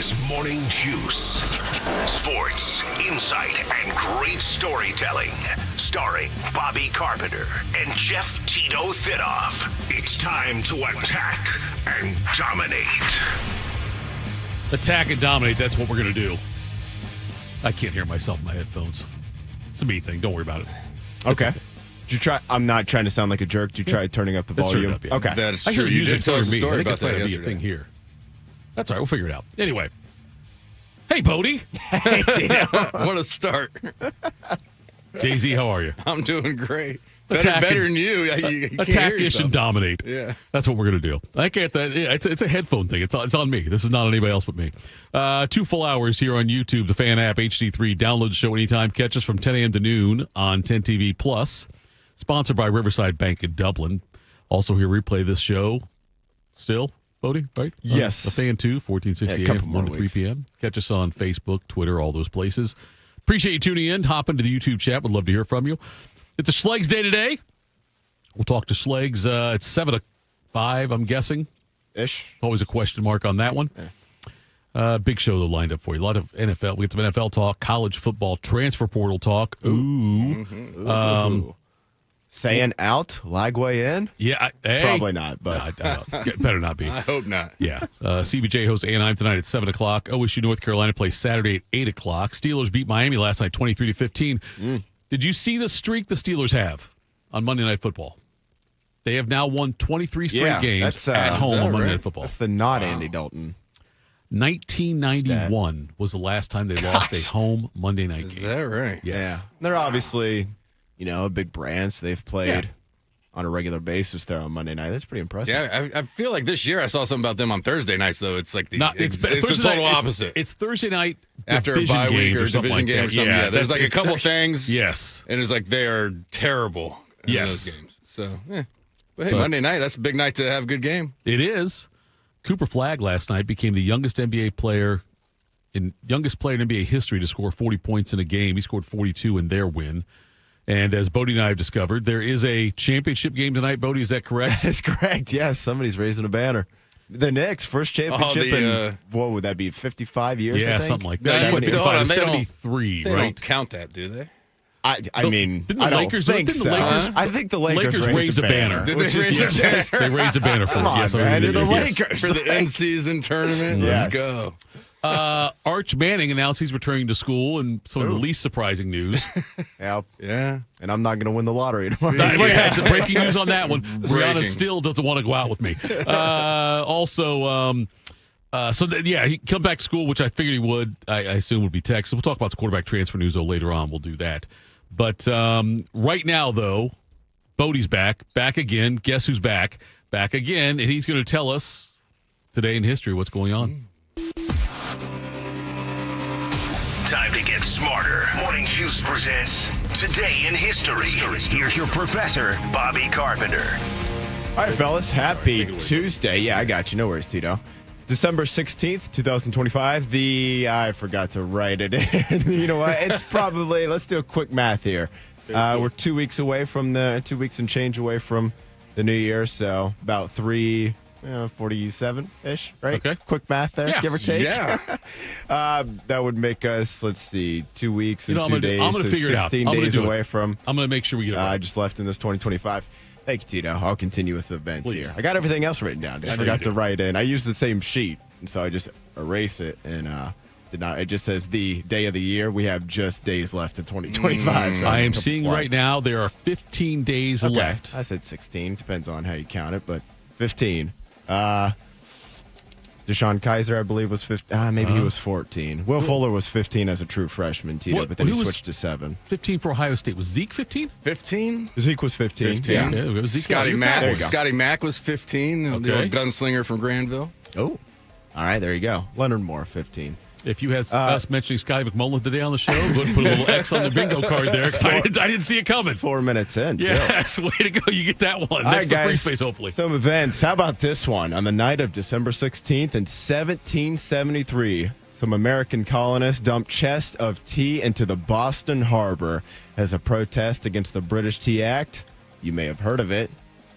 is Morning Juice. Sports, insight, and great storytelling. Starring Bobby Carpenter and Jeff Tito Thitoff. It's time to attack and dominate. Attack and dominate, that's what we're going to do. I can't hear myself in my headphones. It's a me thing. Don't worry about it. Okay. Did you try? I'm not trying to sound like a jerk. Did you try turning up the Let's turn volume? it up, yeah. Okay. That is I hear true. You music did tell us a me. story I think about it's that gotta be a yesterday. thing here. That's all right. We'll figure it out. Anyway. Hey, Bodie. Hey, Tito. What a start. Jay-Z, how are you? I'm doing great. Attack Better and- than you. You can't hear Attack-ish yourself. and dominate. Yeah. That's what we're going to do. I can't. It's a headphone thing. It's on me. This is not on anybody else but me. 2 full hours here on YouTube, the Fan app, HD3. Download the show anytime. Catch us from 10 a.m. to noon on 10 TV Plus. Sponsored by Riverside Bank in Dublin. Also here, replay this show still, Bodie, right? Yes. The Fan 2, 1460 Yeah, a a.m. couple from 1 to more 3 weeks. p.m. Catch us on Facebook, Twitter, all those places. Appreciate you tuning in. Hop into the YouTube chat. Would love to hear from you. It's a Schlegs day today. We'll talk to Schlegs at 7 to 5, I'm guessing. Ish. Always a question mark on that one. Big show though lined up for you. A lot of NFL. We get some NFL talk, college football, transfer portal talk. Ooh. Saying out, Lagway in? Yeah, hey. Probably not, but I better not be. I hope not. Yeah. CBJ hosts Anaheim tonight at 7 o'clock. OSU North Carolina plays Saturday at 8 o'clock. Steelers beat Miami last night 23-15. Did you see the streak the Steelers have on Monday Night Football? They have now won 23 straight games that's, at home is that on Monday right? Night Football. that's the not Andy Dalton. 1991 was the last time they lost a Gosh. home Monday night Is game. that right? Yes. Yeah. They're obviously, a big brand, so they've played on a regular basis there on Monday night. That's pretty impressive. Yeah, I feel like this year I saw something about them on Thursday nights, though. It's like it's the Thursday total night- opposite. It's Thursday night After a division bye week game or something division like game or that. something. Yeah, there's that's- like a it's couple actually- things. Yes. And it's like they are terrible in Yes. those games. So, But hey, Monday night, that's a big night to have a good game. It is. Cooper Flagg last night became the youngest player in NBA history to score 40 points in a game. He scored 42 in their win. And as Bodie and I have discovered, there is a championship game tonight. Bodie, is that correct? That's correct. Yes, somebody's raising a banner. The Knicks, first championship in, what would that be, 55 years, I Yeah, think? something like No, that. you- 55 hold on, to they don't- 73, They right? don't count that, do they? I mean, didn't the I don't Lakers do it? think Didn't so. the Lakers- I think the Lakers raised a banner. Did they which is- raise a yes. They raised a banner for Come it. on, Yes, I man. mean, You're the they did. Lakers. For the in-season tournament? Yes. Let's go. Arch Manning announced he's returning to school, and some of the least surprising news. Yep. Yeah. And I'm not going to win the lottery tomorrow. Yeah, the breaking news on that one. Brianna Breaking. still doesn't want to go out with me. He come back to school, which I figured he would. I assume would be Texas. We'll talk about the quarterback transfer news, though, later on. We'll do that. But right now, though, Bodie's back again. Guess who's back? Back again, and he's going to tell us today in history what's going on. Time to get smarter. Morning Juice presents Today in History. Here's your professor, Bobby Carpenter. All right, fellas. Happy Tuesday. Yeah, I got you. No worries, Tito. December 16th, 2025. I forgot to write it in. You know what? It's probably, let's do a quick math here. We're 2 weeks away from 2 weeks and change away from the new year. So about 347-ish, right? Okay. Quick math there, Yeah. give or take. Yeah. That would make us, let's see, 2 weeks and You know, 2 I'm days. gonna so figure it out. 16 I'm gonna days do it. away from I'm going to make sure we get it right. just left in this 2025. Thank you, Tito. I'll continue with the events Please. here. I got everything else written down. Just I know forgot you to do. write in. I used the same sheet, and so I just erase it and did not. It just says the day of the year. We have just days left in 2025. So I am a couple seeing blanks. right now there are 15 days Okay. left. I said 16. Depends on how you count it, but 15. Deshaun Kaiser, I believe, was 15. Maybe he was 14. Will Fuller was 15 as a true freshman, Tito, What- but then he who was- switched to 7. 15 for Ohio State. Was Zeke 15? 15? Zeke was 15. 15. Yeah. Yeah, it was Zeke. Scotty You're Mack. There you go. Scotty Mack was 15. The Okay. old gunslinger from Granville. Oh. All right, there you go. Leonard Moore, 15. If you had us mentioning Scotty McMullen today on the show, go ahead and put a little X on the bingo card there because I didn't see it coming. 4 minutes in, too. Yes, way to go. You get that one. All Next right, to free guys. space, hopefully. Some events. How about this one? On the night of December 16th in 1773, some American colonists dumped chests of tea into the Boston Harbor as a protest against the British Tea Act. You may have heard of it.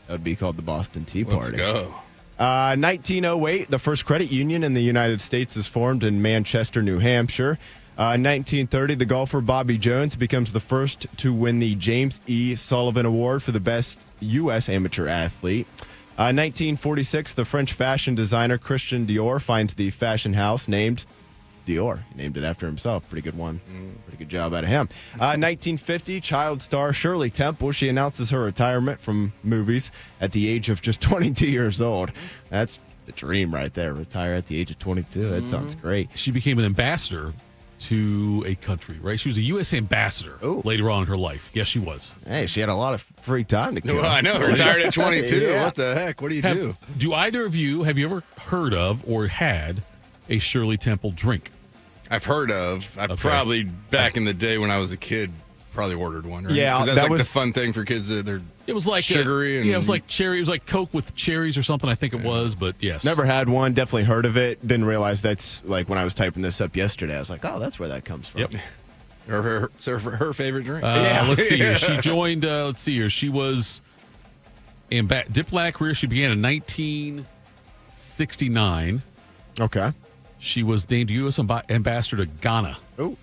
That would be called the Boston Tea Party. Let's go. 1908, the first credit union in the United States is formed in Manchester, New Hampshire. 1930, the golfer Bobby Jones becomes the first to win the James E. Sullivan Award for the best U.S. amateur athlete. 1946, the French fashion designer Christian Dior finds the fashion house named Dior. He named it after himself. Pretty good one. Pretty good job out of him. 1950, child star Shirley Temple. She announces her retirement from movies at the age of just 22 years old. That's the dream right there. Retire at the age of 22. That sounds great. She became an ambassador to a country, right? She was a U.S. ambassador later on in her life. Yes, she was. Hey, she had a lot of free time to kill. Well, I know. Retired at 22. Yeah. What the heck? What do you do? Do either of you, have you ever heard of or had a Shirley Temple drink? I've heard of. I probably, back in the day when I was a kid, probably ordered one. Right? Yeah, 'cause that's that like was the fun thing for kids. They're It was like sugary. it was like cherry. It was like Coke with cherries or something. I think it was, but yes, Never had one. Definitely heard of it. Didn't realize that's like when I was typing this up yesterday. I was like, oh, that's where that comes from. Yep. or her favorite drink. Let's see here. She joined. Let's see here. She was in diplomatic career. She began in 1969. Okay. She was named U.S. ambassador to Ghana. Oh,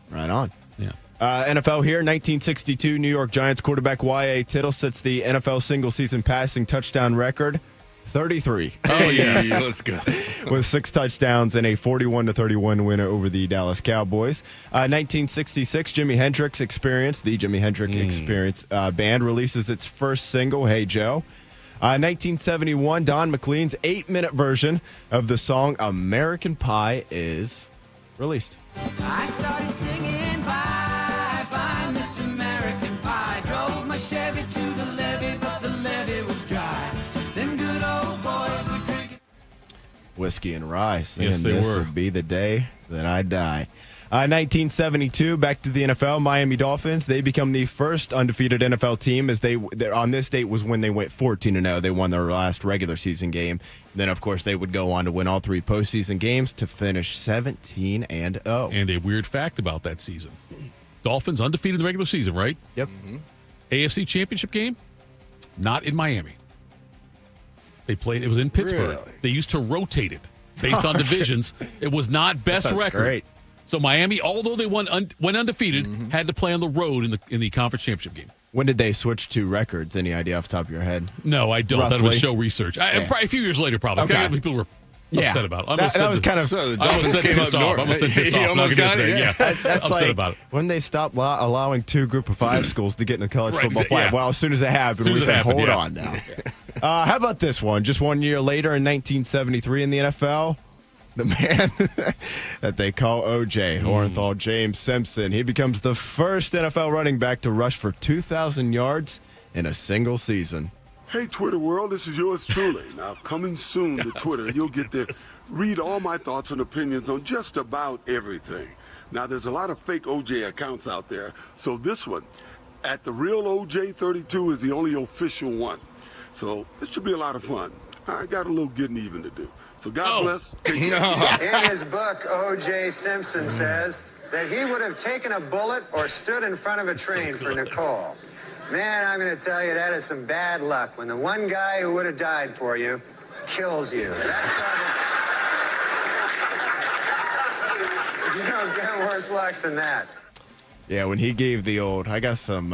right on. Yeah. NFL here, 1962, New York Giants quarterback Y.A. Tittle sets the NFL single-season passing touchdown record, 33. Oh, yes. Let's go. With 6 touchdowns and a 41-31 win over the Dallas Cowboys. 1966, Jimi Hendrix Experience, the Jimi Hendrix Experience band, releases its first single, Hey Joe. 1971, Don McLean's 8-minute version of the song American Pie is released. I started singing bye, bye, Miss American Pie. Drove my Chevy to the levee, but the levee was dry. Them good old boys were drinking. Whiskey and Rye, saying Yes, they this were. will be the day that I die. 1972, back to the NFL, Miami Dolphins. They become the first undefeated NFL team as on this date was when they went 14-0. They won their last regular season game. Then, of course, they would go on to win all 3 postseason games to finish 17-0. And a weird fact about that season: Dolphins undefeated in the regular season, right? Yep. AFC Championship game, not in Miami. They played. It was in Pittsburgh. Really? They used to rotate it based on divisions. It was not best That sounds record. great. So Miami, although they went undefeated, had to play on the road in the conference championship game. When did they switch to records? Any idea off the top of your head? No, I don't. That Roughly. was show research. Probably a few years later, probably. Okay. People were upset about it. That was kind of... So the I almost Dolphins said came pissed up off. north. I almost said pissed You off. almost Not gonna got do it, that. yeah. That's upset like about it. when they stopped allowing 2 Group of 5 schools to get in the college Right, football yeah. playoff. Well, as soon as it happened, Soon we as it said, happened, hold yeah. on now. How about this one? Just 1 year later in 1973 in the NFL, the man that they call OJ, Orenthal James Simpson, he becomes the first NFL running back to rush for 2,000 yards in a single season. Hey, Twitter world, this is yours truly. Now, coming soon to Twitter, you'll get to read all my thoughts and opinions on just about everything. Now, there's a lot of fake OJ accounts out there, so this one, at the real OJ32, is the only official one. So this should be a lot of fun. I got a little getting even to do. So God bless. Take care. In his book, O.J. Simpson says that he would have taken a bullet or stood in front of a train for Nicole. Man, I'm going to tell you, that is some bad luck when the one guy who would have died for you kills you. That's probably... You don't get worse luck than that. Yeah, when he gave the old, I got some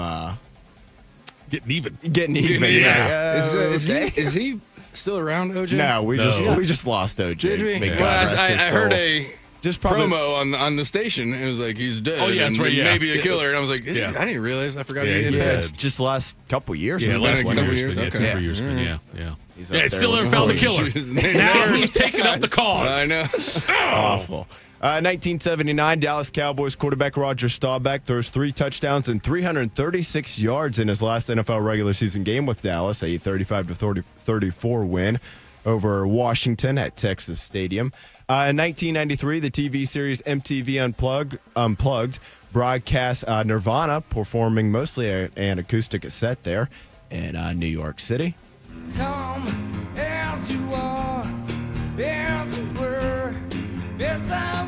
Getting even. getting even. Yeah. Okay. Is he still around, OJ? No, we just lost OJ. Did we? May God Well, rest I his heard soul. a just probably, promo on the station. It was like, he's dead. Oh, yeah, that's and right, yeah. Maybe a killer. And I was like, Yeah. I didn't realize. I forgot Yeah, he he had did. passed. just the last couple years. Yeah, has last been couple one. years. years, Two, okay. 3 years. Yeah. He's up Yeah, it's there still with never found the Floyd. killer. Now who's taking up the cause? I know. Awful. 1979, Dallas Cowboys quarterback Roger Staubach throws 3 touchdowns and 336 yards in his last NFL regular season game with Dallas, a 35-34 win over Washington at Texas Stadium. In 1993, the TV series MTV Unplugged broadcast Nirvana performing mostly an acoustic set there in New York City. Come as you are, as you were, as I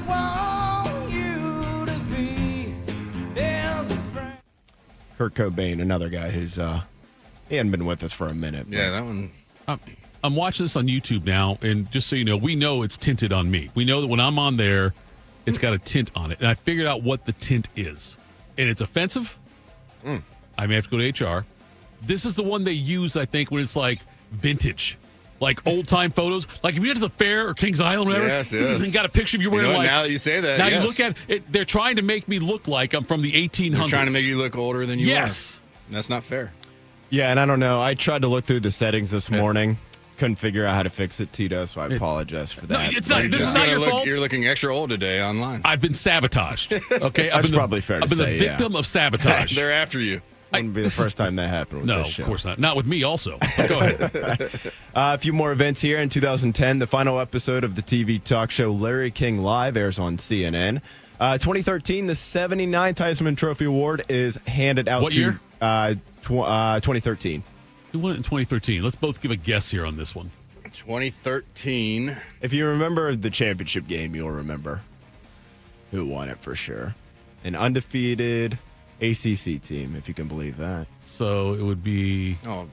want you to be, as a friend. Kurt Cobain, another guy who's he hadn't been with us for a minute. Yeah, that one. I'm watching this on YouTube now, and just so you know, we know it's tinted on me. We know that when I'm on there, it's got a tint on it. And I figured out what the tint is. And it's offensive. I may have to go to HR. This is the one they use, I think, when it's like vintage. Like old-time photos. Like if you went to the fair or Kings Island or whatever, Yes. and got a picture of you wearing like... Now that you say that, Now yes. you look at it, they're trying to make me look like I'm from the 1800s. They're trying to make you look older than you are. Yes. That's not fair. Yeah, and I don't know. I tried to look through the settings this morning. Couldn't figure out how to fix it, Tito, so I apologize for No, that. it's not. This is Just not gonna your look- fault. You're looking extra old today online. I've been sabotaged. Okay, That's probably fair to I've been say, the yeah. victim of sabotage. They're after you. Wouldn't be the first time that happened with No, this of show. course not. Not with me also. But go ahead. A few more events here. In 2010, the final episode of the TV talk show Larry King Live airs on CNN. 2013, the 79th Heisman Trophy Award is handed out What to... year? 2013. Who won it in 2013? Let's both give a guess here on this one. 2013. If you remember the championship game, you'll remember who won it for sure. An undefeated ACC team, if you can believe that. So it would be Oh,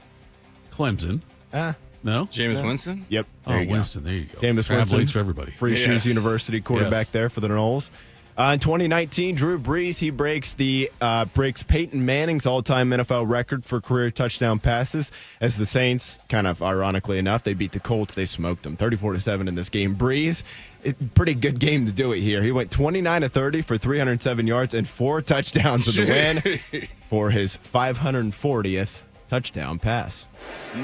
Clemson. No? Jameis Winston? Yep. Oh, There you go. Winston. There you go. Jameis Crab Winston. legs for everybody. Free Yes. Shoes University quarterback Yes. there for the Noles. In 2019, Drew Brees, he breaks Peyton Manning's all-time NFL record for career touchdown passes as the Saints, kind of ironically enough, they beat the Colts. They smoked them 34-7 in this game. Brees, pretty good game to do it here. He went 29-30 for 307 yards and 4 touchdowns in the win for his 540th touchdown pass.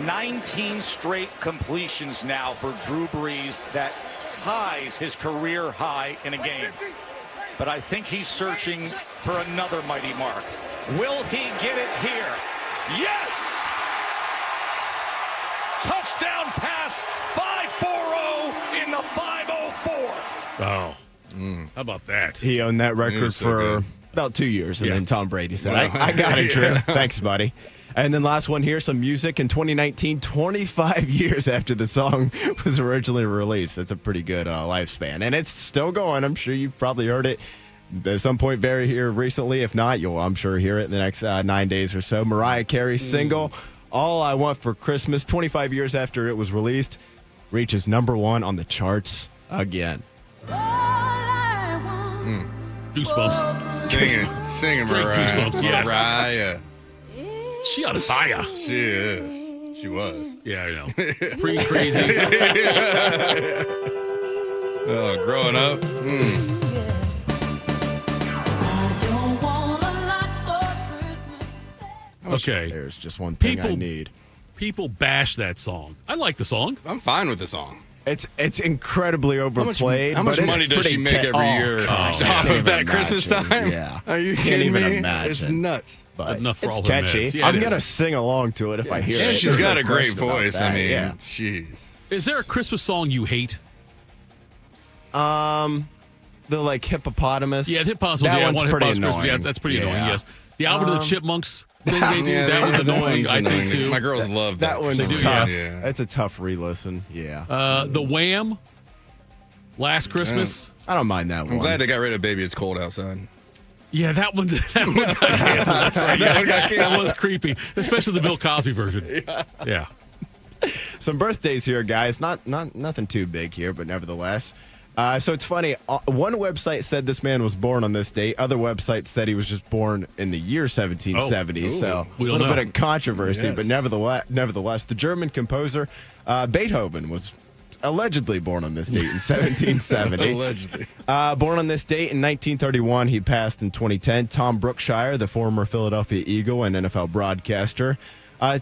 19 straight completions now for Drew Brees. That ties his career high in a game. But I think he's searching for another mighty mark. Will he get it here? Yes! Touchdown pass, 5-4-0 in the 5-0-4. Oh. How about that? He owned that record was so for good. about 2 years, and Yeah. then Tom Brady said, Well, I got it, Drew. yeah. Thanks, buddy. And then last one here, some music in 2019, 25 years after the song was originally released. That's a pretty good lifespan. And it's still going. I'm sure you've probably heard it at some point very here recently. If not, you'll, I'm sure, hear it in the next 9 days or so. Mariah Carey's single, All I Want for Christmas, 25 years after it was released, reaches #1 on the charts again. Goosebumps. Sing it, Straight Mariah. goosebumps, yes. Mariah. She on fire. She is. She was. Yeah, I know. Pretty crazy. Oh, growing up. Okay. There's just one thing I People- need. People bash that song. I like the song. I'm fine with the song. It's incredibly overplayed. How much but it's money does pretty she make every year gosh. off Can't of even that Christmas imagine. time? Yeah. Are you Can't kidding even me? imagine. It's nuts. But Enough for it's all her catchy. meds. Yeah, I'm it gonna is. sing along to it if I hear it. And she's got No a great question about voice. that. I mean, yeah. jeez. Is there a Christmas song you hate? The like hippopotamus. Yeah, the Hippopotamus. That Yeah, one's one pretty Hippopotamus annoying. Christmas. Yeah, that's pretty annoying. Yeah. Yes. The Alvin and the Chipmunks thing they do. Yeah, that was annoying. one's I think annoying. too. My girls love That one's They do, tough. Yeah. It's a tough re-listen. Yeah. The Wham. Last Christmas. I don't mind that I'm one. glad they got rid of Baby It's Cold Outside. Yeah, that one got canceled. That's right. Yeah, that was creepy, especially the Bill Cosby version. Yeah. Some birthdays here, guys. Not nothing too big here, but nevertheless. So it's funny. One website said this man was born on this date. Other websites said he was just born in the year 1770. Oh, so we a don't little know. bit of controversy, Yes. but nevertheless, the German composer Beethoven was allegedly born on this date in 1770. Allegedly. Born on this date in 1931, he passed in 2010. Tom Brookshire, the former Philadelphia Eagle and NFL broadcaster,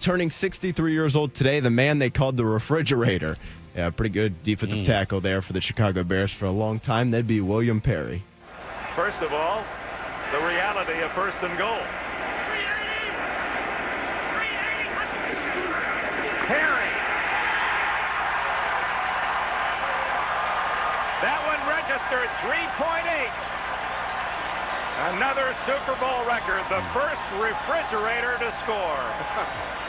turning 63 years old today, the man they called the refrigerator. Yeah, pretty good defensive tackle there for the Chicago Bears for a long time. That'd be William Perry. First of all, the reality of first and goal. Perry. That one registered 3.8. Another Super Bowl record, the first refrigerator to score.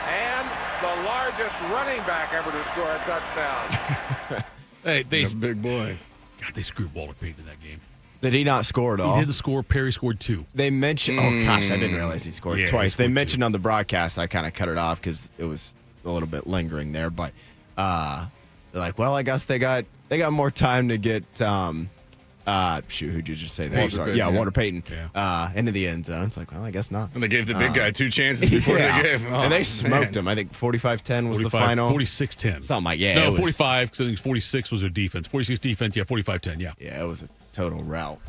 And the largest running back ever to score a touchdown. Hey, He's a big boy. God, they screwed Walter Payton in that game. Did he not score at all? He did the score. Perry scored 2. They mentioned. Oh gosh, I didn't realize he scored Yeah, he twice. They scored mentioned on the broadcast. I kind of cut it off because it was a little bit lingering there. But they're like, well, I guess they got more time to get who'd you just say there? Walter Payton, Walter Payton. Yeah. Into the end zone. It's like, well, I guess not. And they gave the big guy 2 chances before they gave him. And they smoked him. I think 45-10 was the final. 46-10. Something like, No, 45, because I think 46 was their defense. 46 defense, 45-10, yeah. Yeah, it was a total rout.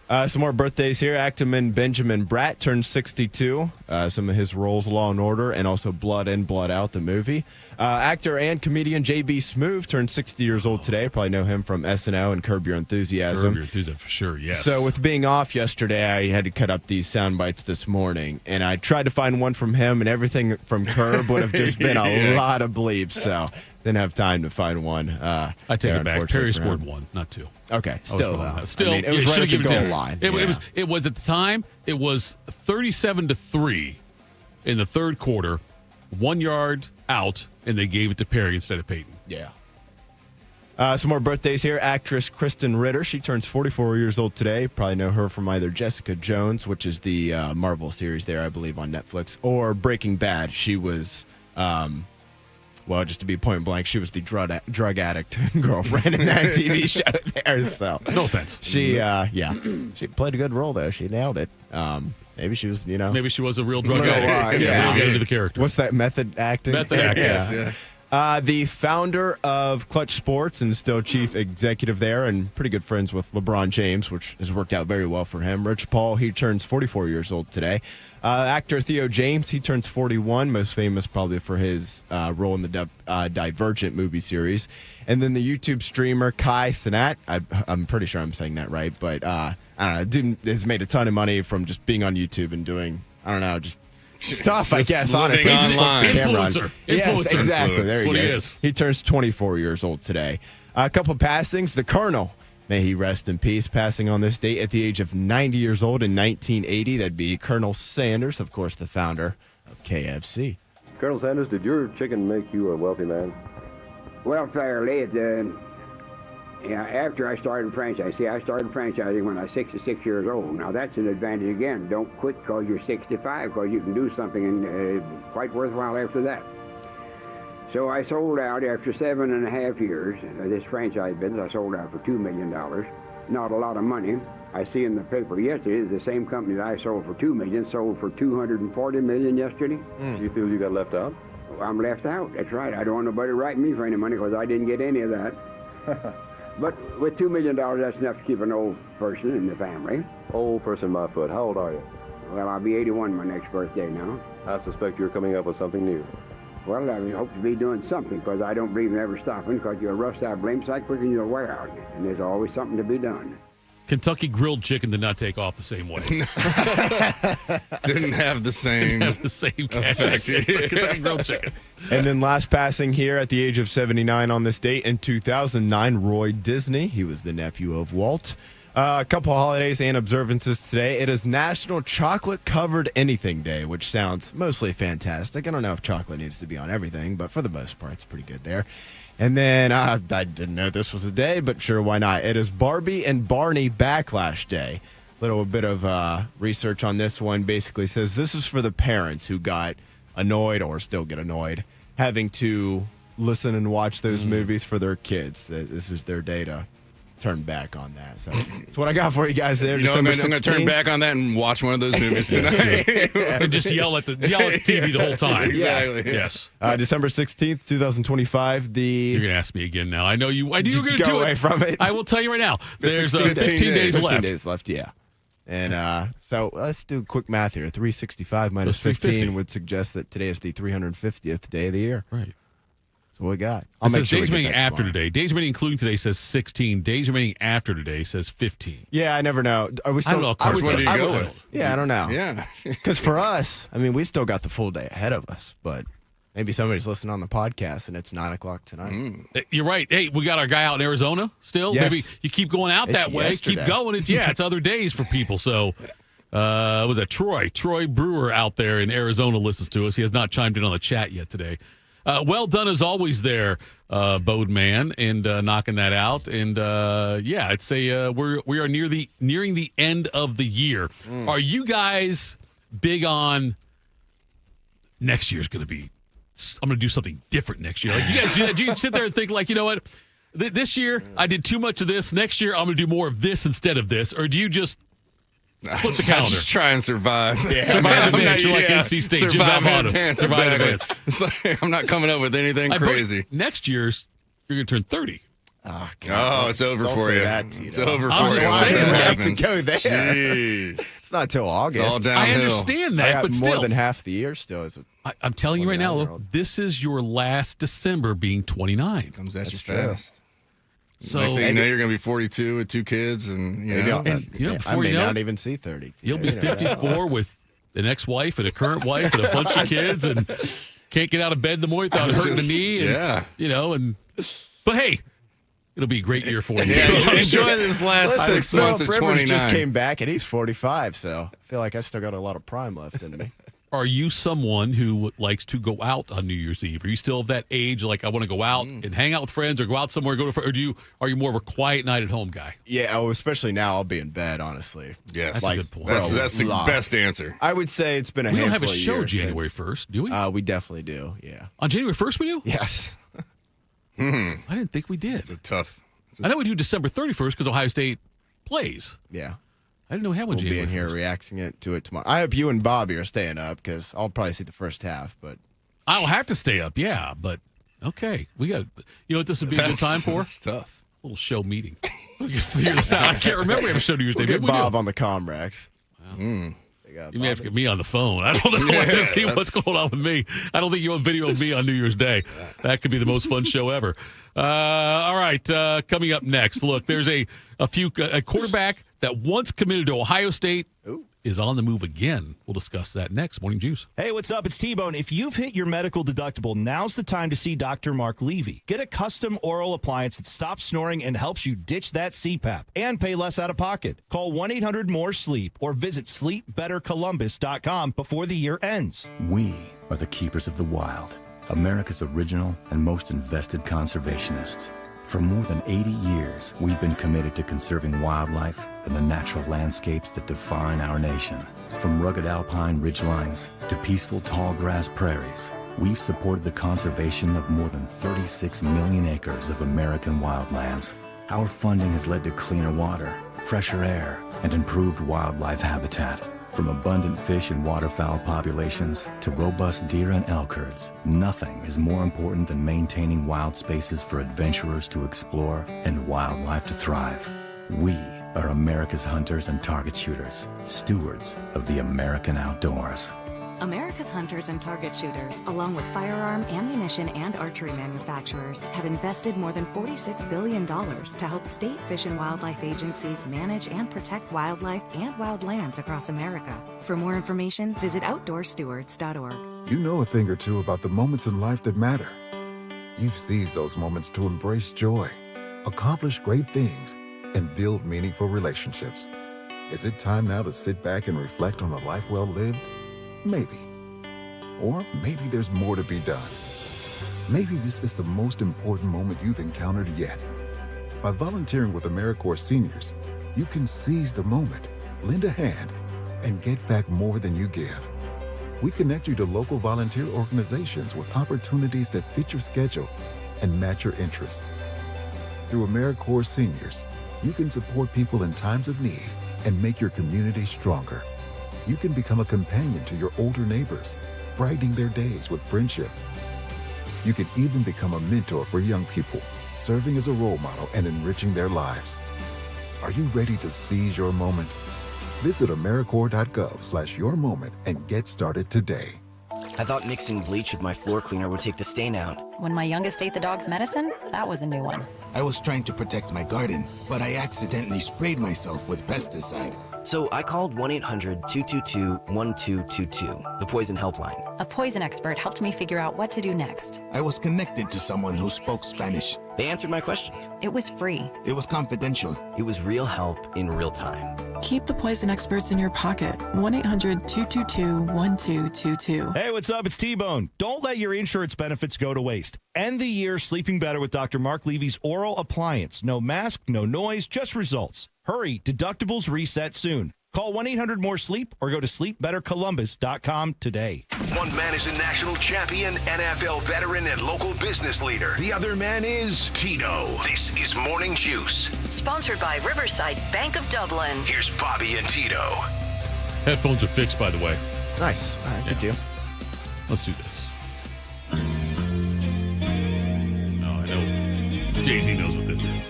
Some more birthdays here. Actorman Benjamin Bratt turned 62. Some of his roles, Law and Order, and also Blood In, Blood Out, the movie. Actor and comedian J.B. Smoove turned 60 years old today. Probably know him from SNL and Curb Your Enthusiasm. Curb Your Enthusiasm, for sure, yes. So with being off yesterday, I had to cut up these sound bites this morning, and I tried to find one from him, and everything from Curb would have just been a lot of bleeps, so didn't have time to find one. I take it back. Perry scored 1, not 2. Okay, still though. Still, I mean, it was right at the goal line. It was at the time. It was 37-3 in the third quarter, 1 yard out, and they gave it to Perry instead of Peyton. Yeah. Some more birthdays here. Actress Kristen Ritter. She turns 44 years old today. Probably know her from either Jessica Jones, which is the Marvel series there, I believe, on Netflix, or Breaking Bad. She was. Well, just to be point blank, she was the drug addict girlfriend in that TV show there. So no offense. She she played a good role though. She nailed it. Maybe she was, maybe she was a real drug addict. We'll get into the character. What's that, method acting? Method acting. Yeah. The founder of Clutch Sports and still chief executive there, and pretty good friends with LeBron James, which has worked out very well for him. Rich Paul, he turns 44 years old today. Actor Theo James, he turns 41, most famous probably for his role in the Divergent movie series. And then the YouTube streamer Kai Cenat, I'm pretty sure I'm saying that right, but I don't know, dude has made a ton of money from just being on YouTube and doing, I don't know, just stuff, I guess, honestly. Influencer. Yes, exactly. There you go. He is. He turns 24 years old today. A couple passings. The Colonel, may he rest in peace, passing on this date at the age of 90 years old in 1980. That'd be Colonel Sanders, of course, the founder of KFC. Colonel Sanders, did your chicken make you a wealthy man? Well, fairly. After I started franchising. See, I started franchising when I was 66 years old. Now, that's an advantage again. Don't quit because you're 65, because you can do something quite worthwhile after that. So I sold out after 7.5 years. This franchise business, I sold out for $2 million. Not a lot of money. I see in the paper yesterday, the same company that I sold for $2 million sold for $240 million yesterday. You feel you got left out? I'm left out. That's right. I don't want nobody writing me for any money because I didn't get any of that. But with $2 million, that's enough to keep an old person in the family. Old person, my foot. How old are you? Well, I'll be 81 my next birthday now. I suspect you're coming up with something new. Well, I hope to be doing something because I don't believe in ever stopping because you'll rust out blame sack quicker than you'll wear out. And there's always something to be done. Kentucky Grilled Chicken did not take off the same way. Didn't have the same cash. It's like Kentucky Grilled Chicken. And then last passing here at the age of 79 on this date in 2009, Roy Disney. He was the nephew of Walt. A couple holidays and observances today. It is National Chocolate Covered Anything Day, which sounds mostly fantastic. I don't know if chocolate needs to be on everything, but for the most part, it's pretty good there. And then I didn't know this was a day, but sure, why not? It is Barbie and Barney Backlash Day. Little bit of research on this one basically says this is for the parents who got annoyed or still get annoyed having to listen and watch those movies for their kids. This is their day to turn back on that. So that's what I got for you guys there. I'm going to turn back on that and watch one of those movies tonight. And just yell at the TV the whole time. Exactly. Yes. December 16th, 2025 You're going to ask me again now. I knew you were going to do go away it. from it. I will tell you right now. There's 15 days left. 15 days left, yeah. And so let's do quick math here. 365 minus 15 would suggest that today is the 350th day of the year. Right. That's what we got. It says days remaining after today. Days remaining including today says 16. Days remaining after today says 15. Yeah, I never know. Are we still, I don't know. Carson, what do you go with? Yeah, I don't know. Yeah. Because for us, I mean, we still got the full day ahead of us, but maybe somebody's listening on the podcast and it's 9 o'clock tonight. You're right. Hey, we got our guy out in Arizona still. Yes. Maybe you keep going out that way. Yesterday. Keep going. It's other days for people. So was that Troy Brewer out there in Arizona listens to us. He has not chimed in on the chat yet today. Well done as always there, Bode Man, and knocking that out. And it's we are nearing the end of the year. Are you guys big on next year's going to be I'm going to do something different next year? Like, you guys do that? Do you sit there and think, like, you know what? This year, I did too much of this. Next year, I'm going to do more of this instead of this. Or do you just flip the calendar? Just try and survive. Yeah, survive the advance. You're like NC State. Survive Jim in advance. Survive Exactly. the advance. It's like, I'm not coming up with anything crazy. Next year's, you're going to turn 30. Oh, God. Oh, it's over Don't for say you. that, Tito. It's over I'm for you. just saying, we that have to go there. Jeez. It's not till August. It's all downhill. I understand I that, got but more still. than half the year still. I'm telling you right now, 29-year-old. this is your last December being 29. Comes at you true. fast. So Next thing you know, you're going to be 42 with 2 kids, and Maybe know. I'll- I before may you know not it, even see 30. you'll be 54 with an ex-wife and a current wife and a bunch of kids, and can't get out of bed in the morning without hurting the knee. And, but hey, it'll be a great year for you. Enjoy this last 6 months of Rivers 29. just came back, and he's 45, so I feel like I still got a lot of prime left in me. Are you someone who likes to go out on New Year's Eve? Are you still of that age, like I want to go out and hang out with friends or go out somewhere, or are you more of a quiet night at home guy? Yeah, especially now I'll be in bed, honestly. Yes. That's a good point. That's the best answer. I would say it's been a We don't handful have a of show years January since- 1st, do we? We definitely do, yeah. On January 1st we do? Yes. I didn't think we did. Tough. I know we do December 31st because Ohio State plays. Yeah. I didn't know we had one We'll be January in here 1st. reacting to it tomorrow. I hope you and Bobby are staying up because I'll probably see the first half, but I'll have to stay up, yeah, but okay. We got, you know what this would be a good time for? That's tough. A little show meeting. We can figure this out. I can't remember we have a show New Year's Day. we'll get Maybe we do. Bob on the Comrex. You may have to get me on the phone. I don't know to see what's going on with me. I don't think you want video of me on New Year's Day. That could be the most fun show ever. All right, coming up next. Look, there's a quarterback that once committed to Ohio State is on the move again. We'll discuss that next. Morning Juice. Hey, what's up? It's T-Bone. If you've hit your medical deductible, now's the time to see Dr. Mark Levy. Get a custom oral appliance that stops snoring and helps you ditch that CPAP and pay less out of pocket. Call 1-800-MORE-SLEEP or visit sleepbettercolumbus.com before the year ends. We are the keepers of the wild, America's original and most invested conservationists. For more than 80 years, we've been committed to conserving wildlife and the natural landscapes that define our nation. From rugged alpine ridgelines to peaceful tall grass prairies, we've supported the conservation of more than 36 million acres of American wildlands. Our funding has led to cleaner water, fresher air, and improved wildlife habitat. From abundant fish and waterfowl populations to robust deer and elk herds, nothing is more important than maintaining wild spaces for adventurers to explore and wildlife to thrive. We are America's hunters and target shooters, stewards of the American outdoors. America's hunters and target shooters, along with firearm, ammunition, and archery manufacturers, have invested more than $46 billion to help state fish and wildlife agencies manage and protect wildlife and wildlands across America. For more information, visit outdoorstewards.org. You know a thing or two about the moments in life that matter. You've seized those moments to embrace joy, accomplish great things, and build meaningful relationships. Is it time now to sit back and reflect on a life well lived? Maybe. Or maybe there's more to be done. Maybe this is the most important moment you've encountered yet. By volunteering with AmeriCorps Seniors, you can seize the moment, lend a hand, and get back more than you give. We connect you to local volunteer organizations with opportunities that fit your schedule and match your interests. Through AmeriCorps Seniors, you can support people in times of need and make your community stronger. You can become a companion to your older neighbors, brightening their days with friendship. You can even become a mentor for young people, serving as a role model and enriching their lives. Are you ready to seize your moment? Visit AmeriCorps.gov/yourmoment and get started today. I thought mixing bleach with my floor cleaner would take the stain out. When my youngest ate the dog's medicine, that was a new one. I was trying to protect my garden, but I accidentally sprayed myself with pesticide. So I called 1-800-222-1222, the poison helpline. A poison expert helped me figure out what to do next. I was connected to someone who spoke Spanish. They answered my questions. It was free. It was confidential. It was real help in real time. Keep the poison experts in your pocket. 1-800-222-1222. Hey, what's up? It's T-Bone. Don't let your insurance benefits go to waste. End the year sleeping better with Dr. Mark Levy's oral appliance. No mask, no noise, just results. Hurry, deductibles reset soon. Call 1-800-MORE-SLEEP or go to sleepbettercolumbus.com today. One man is a national champion, NFL veteran, and local business leader. The other man is Tito. This is Morning Juice. Sponsored by Riverside Bank of Dublin. Here's Bobby and Tito. Headphones are fixed, by the way. Nice. All right, good deal. Let's do this. No, I know Jay-Z knows what this is.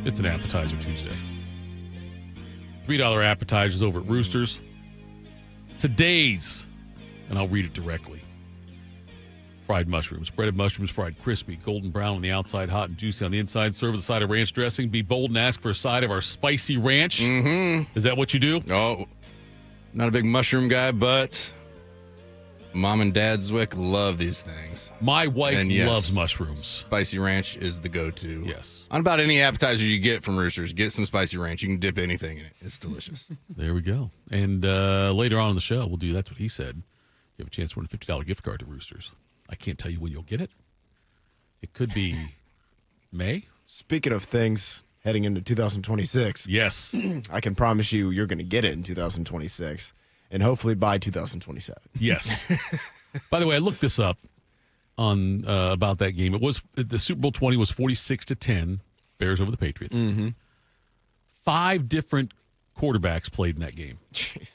It's an appetizer Tuesday. $3 appetizers over at Roosters. Today's, and I'll read it directly. Fried mushrooms. Breaded mushrooms, fried crispy, golden brown on the outside, hot and juicy on the inside. Serve with a side of ranch dressing. Be bold and ask for a side of our spicy ranch. Mm-hmm. Is that what you do? Oh, not a big mushroom guy, but Mom and Dad Zwick love these things. My wife And yes, loves mushrooms. Spicy ranch is the go-to. Yes. On about any appetizer you get from Roosters, get some spicy ranch. You can dip anything in it. It's delicious. There we go. And later on in the show, we'll do That's What He Said. You have a chance to win a $50 gift card to Roosters. I can't tell you when you'll get it. It could be May. Speaking of things heading into 2026. Yes. I can promise you're going to get it in 2026 and hopefully by 2027. Yes. By the way, I looked this up on about that game. It was the Super Bowl 20 was 46-10, Bears over the Patriots. Mm-hmm. 5 different quarterbacks played in that game. Jeez.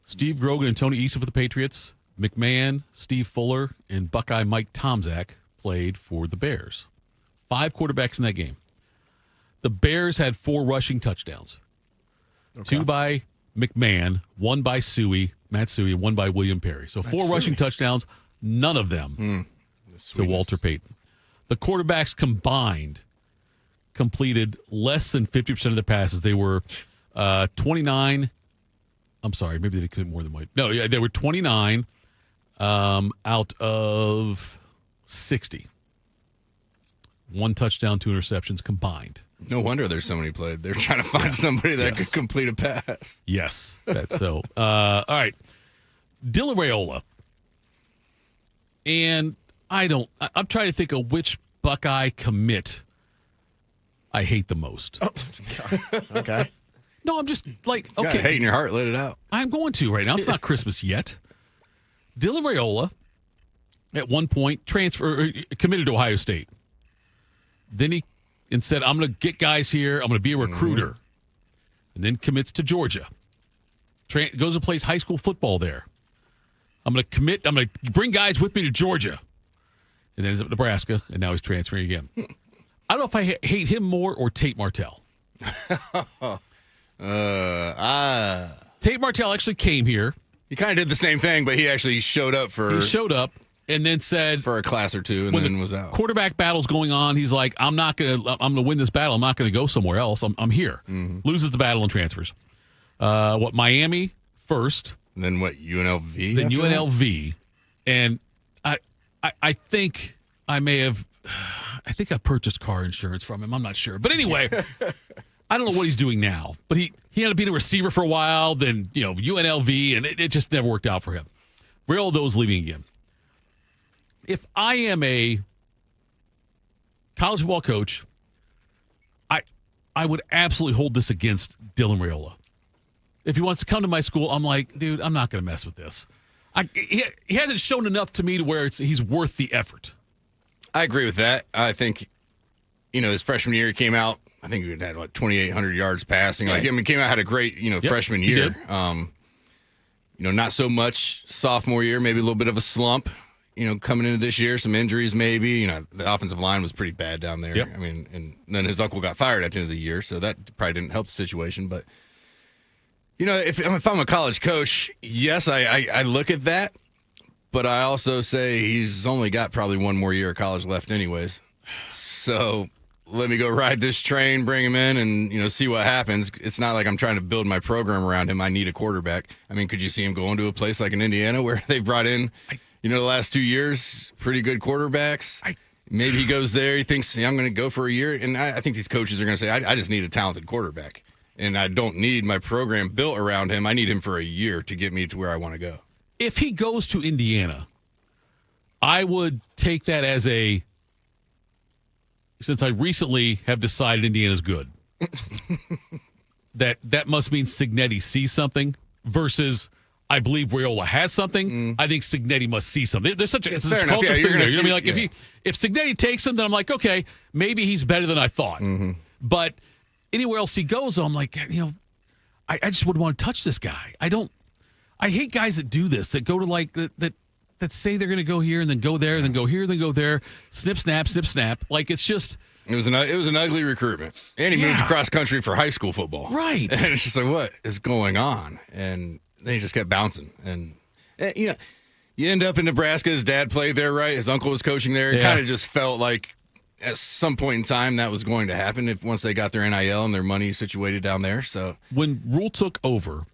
Steve Grogan and Tony Eason for the Patriots. McMahon, Steve Fuller, and Buckeye Mike Tomczak played for the Bears. 5 quarterbacks in that game. The Bears had 4 rushing touchdowns. Okay. 2 by McMahon, 1 by Matt Suey, and 1 by William Perry. So 4 rushing touchdowns, none of them to Walter Payton. The quarterbacks combined completed less than 50% of their passes. They were 29. I'm sorry, maybe they couldn't more than one. No, yeah, they were 29 out of 60. 1 touchdown, 2 interceptions combined. No wonder there's so many played. They're trying to find somebody that could complete a pass. Yes, that's so. All right. Dylan Raiola. And I'm trying to think of which Buckeye commit I hate the most. Oh, okay. No, I'm just like, You got okay. hate in your heart, let it out. I'm going to right now. It's not Christmas yet. Dylan Raiola, at one point, committed to Ohio State. Then he said, I'm going to get guys here. I'm going to be a recruiter. And then commits to Georgia. Goes and plays high school football there. I'm going to commit. I'm going to bring guys with me to Georgia. And then ends up at Nebraska, and now he's transferring again. I don't know if I hate him more or Tate Martell. Tate Martell actually came here. He kind of did the same thing, but he actually showed up He showed up and then said for a class or two, and when then was out. Quarterback battle's going on. He's like, I'm gonna win this battle. I'm not gonna go somewhere else. I'm here. Mm-hmm. Loses the battle and transfers. Miami first, and then UNLV. Then UNLV, and I think I may have. I think I purchased car insurance from him. I'm not sure, but anyway. I don't know what he's doing now, but he ended up being a receiver for a while, then, UNLV, and it just never worked out for him. Raiola, those leaving again. If I am a college football coach, I would absolutely hold this against Dylan Raiola. If he wants to come to my school, I'm like, dude, I'm not going to mess with this. He hasn't shown enough to me to where he's worth the effort. I agree with that. I think, his freshman year he came out. I think he had 2,800 yards passing. Right. Came out, had a great, freshman year. Not so much sophomore year, maybe a little bit of a slump. Coming into this year, some injuries maybe. The offensive line was pretty bad down there. Yep. And then his uncle got fired at the end of the year, so that probably didn't help the situation. But if I'm a college coach, yes, I look at that, but I also say he's only got probably 1 more year of college left, anyways. So let me go ride this train, bring him in, and see what happens. It's not like I'm trying to build my program around him. I need a quarterback. I mean, could you see him going to a place like in Indiana where they brought in, the last 2 years, pretty good quarterbacks? Maybe he goes there. He thinks, I'm going to go for a year. And I think these coaches are going to say, I just need a talented quarterback. And I don't need my program built around him. I need him for a year to get me to where I want to go. If he goes to Indiana, I would take that as since I recently have decided Indiana's good. that must mean Cignetti sees something versus I believe Raiola has something. I think Cignetti must see something. There's such a culture thing there. You know what I mean? Like if Cignetti takes him, then I'm like, okay, maybe he's better than I thought. But anywhere else he goes, I'm like, I just wouldn't want to touch this guy. I hate guys that do this, that go to like that say they're going to go here and then go there and then go here, then go there, snip, snap, snip, snap. Like it's just. It was an ugly recruitment. And he moved cross country for high school football. Right. And it's just like, what is going on? And then he just kept bouncing. And, you end up in Nebraska. His dad played there, right? His uncle was coaching there. It kind of just felt like at some point in time that was going to happen once they got their NIL and their money situated down there. So when Rule took over,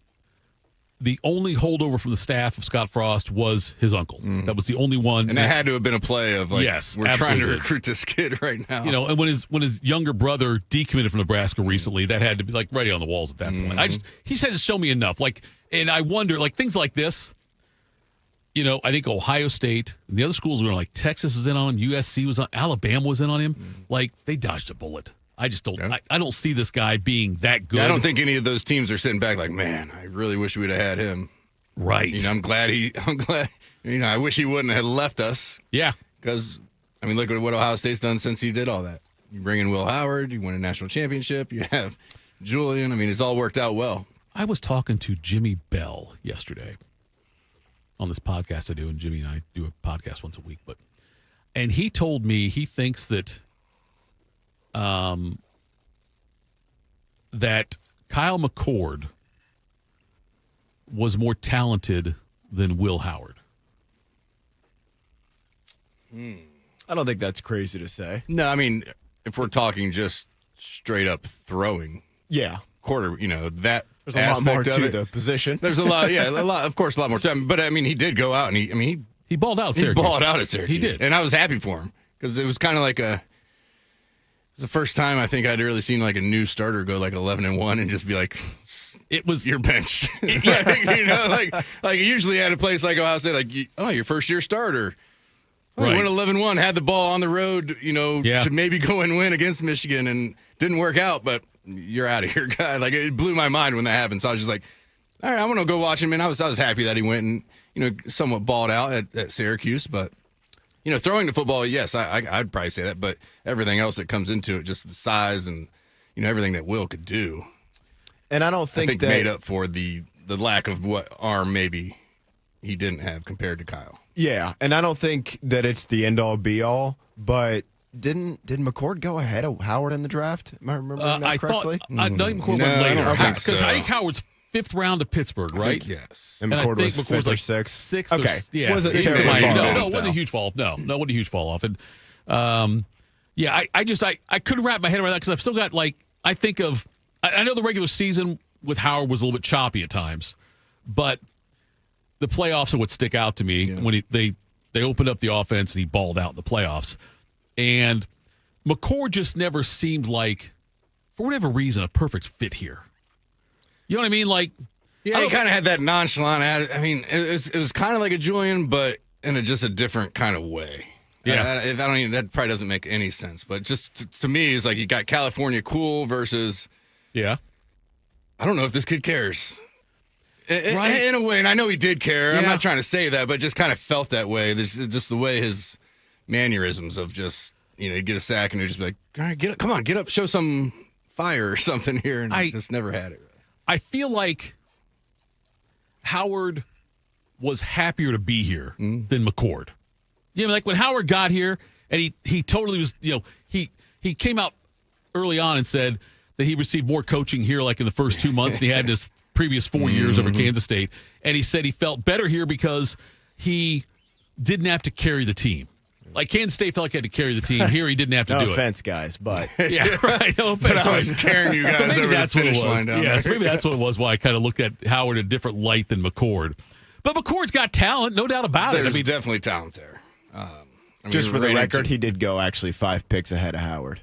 the only holdover from the staff of Scott Frost was his uncle. That was the only one. And it had to have been a play of like, yes, we're trying to recruit this kid right now. And when his younger brother decommitted from Nebraska recently, that had to be like writing on the walls at that point. He said to show me enough. Like, and I wonder, like things like this. I think Ohio State and the other schools were like Texas was in on him, USC was on, Alabama was in on him. Like they dodged a bullet. I just don't. I don't see this guy being that good. I don't think any of those teams are sitting back like, man, I really wish we'd have had him. Right. I'm glad. I wish he wouldn't have left us. Yeah. Because look at what Ohio State's done since he did all that. You bring in Will Howard, you win a national championship, you have Julian. It's all worked out well. I was talking to Jimmy Bell yesterday on this podcast I do, and Jimmy and I do a podcast once a week. And he told me he thinks that. That Kyle McCord was more talented than Will Howard. I don't think that's crazy to say. No, if we're talking just straight up throwing. Yeah. Quarter, that there's a lot more to the position. There's a lot, of course, a lot more time. But, he did go out and he balled out at Syracuse. He balled out at Syracuse. He did. And I was happy for him because it was kind of like it was the first time I think I'd really seen like a new starter go like 11-1 and just be like, it was your bench. Like usually at a place like Ohio State, like, your first year starter. Right. Went 11-1, had the ball on the road, to maybe go and win against Michigan and didn't work out, but you're out of here, guy. Like it blew my mind when that happened. So I was just like, all right, I'm going to go watch him. And I was happy that he went and, somewhat balled out at Syracuse, but throwing the football, yes, I'd probably say that, but everything else that comes into it, just the size and, everything that Will could do. And I don't think that made up for the lack of what arm maybe he didn't have compared to Kyle. Yeah, and I don't think that it's the end-all, be-all, but did McCord go ahead of Howard in the draft? Am I remembering that correctly? I think McCord went later. Because I think Howard's 5th round of Pittsburgh, right? Yes. And McCord was 5th or 6th. 6th. Okay. Yeah, wasn't terrible. terrible. It wasn't a huge fall off. No, it wasn't a huge fall off. And, I couldn't wrap my head around that because I've still got, I think of, I know the regular season with Howard was a little bit choppy at times, but the playoffs are what stick out to me when they opened up the offense and he balled out in the playoffs. And McCord just never seemed like, for whatever reason, a perfect fit here. You know what I mean? He kind of had that nonchalant attitude. It was kind of like a Julian, but in just a different kind of way. Yeah. That probably doesn't make any sense. But just to me, it's like you got California cool versus. Yeah. I don't know if this kid cares. In a way, and I know he did care. Yeah. I'm not trying to say that, but just kind of felt that way. This is just the way his mannerisms of just, he'd get a sack and he'd just be like, all right, come on, get up, show some fire or something here. And I just never had it. I feel like Howard was happier to be here than McCord. Like when Howard got here and he totally was, he came out early on and said that he received more coaching here like in the first 2 months than he had his previous 4 years over Kansas State. And he said he felt better here because he didn't have to carry the team. Like Kansas State felt like he had to carry the team. Here he didn't have to do it. No offense, guys, but yeah, right. No offense. But I was carrying you guys so maybe over that's the what it finish was. line down Yeah, there. so maybe that's what it was. Why I kind of looked at Howard in a different light than McCord. But McCord's got talent, no doubt about it. There's definitely talent there. Just for the record, he did go actually 5 picks ahead of Howard.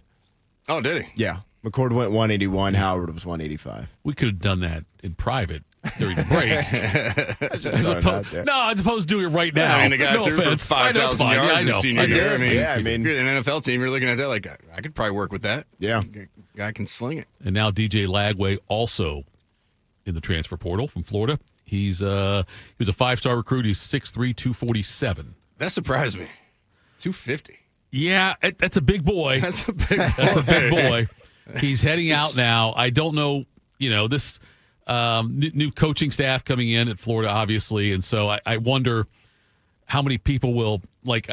Oh, did he? Yeah. McCord went 181. Howard was 185. We could have done that in private during the break. As opposed to doing it right now. I mean, the guy no threw offense. for 5,000 yards I his know. senior year. I mean, yeah, if you're an NFL team, you're looking at that like, I could probably work with that. Yeah. Guy can sling it. And now DJ Lagway also in the transfer portal from Florida. He was a 5-star recruit. He's 6'3", 247. That surprised me. 250. Yeah, that's a big boy. That's a big boy. That's a big boy. He's heading out now. I don't know, this new coaching staff coming in at Florida, obviously. And so I wonder how many people will, like,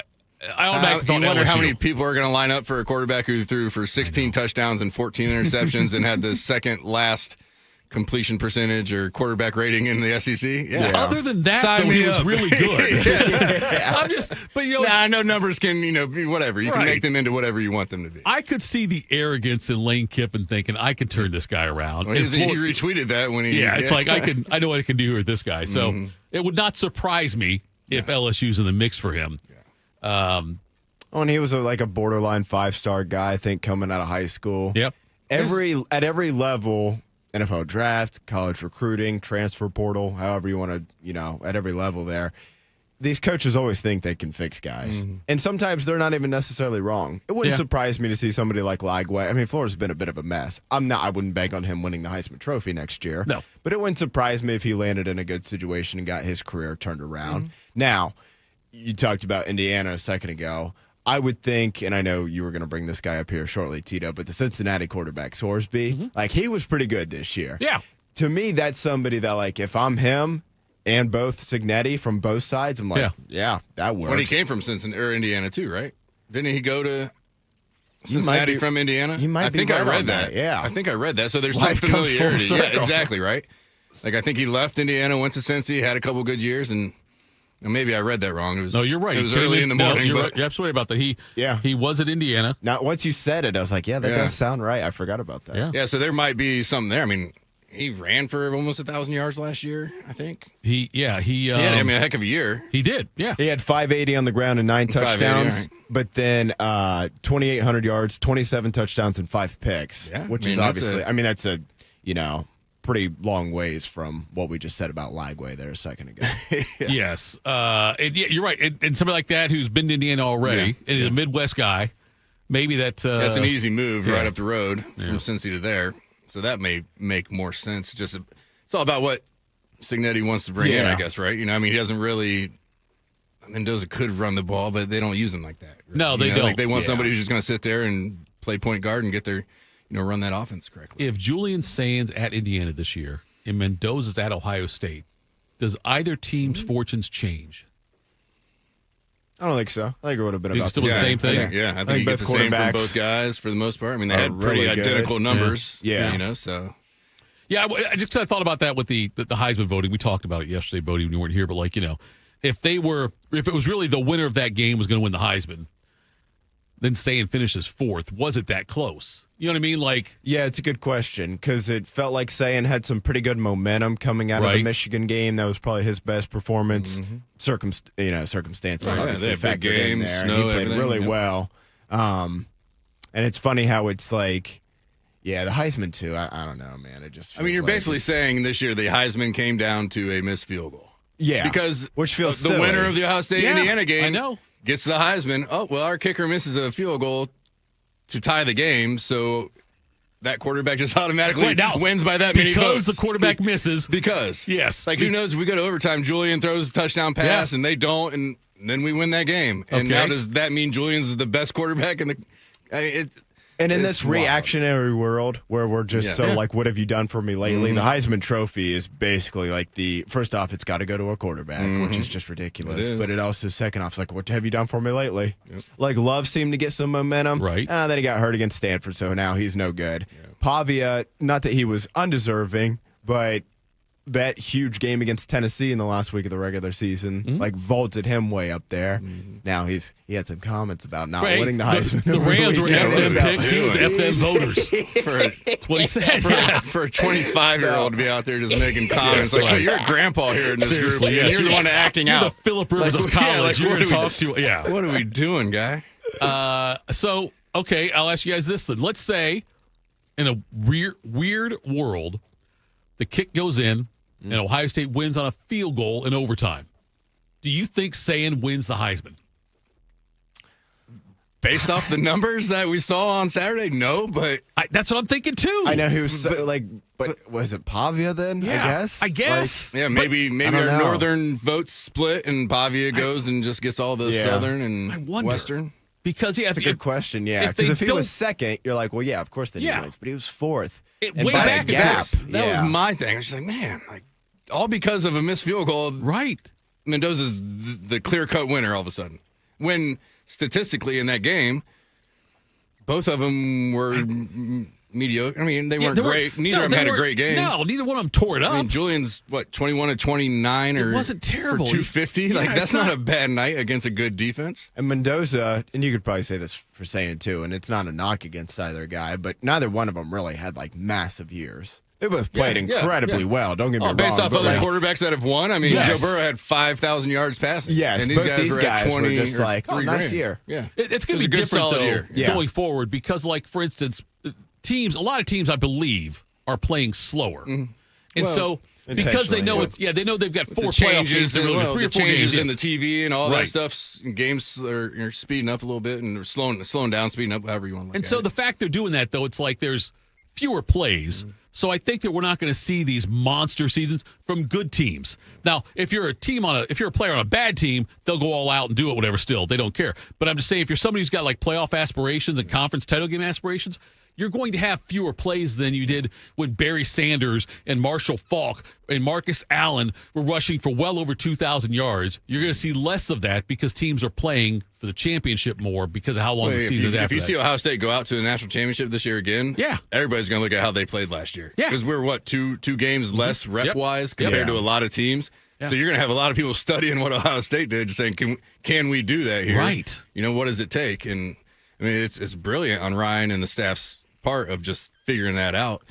I wonder how many people are going to line up for a quarterback who threw for 16 touchdowns and 14 interceptions and had the second last completion percentage or quarterback rating in the SEC. Yeah. Other than that, he was really good. I'm just, but I know numbers can, be whatever. You can make them into whatever you want them to be. I could see the arrogance in Lane Kiffin thinking I can turn this guy around. Well, he retweeted that when he. Yeah, it's like I know what I can do with this guy. So it would not surprise me if LSU's in the mix for him. And he was like a borderline 5-star guy, I think, coming out of high school. Yep. At every level. NFL draft, college recruiting, transfer portal, however you want to, at every level there. These coaches always think they can fix guys. And sometimes they're not even necessarily wrong. It wouldn't surprise me to see somebody like Lagway. I mean, Florida's been a bit of a mess. I wouldn't bank on him winning the Heisman Trophy next year. No. But it wouldn't surprise me if he landed in a good situation and got his career turned around. Now, you talked about Indiana a second ago. I would think, and I know you were going to bring this guy up here shortly, Tito, but the Cincinnati quarterback, Sorsby, he was pretty good this year. Yeah. To me, that's somebody that, like, if I'm him and both Cignetti from both sides, I'm like, yeah that works. When he came from Indiana, too, right? Didn't he go to Cincinnati from Indiana? He might I think I read that. Yeah. I think I read that. So there's Life some comes full familiarity. Yeah, circle. exactly, right? Like, I think he left Indiana, went to Cincy, had a couple good years, and maybe I read that wrong. No, you're right. It was early in the morning. You're absolutely right about that. He was at Indiana. Now, once you said it, I was like, that does sound right. I forgot about that. Yeah, so there might be something there. I mean, he ran for almost 1,000 yards last year, I think. He had, a heck of a year. He did, yeah. He had 580 on the ground and 9 touchdowns, right. but then 2,800 yards, 27 touchdowns, and 5 picks, which is obviously, that's a, pretty long ways from what we just said about Lagway there a second ago. Yes. And you're right. And somebody like that who's been to Indiana already and is a Midwest guy, maybe that's an easy move right up the road from Cincy to there. So that may make more sense. Just it's all about what Cignetti wants to bring in, I guess, right? He doesn't really. Mendoza could run the ball, but they don't use him like that. Right? No, they don't. Like they want somebody who's just going to sit there and play point guard and get their, run that offense correctly. If Julian Sands at Indiana this year and Mendoza's at Ohio State, does either team's fortunes change? I don't think so. I think it would have been about still the same thing. I think you get the same from both guys for the most part. They had pretty identical numbers. Yeah. So. Yeah, I thought about that with the Heisman voting. We talked about it yesterday, Bodie, when you weren't here. But if it was really the winner of that game was going to win the Heisman, then Sayin finishes fourth. Was it that close? You know what I mean? Yeah, it's a good question because it felt like Sayin had some pretty good momentum coming out of the Michigan game. That was probably his best performance. Circumstances obviously factored in there. And he played really well. And it's funny how it's like, the Heisman too. I don't know, man. It just. You're basically saying this year the Heisman came down to a missed field goal. Yeah, because which feels the silly. winner of the Ohio State Indiana game. I know. Gets the Heisman. Oh, well, our kicker misses a field goal to tie the game, so that quarterback just automatically wins by that many votes. Because the quarterback misses. Because. Yes. Who knows if we go to overtime, Julian throws a touchdown pass, and they don't, and then we win that game. And now does that mean Julian's the best quarterback in the And in this reactionary world where we're just what have you done for me lately? The Heisman Trophy is basically first off, it's got to go to a quarterback, which is just ridiculous. But it also, second off, it's what have you done for me lately? Yep. Love seemed to get some momentum. Right. Then he got hurt against Stanford, so now he's no good. Yep. Pavia, not that he was undeserving, but that huge game against Tennessee in the last week of the regular season, vaulted him way up there. Now he had some comments about not winning the Heisman. The Rams were FM picks. He was FM voters. That's what he said. For a 25-year-old to be out there just making comments you're a grandpa here in this group, and you're the one acting out. You're the Phillip Rivers of college. You're going to talk to. Yeah. What are we doing, guy? So, okay, I'll ask you guys this then. Let's say in a weird world, the kick goes in, and Ohio State wins on a field goal in overtime, do you think Sayin wins the Heisman? Based off the numbers that we saw on Saturday, no, but that's what I'm thinking too. I know he was but was it Pavia then? Yeah, I guess. Yeah, maybe our northern votes split and Pavia goes and just gets all the southern and western. Because that's a good question. Yeah, because if he was second, you're like, well, yeah, of course that he wins, but he was fourth. Way back gap. That was my thing. I was just like, man, all because of a missed field goal. Right. Mendoza's the clear-cut winner all of a sudden. When statistically in that game, both of them were mediocre. I mean, they weren't great. Neither of them had a great game. No, neither one of them tore it up. I mean, Julian's, 21 of 29 or it wasn't terrible. For 250? That's not a bad night against a good defense. And Mendoza, and you could probably say this for saying too, and it's not a knock against either guy, but neither one of them really had massive years. They both played incredibly well. Don't get me wrong. Based off other quarterbacks that have won, I mean, Joe Burrow had 5,000 yards passing. Yes, and these guys were just nice year. Yeah, it's going to be different though going forward because, for instance, a lot of teams I believe are playing slower, and so because they know they know they've got 4 playoff games. The changes in the TV and all that stuff. Games are speeding up a little bit and slowing down, speeding up, however you want to look and at so it. the fact they're doing that though, it's like there's fewer plays. So I think that we're not going to see these monster seasons from good teams. Now, if you're a player on a bad team, they'll go all out and do it, whatever. Still, they don't care. But I'm just saying, if you're somebody who's got playoff aspirations and conference title game aspirations, you're going to have fewer plays than you did when Barry Sanders and Marshall Faulk and Marcus Allen were rushing for well over 2,000 yards. You're going to see less of that because teams are playing for the championship more because of how long the season's after. If you see Ohio State go out to the national championship this year again, everybody's going to look at how they played last year. Yeah. Because we're, two games less rep-wise compared to a lot of teams. Yeah. So you're going to have a lot of people studying what Ohio State did, just saying, can we do that here? Right. What does it take? And, I mean, it's brilliant on Ryan and the staff's part of just figuring that out.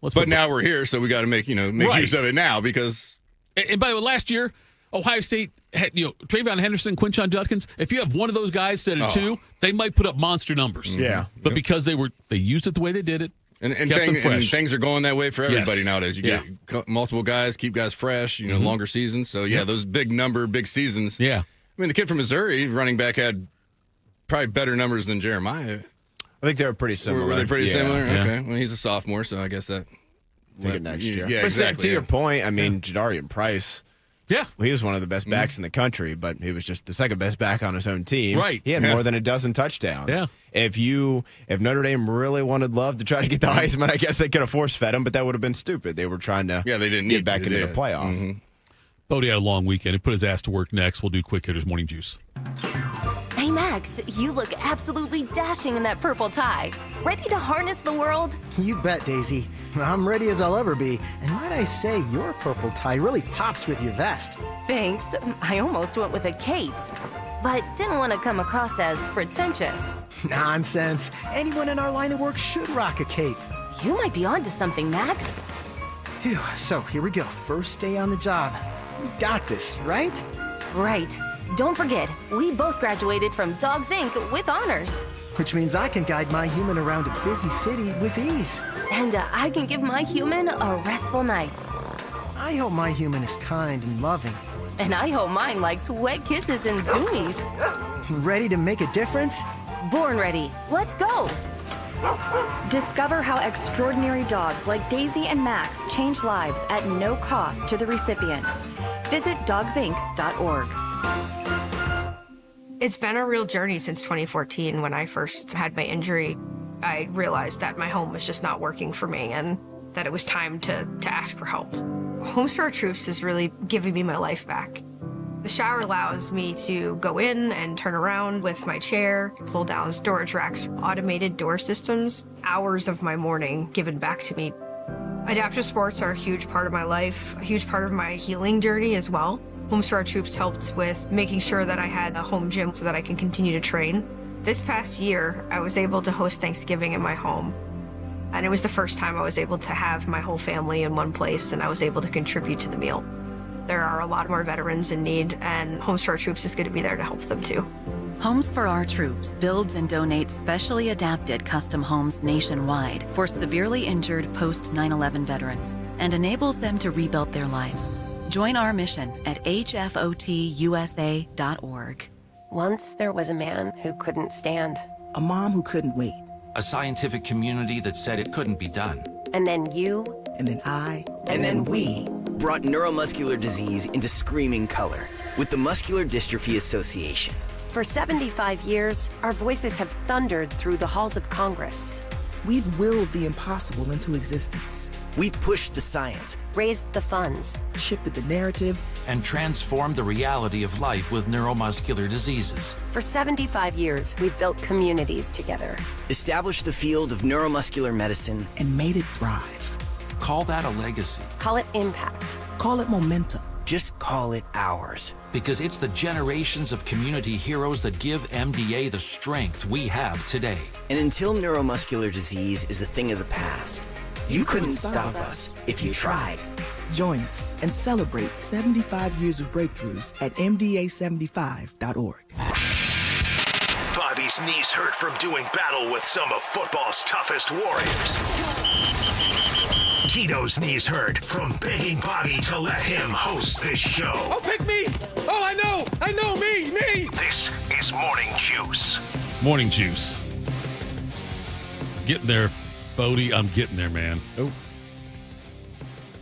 But now we're here, so we got to make use of it now because. And by the way, last year Ohio State had Travion Henderson, Quinshon Judkins. If you have one of those guys instead of two, they might put up monster numbers. Yeah, but because they used it the way they did it, and things are going that way for everybody nowadays. You get multiple guys, keep guys fresh. Longer seasons. So those big seasons. Yeah, I mean the kid from Missouri, running back, had probably better numbers than Jeremiah. I think they were pretty similar. Were they pretty similar? Yeah. Okay. Well, he's a sophomore, so I guess that. Take it next year. Yeah, but exactly. To your point, I mean, Jadarian Price. Yeah. Well, he was one of the best backs in the country, but he was just the second best back on his own team. Right. He had more than a dozen touchdowns. Yeah. If Notre Dame really wanted Love to try to get the Heisman, I guess they could have force-fed him, but that would have been stupid. They were trying to they didn't get back into the playoff. Mm-hmm. Bodie had a long weekend. He put his ass to work next. We'll do Quick Hitters Morning Juice. Hey, Max, you look absolutely dashing in that purple tie. Ready to harness the world? You bet, Daisy. I'm ready as I'll ever be. And might I say, your purple tie really pops with your vest. Thanks. I almost went with a cape, but didn't want to come across as pretentious. Nonsense. Anyone in our line of work should rock a cape. You might be onto something, Max. Phew, so here we go. First day on the job. We've got this, right? Right. Don't forget, we both graduated from Dogs Inc. with honors. Which means I can guide my human around a busy city with ease. And I can give my human a restful night. I hope my human is kind and loving. And I hope mine likes wet kisses and zoomies. Ready to make a difference? Born ready. Let's go. Discover how extraordinary dogs like Daisy and Max change lives at no cost to the recipients. Visit dogsinc.org. It's been a real journey since 2014 when I first had my injury. I realized that my home was just not working for me and that it was time to ask for help. Homes for Our Troops is really giving me my life back. The shower allows me to go in and turn around with my chair, pull down storage racks, automated door systems, hours of my morning given back to me. Adaptive sports are a huge part of my life, a huge part of my healing journey as well. Homes for Our Troops helped with making sure that I had a home gym so that I can continue to train. This past year, I was able to host Thanksgiving in my home. And it was the first time I was able to have my whole family in one place and I was able to contribute to the meal. There are a lot more veterans in need and Homes for Our Troops is going to be there to help them too. Homes for Our Troops builds and donates specially adapted custom homes nationwide for severely injured post 9/11 veterans and enables them to rebuild their lives. Join our mission at hfotusa.org. Once there was a man who couldn't stand. A mom who couldn't wait. A scientific community that said it couldn't be done. And then you. And then I. And then we. Brought neuromuscular disease into screaming color with the Muscular Dystrophy Association. For 75 years, our voices have thundered through the halls of Congress. We've willed the impossible into existence. We've pushed the science, raised the funds, shifted the narrative, and transformed the reality of life with neuromuscular diseases. For 75 years, we've built communities together. Established the field of neuromuscular medicine, and made it thrive. Call that a legacy. Call it impact. Call it momentum. Just call it ours. Because it's the generations of community heroes that give MDA the strength we have today. And until neuromuscular disease is a thing of the past, you couldn't stop us if you tried. Join us and celebrate 75 years of breakthroughs at MDA75.org. Bobby's knees hurt from doing battle with some of football's toughest warriors. Tito's knees hurt from begging Bobby to let him host this show. Oh, pick me! Oh, I know, me! This is Morning Juice. Morning Juice. Getting there, Bodie. I'm getting there, man. Oh.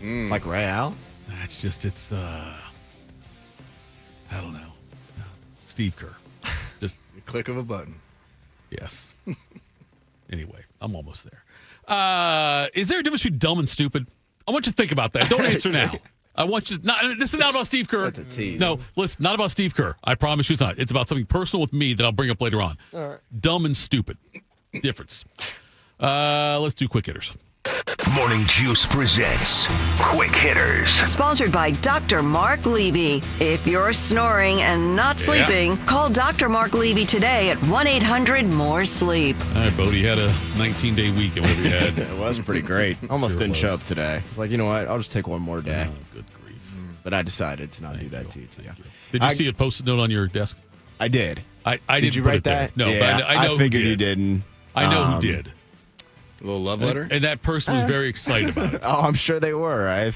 Like Real? That's just, I don't know. Steve Kerr. Just a click of a button. Yes. Anyway, I'm almost there. Is there a difference between dumb and stupid? I want you to think about that. Don't answer now. I want you to not. This is not about Steve Kerr. That's a tease. No, listen, not about Steve Kerr. I promise you it's not. It's about something personal with me that I'll bring up later on. All right. Dumb and stupid. Difference. Let's do quick hitters. Morning Juice presents Quick Hitters. Sponsored by Dr. Mark Levy. If you're snoring and not sleeping, call Dr. Mark Levy today at 1-800-MORE-SLEEP. All right, Bodie had a 19-day weekend. What we had. It was pretty great. Almost Sure didn't was. show up today. I was like, you know what? I'll just take one more day. Oh, good grief. But I decided to not do that to you, Tito. Did you see a Post-it note on your desk? I did. I Did didn't you put write it there. that? No, Yeah, but I know figured who you did. didn't. I know who did. A little love letter? And that person was very excited about it. Oh, I'm sure they were.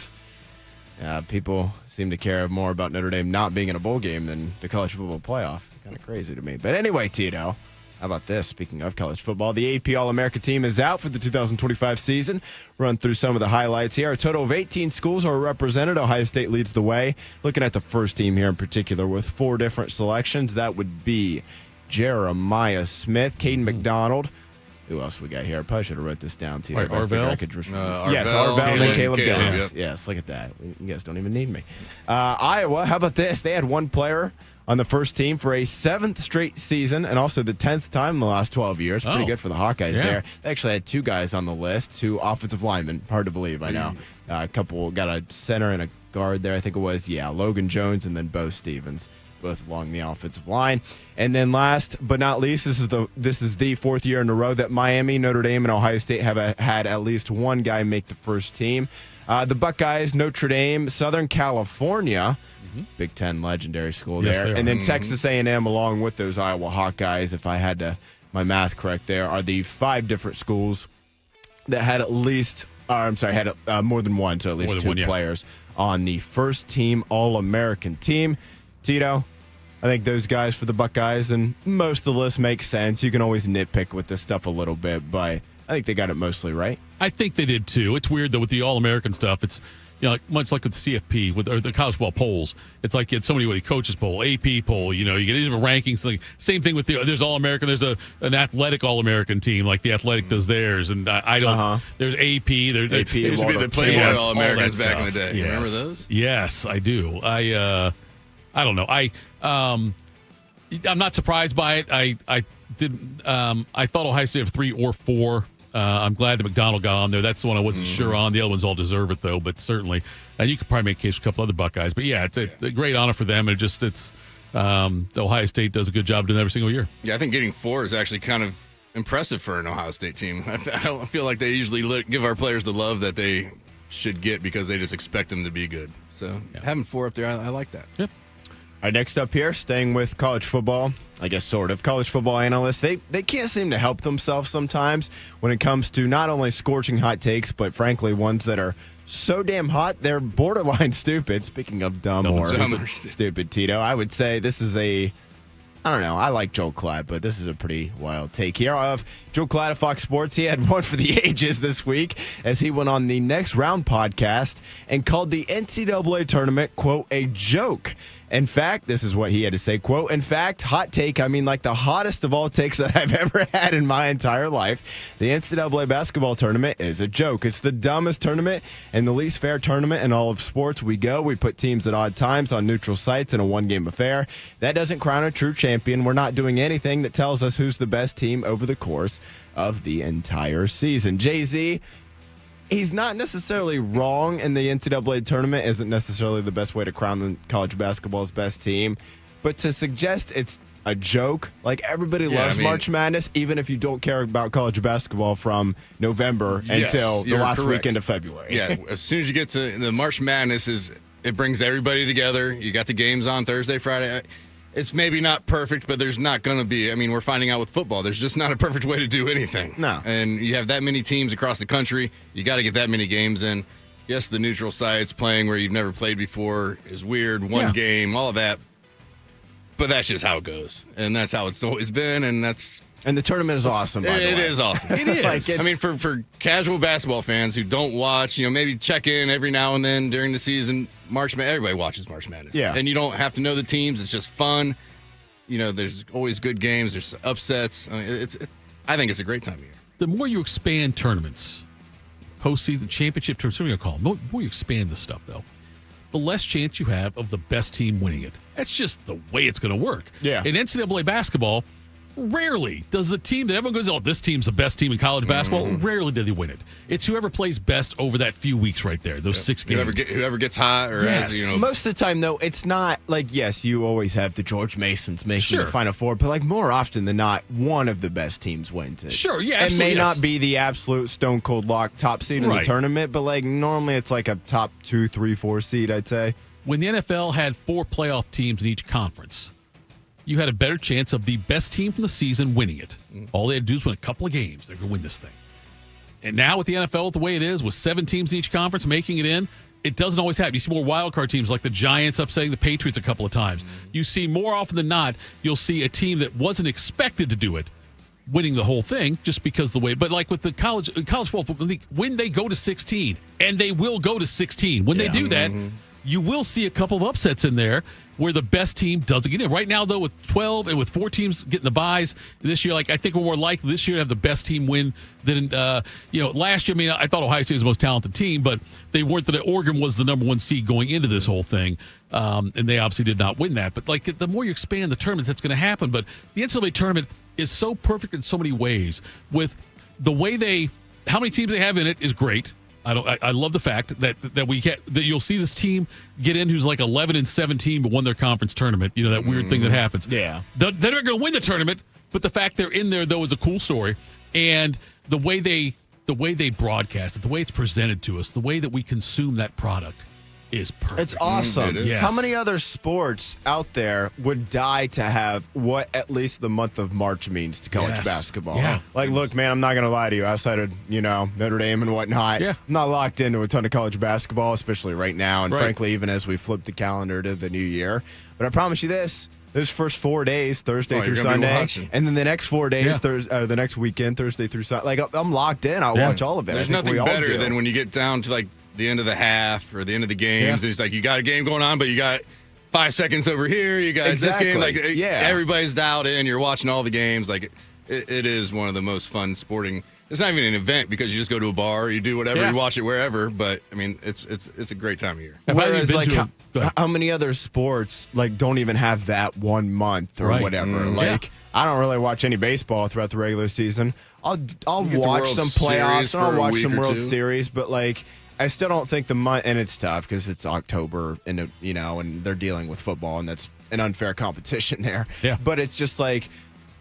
People seem to care more about Notre Dame not being in a bowl game than the college football playoff. Kind of crazy to me. But anyway, Tito, how about this? Speaking of college football, the AP All-America team is out for the 2025 season. Run through some of the highlights here. A total of 18 schools are represented. Ohio State leads the way. Looking at the first team here in particular with 4 different selections. That would be Jeremiah Smith, Caden McDonald. Who else we got here? I probably should have wrote this down, Tito. Right, Arvell? Yes, Arvell and then Caleb Downs. Yep. Yes, look at that. You guys don't even need me. Iowa, how about this? They had one player on the first team for a 7th straight season and also the 10th time in the last 12 years. Pretty good for the Hawkeyes there. They actually had 2 guys on the list, 2 offensive linemen. Hard to believe, I know. A couple got a center and a guard there, I think it was. Yeah, Logan Jones and then Bo Stevens, both along the offensive line. And then last but not least, this is the 4th year in a row that Miami, Notre Dame, and Ohio State have had at least one guy make the first team. The Buckeyes, Notre Dame, Southern California, Big Ten legendary school Yes, there, they are. and then Texas A&M along with those Iowa Hawkeyes, if I had my math correct there, are the 5 different schools that had at least, more than one, so at least 2 players on the first team All-American team. Tito, I think those guys for the Buckeyes, and most of the list makes sense. You can always nitpick with this stuff a little bit, but I think they got it mostly right. I think they did too. It's weird though with the All-American stuff. It's like much like with the CFP or the college football polls. It's like you had so many coaches poll, AP poll. You get different rankings. Like same thing with there's All-American. There's an athletic All-American team like the Athletic does theirs, and I don't. There's AP. There's AP. There used to be the Playboy All-Americans back in the day. Yes. Remember those? Yes, I do. I don't know. I'm not surprised by it. I didn't. I thought Ohio State have 3 or 4. I'm glad that McDonald got on there. That's the one I wasn't sure on. The other ones all deserve it though, but certainly, and you could probably make a case for a couple other Buckeyes. But yeah, it's a great honor for them. It's Ohio State does a good job doing it every single year. Yeah, I think getting 4 is actually kind of impressive for an Ohio State team. I don't feel like they usually give our players the love that they should get because they just expect them to be good. So having 4 up there, I like that. Yep. All right, next up here, staying with college football, I guess sort of, college football analysts, they can't seem to help themselves sometimes when it comes to not only scorching hot takes, but frankly, ones that are so damn hot, they're borderline stupid. Speaking of dumb or stupid, Tito, I would say this is I don't know. I like Joel Klatt, but this is a pretty wild take here. Of Joel Klatt of Fox Sports, he had one for the ages this week as he went on the Next Round podcast and called the NCAA tournament, quote, a joke. In fact, this is what he had to say, quote, in fact, hot take, I mean like the hottest of all takes that I've ever had in my entire life. The NCAA basketball tournament is a joke. It's the dumbest tournament and the least fair tournament in all of sports. We put teams at odd times on neutral sites in a one-game affair. That doesn't crown a true champion. We're not doing anything that tells us who's the best team over the course of the entire season. Jay-Z, he's not necessarily wrong, and the NCAA tournament isn't necessarily the best way to crown the college basketball's best team. But to suggest it's a joke, like everybody loves March Madness, even if you don't care about college basketball from November until the last weekend of February. Yeah, as soon as you get to the March Madness, it brings everybody together. You got the games on Thursday, Friday. It's maybe not perfect, but there's not going to be. I mean, we're finding out with football, there's just not a perfect way to do anything. No. And you have that many teams across the country. You got to get that many games in. Yes, the neutral sites playing where you've never played before is weird. One game, all of that. But that's just how it goes. And that's how it's always been. And the tournament is awesome, by the way. It is awesome. It is. I mean, for casual basketball fans who don't watch, maybe check in every now and then during the season. Everybody watches March Madness. Yeah. And you don't have to know the teams. It's just fun. There's always good games. There's upsets. I mean, I think it's a great time of year. The more you expand tournaments, postseason, championship tournaments, whatever you call them, the more you expand this stuff, though, the less chance you have of the best team winning it. That's just the way it's going to work. Yeah. In NCAA basketball, rarely does the team that everyone goes, oh, this team's the best team in college basketball, rarely do they win it. It's whoever plays best over that few weeks right there, those 6 games. Whoever gets hot or Most of the time, though, it's not like, yes, you always have the George Masons making the Final Four, but like more often than not, one of the best teams wins it. Sure, yeah, It absolutely, may not be the absolute stone cold lock top seed in the tournament, but like normally it's like a top 2, 3, 4 seed, I'd say. When the NFL had 4 playoff teams in each conference, you had a better chance of the best team from the season winning it. All they had to do is win a couple of games. They're going to win this thing. And now with the NFL the way it is, with 7 teams in each conference making it in, it doesn't always happen. You see more wild card teams like the Giants upsetting the Patriots a couple of times. You see more often than not, you'll see a team that wasn't expected to do it winning the whole thing just because the way. But like with the college football league, when they go to 16, and they will go to 16, when they do that, you will see a couple of upsets in there where the best team doesn't get in. Right now, though, with 12 and with 4 teams getting the byes this year, I think we're more likely this year to have the best team win than, last year. I mean, I thought Ohio State was the most talented team, but they weren't. Oregon was the number 1 seed going into this whole thing, and they obviously did not win that. But the more you expand the tournaments, that's going to happen. But the NCAA tournament is so perfect in so many ways. With the way how many teams they have in it is great. I love the fact that you'll see this team get in who's like 11-17 but won their conference tournament. That weird thing that happens. Yeah, they're not going to win the tournament, but the fact they're in there though is a cool story. And the way they broadcast it, the way it's presented to us, the way that we consume that product is perfect. It's awesome. Yes. How many other sports out there would die to have what at least the month of March means to college basketball? Yeah. Look, man, I'm not going to lie to you. Outside of, Notre Dame and whatnot, I'm not locked into a ton of college basketball, especially right now. And frankly, even as we flip the calendar to the new year. But I promise you this. Those first 4 days, Thursday through Sunday, and then the next 4 days, the next weekend, Thursday through Sunday. I'm locked in. I'll watch all of it. There's nothing better than when you get down to the end of the half or the end of the games. And it's like you got a game going on, but you got 5 seconds over here. You got this game. Everybody's dialed in. You're watching all the games. It is one of the most fun sporting. It's not even an event because you just go to a bar, you do whatever, you watch it wherever. But I mean, it's a great time of year. Whereas how many other sports don't even have that 1 month or whatever? I don't really watch any baseball throughout the regular season. I'll watch some playoffs and I'll watch some World Series, but I still don't think the month, and it's tough because it's October and and they're dealing with football and that's an unfair competition there. Yeah. But it's just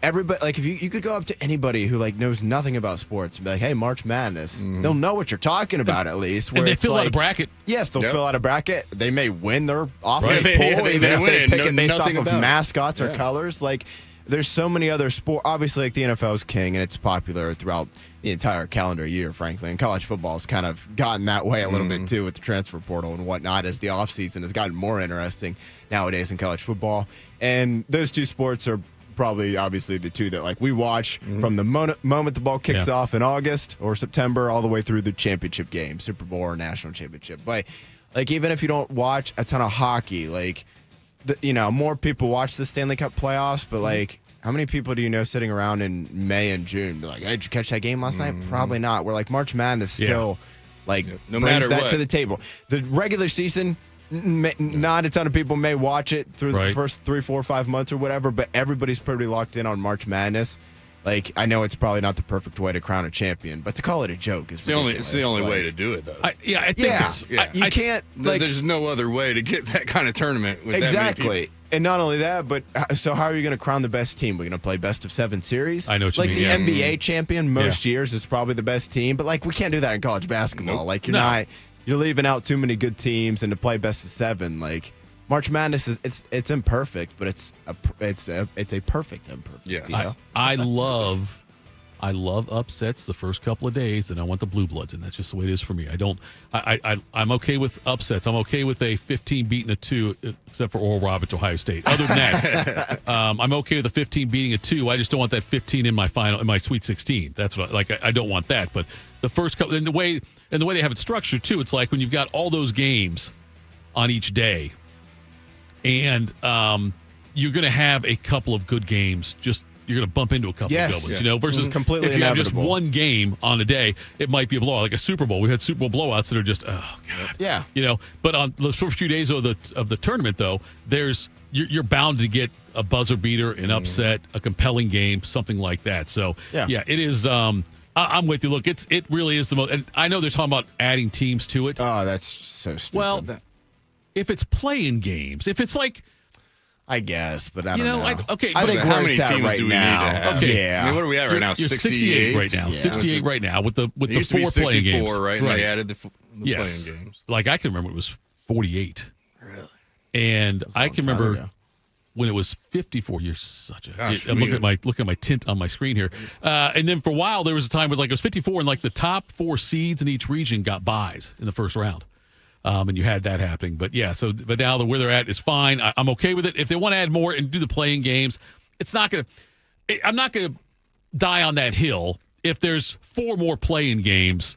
everybody, like, if you could go up to anybody who like knows nothing about sports and be like, "Hey, March Madness," they'll know what you're talking about at least. And they it's fill out like, a bracket. Yes, they'll fill out a bracket. They may win their offense Right. poll, Yeah, they even if win they it. pick it based off Nothing of about it. mascots or colors. Like, there's so many other sports. Obviously, like the NFL is king, and it's popular throughout the entire calendar year, frankly. And college football has kind of gotten that way a little bit too with the transfer portal and whatnot, as the offseason has gotten more interesting nowadays in college football. And those two sports are probably obviously the two that like we watch from the moment the ball kicks off in August or September all the way through the championship game, Super Bowl or national championship. But like, even if you don't watch a ton of hockey, like, more people watch the Stanley Cup playoffs, but like, how many people do you know sitting around in May and June? They're like, "Hey, did you catch that game last night?" Probably not. We're like, March Madness still like no brings matter that what. to the table. The regular season, not a ton of people may watch it through the first 3, 4, 5 months or whatever, but everybody's pretty locked in on March Madness. Like, I know it's probably not the perfect way to crown a champion, but to call it a joke is ridiculous. It's the only way to do it, though. I think you can't. Like, there's no other way to get that kind of tournament with that many people. exactly. And not only that, but so how are you going to crown the best team? We're going to play best of 7 series? I know what you mean. The Yeah. NBA champion most years is probably the best team, but like, we can't do that in college basketball. Like, you're leaving out too many good teams, and to play best of 7, like, March Madness is it's imperfect, but it's a perfect imperfect. Yeah. Tito. I love upsets the first couple of days, and I want the blue bloods, and that's just the way it is for me. I'm okay with upsets. I'm okay with a 15 beating a 2, except for Oral Roberts, Ohio State. Other than that, I'm okay with a 15 beating a 2. I just don't want that 15 in my Sweet 16. That's what I don't want that. But the first couple, and the way they have it structured too, it's like when you've got all those games on each day, and you're going to have a couple of good games. You're going to bump into a couple of good ones, versus completely if you have just inevitable. one game on a day, it might be a blowout, like a Super Bowl. We've had Super Bowl blowouts that are just, oh god, yeah, But on the first few days of the tournament, though, you're bound to get a buzzer beater, an upset, a compelling game, something like that. So it is. I'm with you. Look, it really is the most. And I know they're talking about adding teams to it. Oh, that's so stupid. Well, if it's playing games, if it's like. I guess, but I don't know. I think how many teams teams do we need to have? Okay. Yeah. I mean, what are we at right now? You're 68 right now. 68 right now with the It used to be 4 playing 64, games. right? And they added the Yes. playing games. Like, I can remember it was 48. Really? And I can remember ago. when it was 54. You're such a. Gosh, I'm looking at my tint on my screen here. And then for a while there was a time where like it was 54, and like the top 4 seeds in each region got buys in the first round. And you had that happening. But yeah, but now where they're at is fine. I'm okay with it. If they want to add more and do the playing games, I'm not going to die on that hill if there's 4 more playing games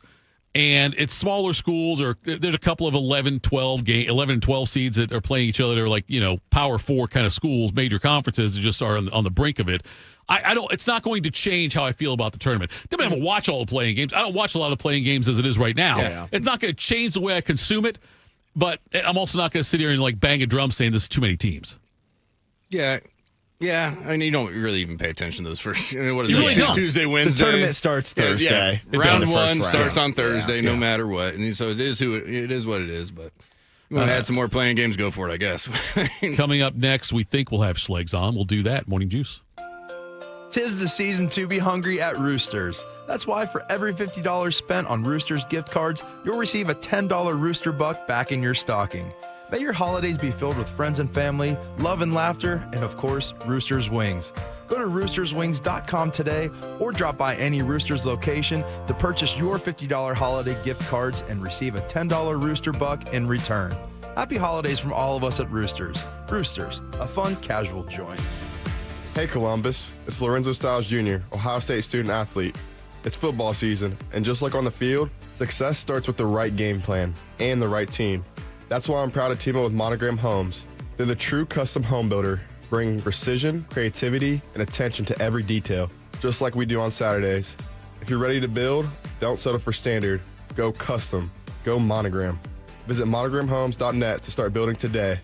and it's smaller schools, or there's a couple of 11 and 12 seeds that are playing each other that are like, Power 4 kind of schools, major conferences that just are on the brink of it. It's not going to change how I feel about the tournament. I'm going to watch all the playing games. I don't watch a lot of playing games as it is right now. Yeah. It's not going to change the way I consume it, but I'm also not going to sit here and like bang a drum saying this is too many teams. Yeah. Yeah. I mean, you don't really even pay attention to those first. I mean, what is You it? really don't. Tuesday, Wednesday. The tournament starts Thursday. Yeah. Round The first 1 round. starts on Thursday, no matter what. And so it is what it is. But you want to add some more playing games, go for it, I guess. Coming up next, we think we'll have Schlegs on. We'll do that. Morning Juice. 'Tis the season to be hungry at Roosters. That's why for every $50 spent on Roosters gift cards, you'll receive a $10 Rooster Buck back in your stocking. May your holidays be filled with friends and family, love and laughter, and of course, Roosters Wings. Go to roosterswings.com today or drop by any Roosters location to purchase your $50 holiday gift cards and receive a $10 Rooster Buck in return. Happy holidays from all of us at Roosters. Roosters, a fun, casual joint. Hey Columbus, it's Lorenzo Styles Jr., Ohio State student athlete. It's football season, and just like on the field, success starts with the right game plan and the right team. That's why I'm proud to team up with Monogram Homes. They're the true custom home builder, bringing precision, creativity, and attention to every detail, just like we do on Saturdays. If you're ready to build, don't settle for standard. Go custom. Go Monogram. Visit monogramhomes.net to start building today.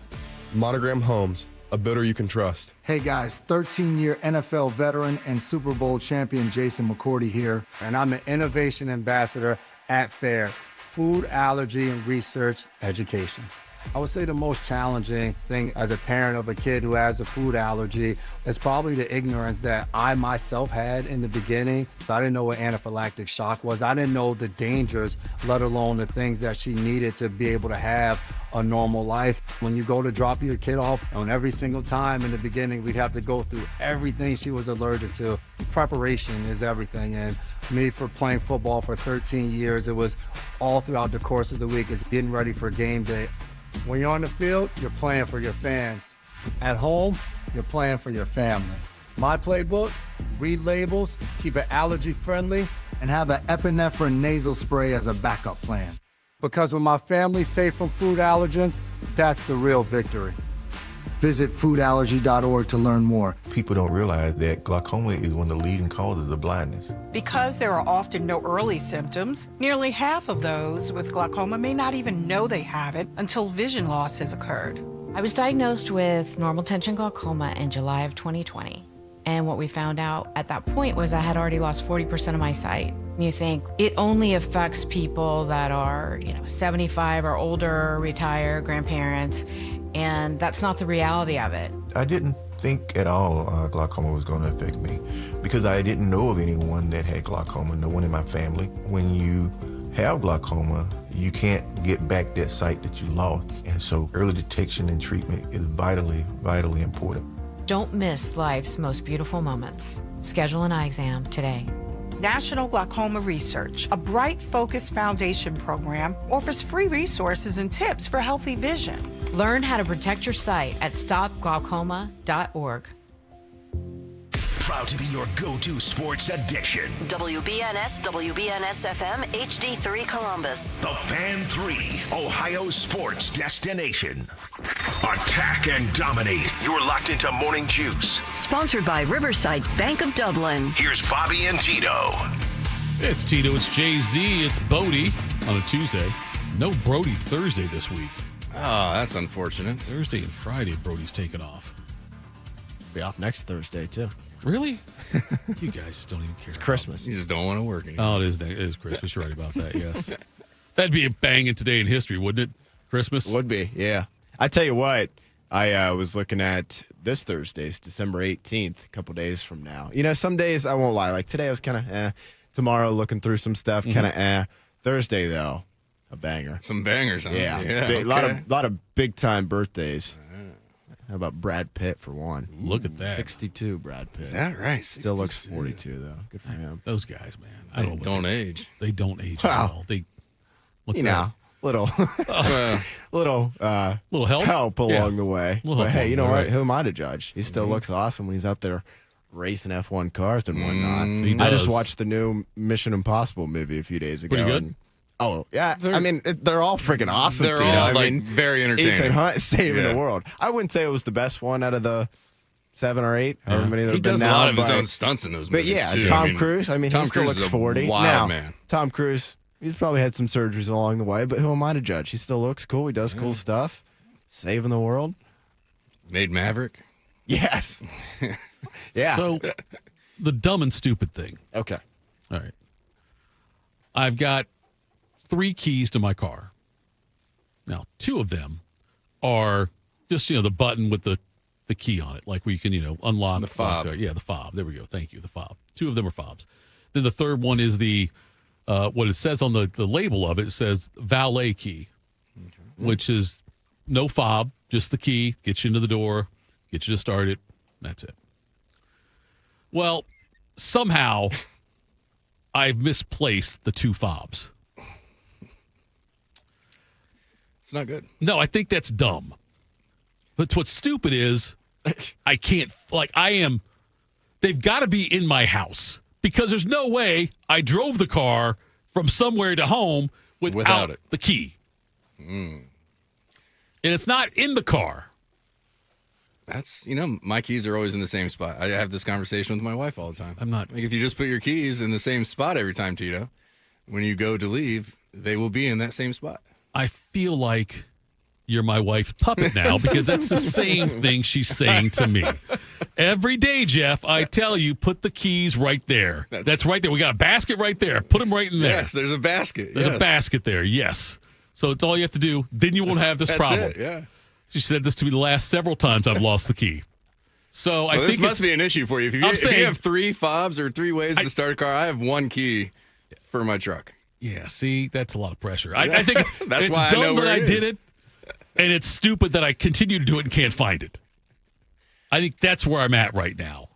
Monogram Homes, a builder you can trust. Hey guys, 13-year NFL veteran and Super Bowl champion Jason McCourty here, and I'm the Innovation Ambassador at FAIR, Food Allergy and Research Education. I would say the most challenging thing as a parent of a kid who has a food allergy is probably the ignorance that I myself had in the beginning. So I didn't know what anaphylactic shock was. I didn't know the dangers, let alone the things that she needed to be able to have a normal life. When you go to drop your kid off, on every single time in the beginning, we'd have to go through everything she was allergic to. Preparation is everything. And me, for playing football for 13 years, it was all throughout the course of the week. It's getting ready for game day. When you're on the field, you're playing for your fans. At home, you're playing for your family. My playbook, read labels, keep it allergy friendly, and have an epinephrine nasal spray as a backup plan. Because when my family's safe from food allergens, that's the real victory. Visit foodallergy.org to learn more. People don't realize that glaucoma is one of the leading causes of blindness. Because there are often no early symptoms, nearly half of those with glaucoma may not even know they have it until vision loss has occurred. I was diagnosed with normal tension glaucoma in July of 2020. And what we found out at that point was I had already lost 40% of my sight. You think it only affects people that are, 75 or older, retired, grandparents, and that's not the reality of it. I didn't think at all glaucoma was going to affect me because I didn't know of anyone that had glaucoma, no one in my family. When you have glaucoma, you can't get back that sight that you lost. And so early detection and treatment is vitally, vitally important. Don't miss life's most beautiful moments. Schedule an eye exam today. National Glaucoma Research, a Bright Focus Foundation program, offers free resources and tips for healthy vision. Learn how to protect your sight at stopglaucoma.org. Proud to be your go-to sports addiction. WBNS, WBNS FM, HD3 Columbus. The Fan 3, Ohio sports destination. Attack and dominate. You're locked into Morning Juice. Sponsored by Riverside Bank of Dublin. Here's Bobby and Tito. It's Tito, it's Jay-Z, it's Bodie on a Tuesday. No Brody Thursday this week. Oh, that's unfortunate. Thursday and Friday, Brody's taking off. Be off next Thursday, too. Really? You guys just don't even care. It's Christmas. You just don't want to work anymore. Oh, it is Christmas. You're right about that, yes. That'd be a banging today in history, wouldn't it? Christmas? Would be, yeah. I tell you what, I was looking at this Thursday's December 18th, a couple days from now. Some days, I won't lie, like today I was kind of Tomorrow looking through some stuff, kind of Thursday, though, a banger. Some bangers, huh? Yeah. Okay. A lot of big-time birthdays. How about Brad Pitt for one? Look at that. 62, Brad Pitt. Is that right? Still looks 42, though. Good for him. Those guys, man. They don't age. They don't age at all. What's that? Little help along the way. But hey, you know what? Who am I to judge? He still looks awesome when he's out there racing F1 cars and whatnot. I just watched the new Mission Impossible movie a few days ago. Pretty good? Oh, yeah. They're all freaking awesome. They're all very entertaining. Ethan Hunt saving the world. I wouldn't say it was the best one out of the 7 or 8. However many there have been now. He does a lot of his own stunts in those movies, But yeah, too. Tom Cruise. He still Cruise looks is a 40. wild Now, man. Tom Cruise, he's probably had some surgeries along the way, but who am I to judge? He still looks cool. He does cool stuff. Saving the world. Made Maverick. Yes. Yeah. So, the dumb and stupid thing. Okay. All right. I've got 3 keys to my car. Now, 2 of them are just, the button with the key on it, like where you can, unlock. The fob. Yeah, the fob. There we go. Thank you. The fob. 2 of them are fobs. Then the third one is the, what it says on the label of it says valet key, which is no fob, just the key, gets you into the door, gets you to start it. That's it. Well, somehow I've misplaced the 2 fobs. It's not good. No, I think that's dumb. But what's stupid is I can't, they've got to be in my house because there's no way I drove the car from somewhere to home without it. The key. And it's not in the car. That's, my keys are always in the same spot. I have this conversation with my wife all the time. I'm not. If you just put your keys in the same spot every time, Tito, when you go to leave, they will be in that same spot. I feel like you're my wife's puppet now because that's the same thing she's saying to me. Every day, Jeff, I tell you, put the keys right there. That's right there. We got a basket right there. Put them right in there. Yes, there's a basket. There's a basket there, yes. So it's all you have to do. Then you won't have this problem. It, yeah. She said this to me the last several times I've lost the key. So I think this must be an issue for you. If you have 3 fobs or 3 ways to start a car, I have 1 key for my truck. Yeah, see, that's a lot of pressure. I think it's, That's it's why dumb I know that where I it did is. it, and it's stupid that I continue to do it and can't find it. I think that's where I'm at right now.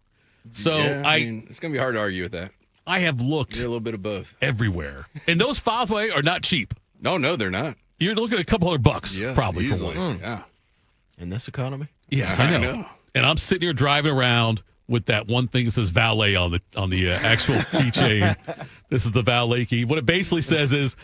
So Yeah, I mean, it's going to be hard to argue with that. I have looked You're a little bit of both. everywhere. And those fobs are not cheap. No, they're not. You're looking at a couple $100 Yes, probably easily. for one. Yeah. In this economy? Yes, I know. And I'm sitting here driving around with that one thing that says valet on the actual keychain. This is the valet key. What it basically says is,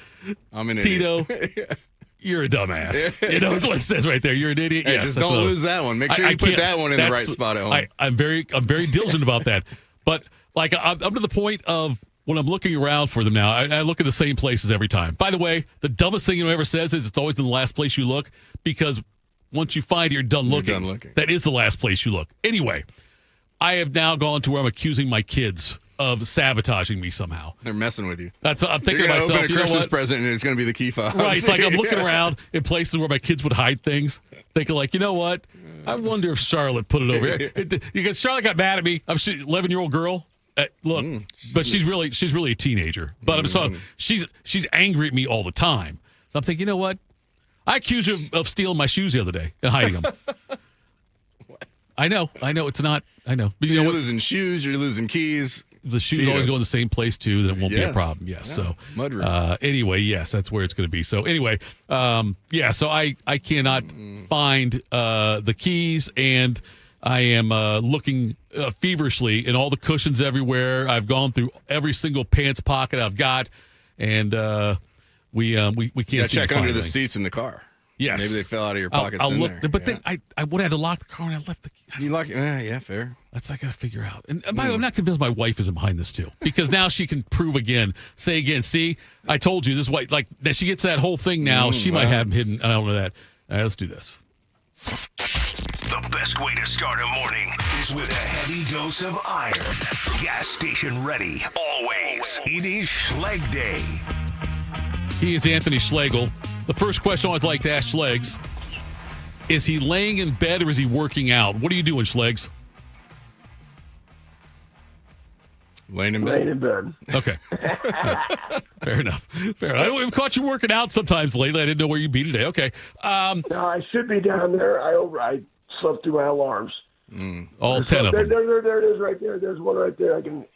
I'm an Tito, idiot. you're a dumbass. You know, that's what it says right there. You're an idiot. Hey, Yes, just that's don't lose that one. Make sure you put can't- that one in the right that's- spot at home. I'm very diligent about that. But like I'm to the point of when I'm looking around for them now, I look at the same places every time. By the way, the dumbest thing anyone ever says is it's always in the last place you look, because once you find it, you're done looking. That is the last place you look. Anyway, I have now gone to where I'm accusing my kids of sabotaging me somehow. They're messing with you. That's what I'm thinking You're to gonna myself. open a You know Christmas what? present and it's going to be the key fob. Right. It's like I'm looking around in places where my kids would hide things, thinking like, you know what? I wonder if Charlotte put it over here. Because Charlotte got mad at me. I'm 11-year-old girl. Look, but she's really a teenager. But I'm so she's angry at me all the time. So I'm thinking, you know what? I accused her of stealing my shoes the other day and hiding them. I know. It's not. I know. But So you're losing shoes. You're losing keys. The shoes Tito. always go in the same place too. Then it won't be a Yes. problem. Yes. Yeah. So Mud room. anyway, yes, that's where it's going to be. So anyway, So I cannot find the keys, and I am looking feverishly in all the cushions everywhere. I've gone through every single pants pocket I've got, and we can't You seem gotta check to find under the anything. seats in the car. Yes. Maybe they fell out of your pockets I'll in look, there. but then I would have to lock the car and I left the key. You lock it? Yeah, fair. That's I got to figure out. And by the way, I'm not convinced my wife isn't behind this too, because now she can prove again, say again. See, I told you this is why. Like that, she gets that whole thing now. She might have them hidden. I don't know that. All right, let's do this. The best way to start a morning is with a heavy dose of iron. Gas station ready, always. It is Schleg Day. He is Anthony Schlegel. The first question I always like to ask Schlegs: is he laying in bed or is he working out? What are you doing, Schlegs? Laying in bed. Laying in bed. Okay. Fair enough. We've caught you working out sometimes lately. I didn't know where you'd be today. Okay. No, I should be down there. I slept through my alarms. All 10 of them. There it is right there. There's one right there. Can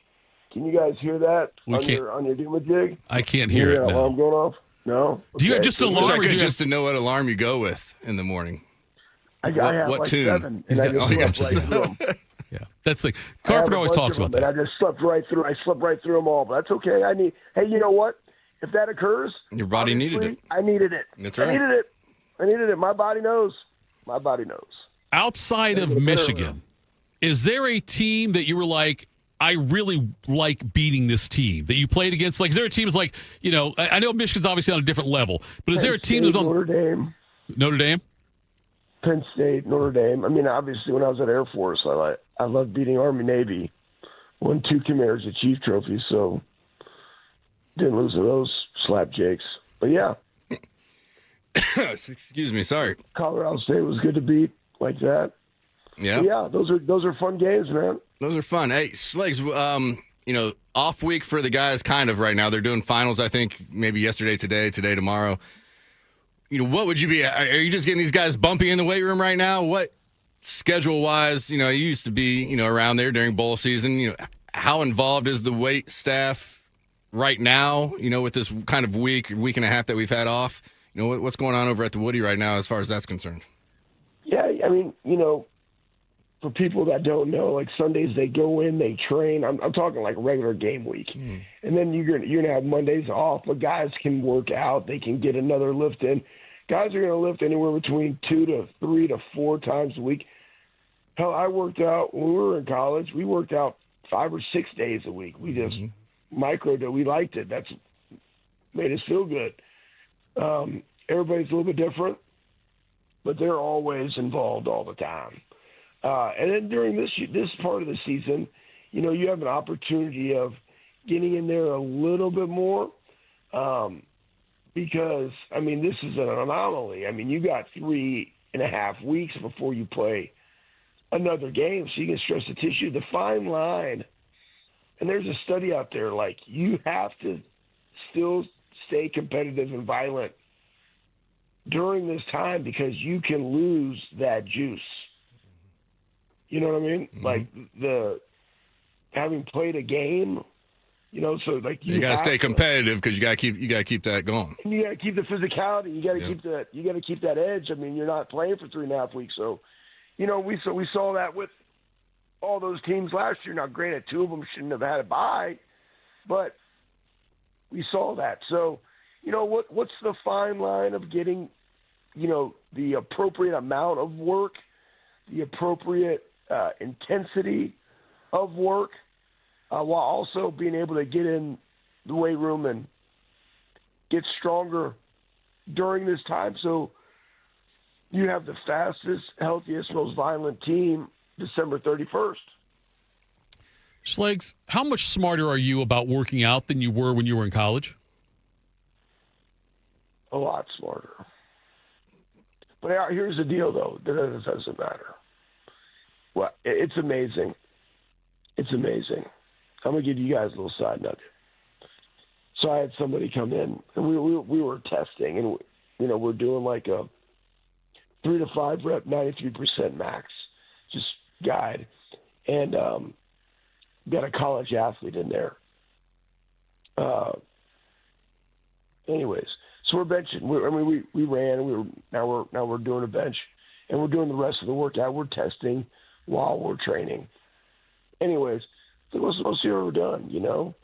you guys hear that on your doom-a-jig? I can't hear it. No. Alarm going off? No? Do you have just an alarm? I Or do you just to know what alarm you go with in the morning. I have what like tune? 7, and I just slept right through them. Yeah, that's the Carpenter always talks about that. I just slept right through. I slept right through them all, but that's okay. Hey, you know what? If that occurs, Your body needed it. I needed it. That's right. I needed it. My body knows. My body knows. Outside of Michigan, is there a team that you were like, I really like beating this team that you played against? Like, is there a team that's like, I know Michigan's obviously on a different level, but is there a team that's on Notre Dame? Notre Dame? Penn State, Notre Dame. I mean, obviously, when I was at Air Force, I loved beating Army Navy. Won 2 Commanders at Chief trophies, so didn't lose to those slapjacks. But yeah, Excuse me, sorry. Colorado State was good to beat like that. Yeah. But yeah, those are fun games, man. Those are fun. Hey, Schlegs, off week for the guys kind of right now. They're doing finals, I think, maybe yesterday, today, tomorrow. What would you be? Are you just getting these guys bumpy in the weight room right now? What schedule-wise, you used to be, around there during bowl season. How involved is the weight staff right now, with this kind of week and a half that we've had off? What's going on over at the Woody right now as far as that's concerned? Yeah, I mean, for people that don't know, like Sundays they go in, they train. I'm talking like regular game week, and then you're gonna have Mondays off. But guys can work out; they can get another lift in. Guys are gonna lift anywhere between 2 to 3 to 4 times a week. Hell, I worked out when we were in college. We worked out 5 or 6 days a week. We just micro-did. We liked it. That's made us feel good. Everybody's a little bit different, but they're always involved all the time. And then during this part of the season, you have an opportunity of getting in there a little bit more because, I mean, this is an anomaly. I mean, you got 3.5 weeks before you play another game, so you can stress the tissue. The fine line, and there's a study out there, like, you have to still stay competitive and violent during this time because you can lose that juice. You know what I mean? Mm-hmm. Like, having played a game, you know, so like you got to stay competitive because you got to keep that going. And you got to keep the physicality. You got to keep that. You got to keep that edge. I mean, you're not playing for 3.5 weeks, so you know we saw that with all those teams last year. Now, granted, 2 of them shouldn't have had a bye, but we saw that. So, you know what's the fine line of getting, you know, the appropriate amount of work, the appropriate intensity of work, while also being able to get in the weight room and get stronger during this time. So you have the fastest, healthiest, most violent team December 31st. Schlegs, how much smarter are you about working out than you were when you were in college? A lot smarter. But here's the deal, though. That doesn't matter. Well, it's amazing. It's amazing. I'm going to give you guys a little side nugget. So I had somebody come in, and we were testing, and, you know, we're doing like a 3 to 5 rep, 93% max, just guide. And got a college athlete in there. Anyways, so we're benching. We ran. Now we're doing a bench, and we're doing the rest of the workout. We're testing while we're training. Anyways, let's see what we're done. You know,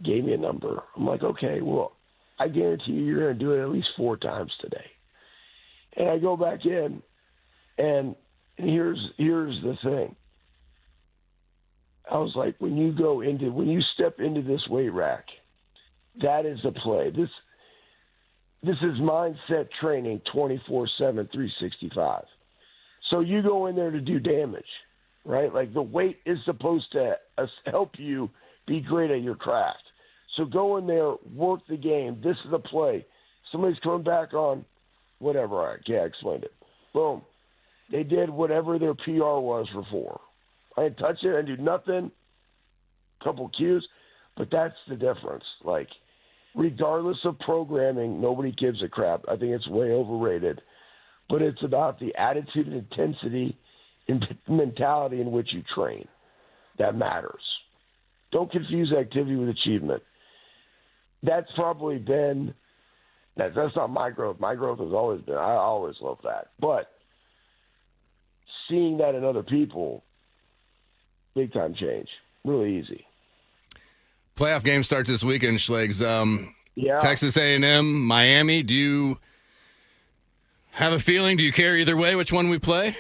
gave me a number. I'm like, okay, well, I guarantee you're going to do it at least 4 times today. And I go back in, and here's the thing. I was like, when you step into this weight rack, that is a play. This is mindset training 24/7, 365. So you go in there to do damage, right? Like the weight is supposed to help you be great at your craft. So go in there, work the game. This is a play. Somebody's coming back on whatever. I can't explain it. Boom. They did whatever their PR was for 4. I didn't touch it. I didn't do nothing. Couple cues. But that's the difference. Like, regardless of programming, nobody gives a crap. I think it's way overrated. But it's about the attitude and intensity and mentality in which you train. That matters. Don't confuse activity with achievement. That's probably been – that's not my growth. My growth has always been – I always love that. But seeing that in other people – big time change. Really easy. Playoff game starts this weekend, Schlegs. Yeah. Texas A&M, Miami. Do you have a feeling? Do you care either way which one we play?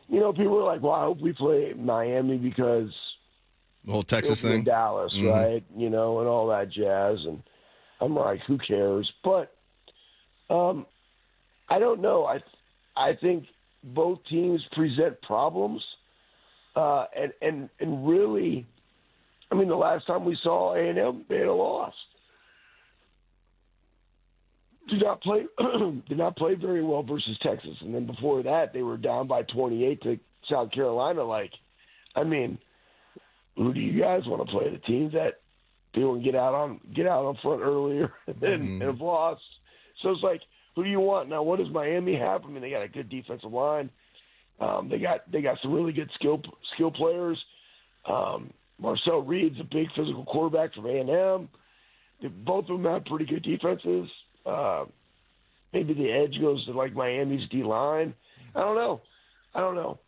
You know, people are like, well, I hope we play Miami because the whole Texas thing. Dallas, Mm-hmm. right? You know, and all that jazz. And I'm like, who cares? But I don't know. I think both teams present problems. And really, I mean, the last time we saw A&M, they had a loss. Did not play very well versus Texas, and then before that, they were down by 28 to South Carolina. Like, I mean, who do you guys want to play? The teams that people can get out on front earlier and have lost. So it's like, who do you want now? What does Miami have? I mean, they got a good defensive line. They got some really good skill players. Marcel Reed's a big physical quarterback from A&M. Both of them have pretty good defenses. Maybe the edge goes to like Miami's D line. I don't know.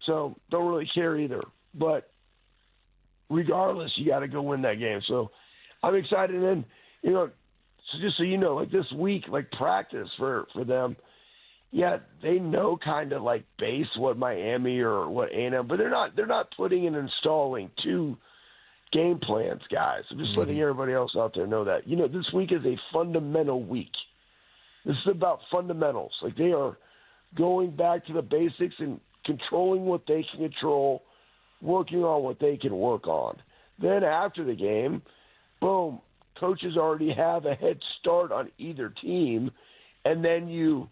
So don't really care either. But regardless, you got to go win that game. So I'm excited. And then, you know, so just so you know, like this week, like practice for them. Yeah, they know kind of like base what Miami or what A&M, but they're not putting and installing 2 game plans, guys. I'm just letting everybody else out there know that. You know, this week is a fundamental week. This is about fundamentals. Like they are going back to the basics and controlling what they can control, working on what they can work on. Then after the game, boom, coaches already have a head start on either team, and then you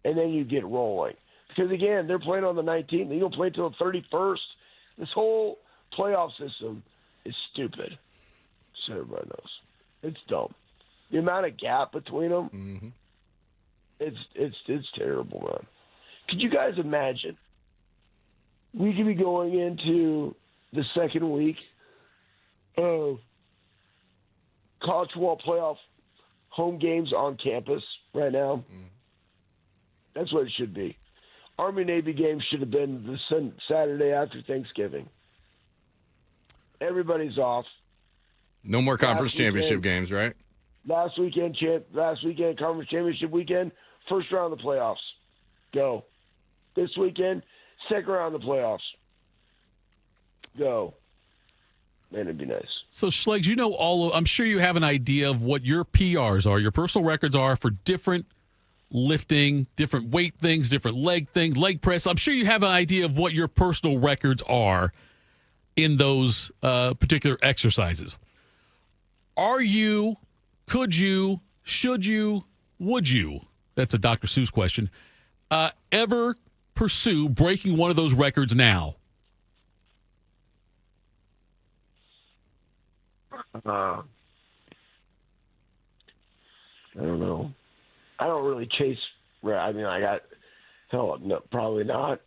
get rolling. Because again, they're playing on the 19th. They don't play until the 31st. This whole playoff system is stupid. So everybody knows it's dumb. The amount of gap between them, it's terrible, man. Could you guys imagine? We could be going into the second week of college football playoff home games on campus right now. That's what it should be. Army-Navy game should have been the Saturday after Thanksgiving. Everybody's off. No more conference championship games, right? Last weekend, conference championship weekend, first round of the playoffs. Go. This weekend, second round of the playoffs. Go. Man, it'd be nice. So, Schlegs, I'm sure you have an idea of what your PRs are, your personal records are for different lifting, different weight things, different leg things, leg press. I'm sure you have an idea of what your personal records are in those particular exercises. Are you, could you, should you, would you, that's a Dr. Seuss question, ever pursue breaking one of those records now? I don't know. I don't really chase. I mean, no, probably not.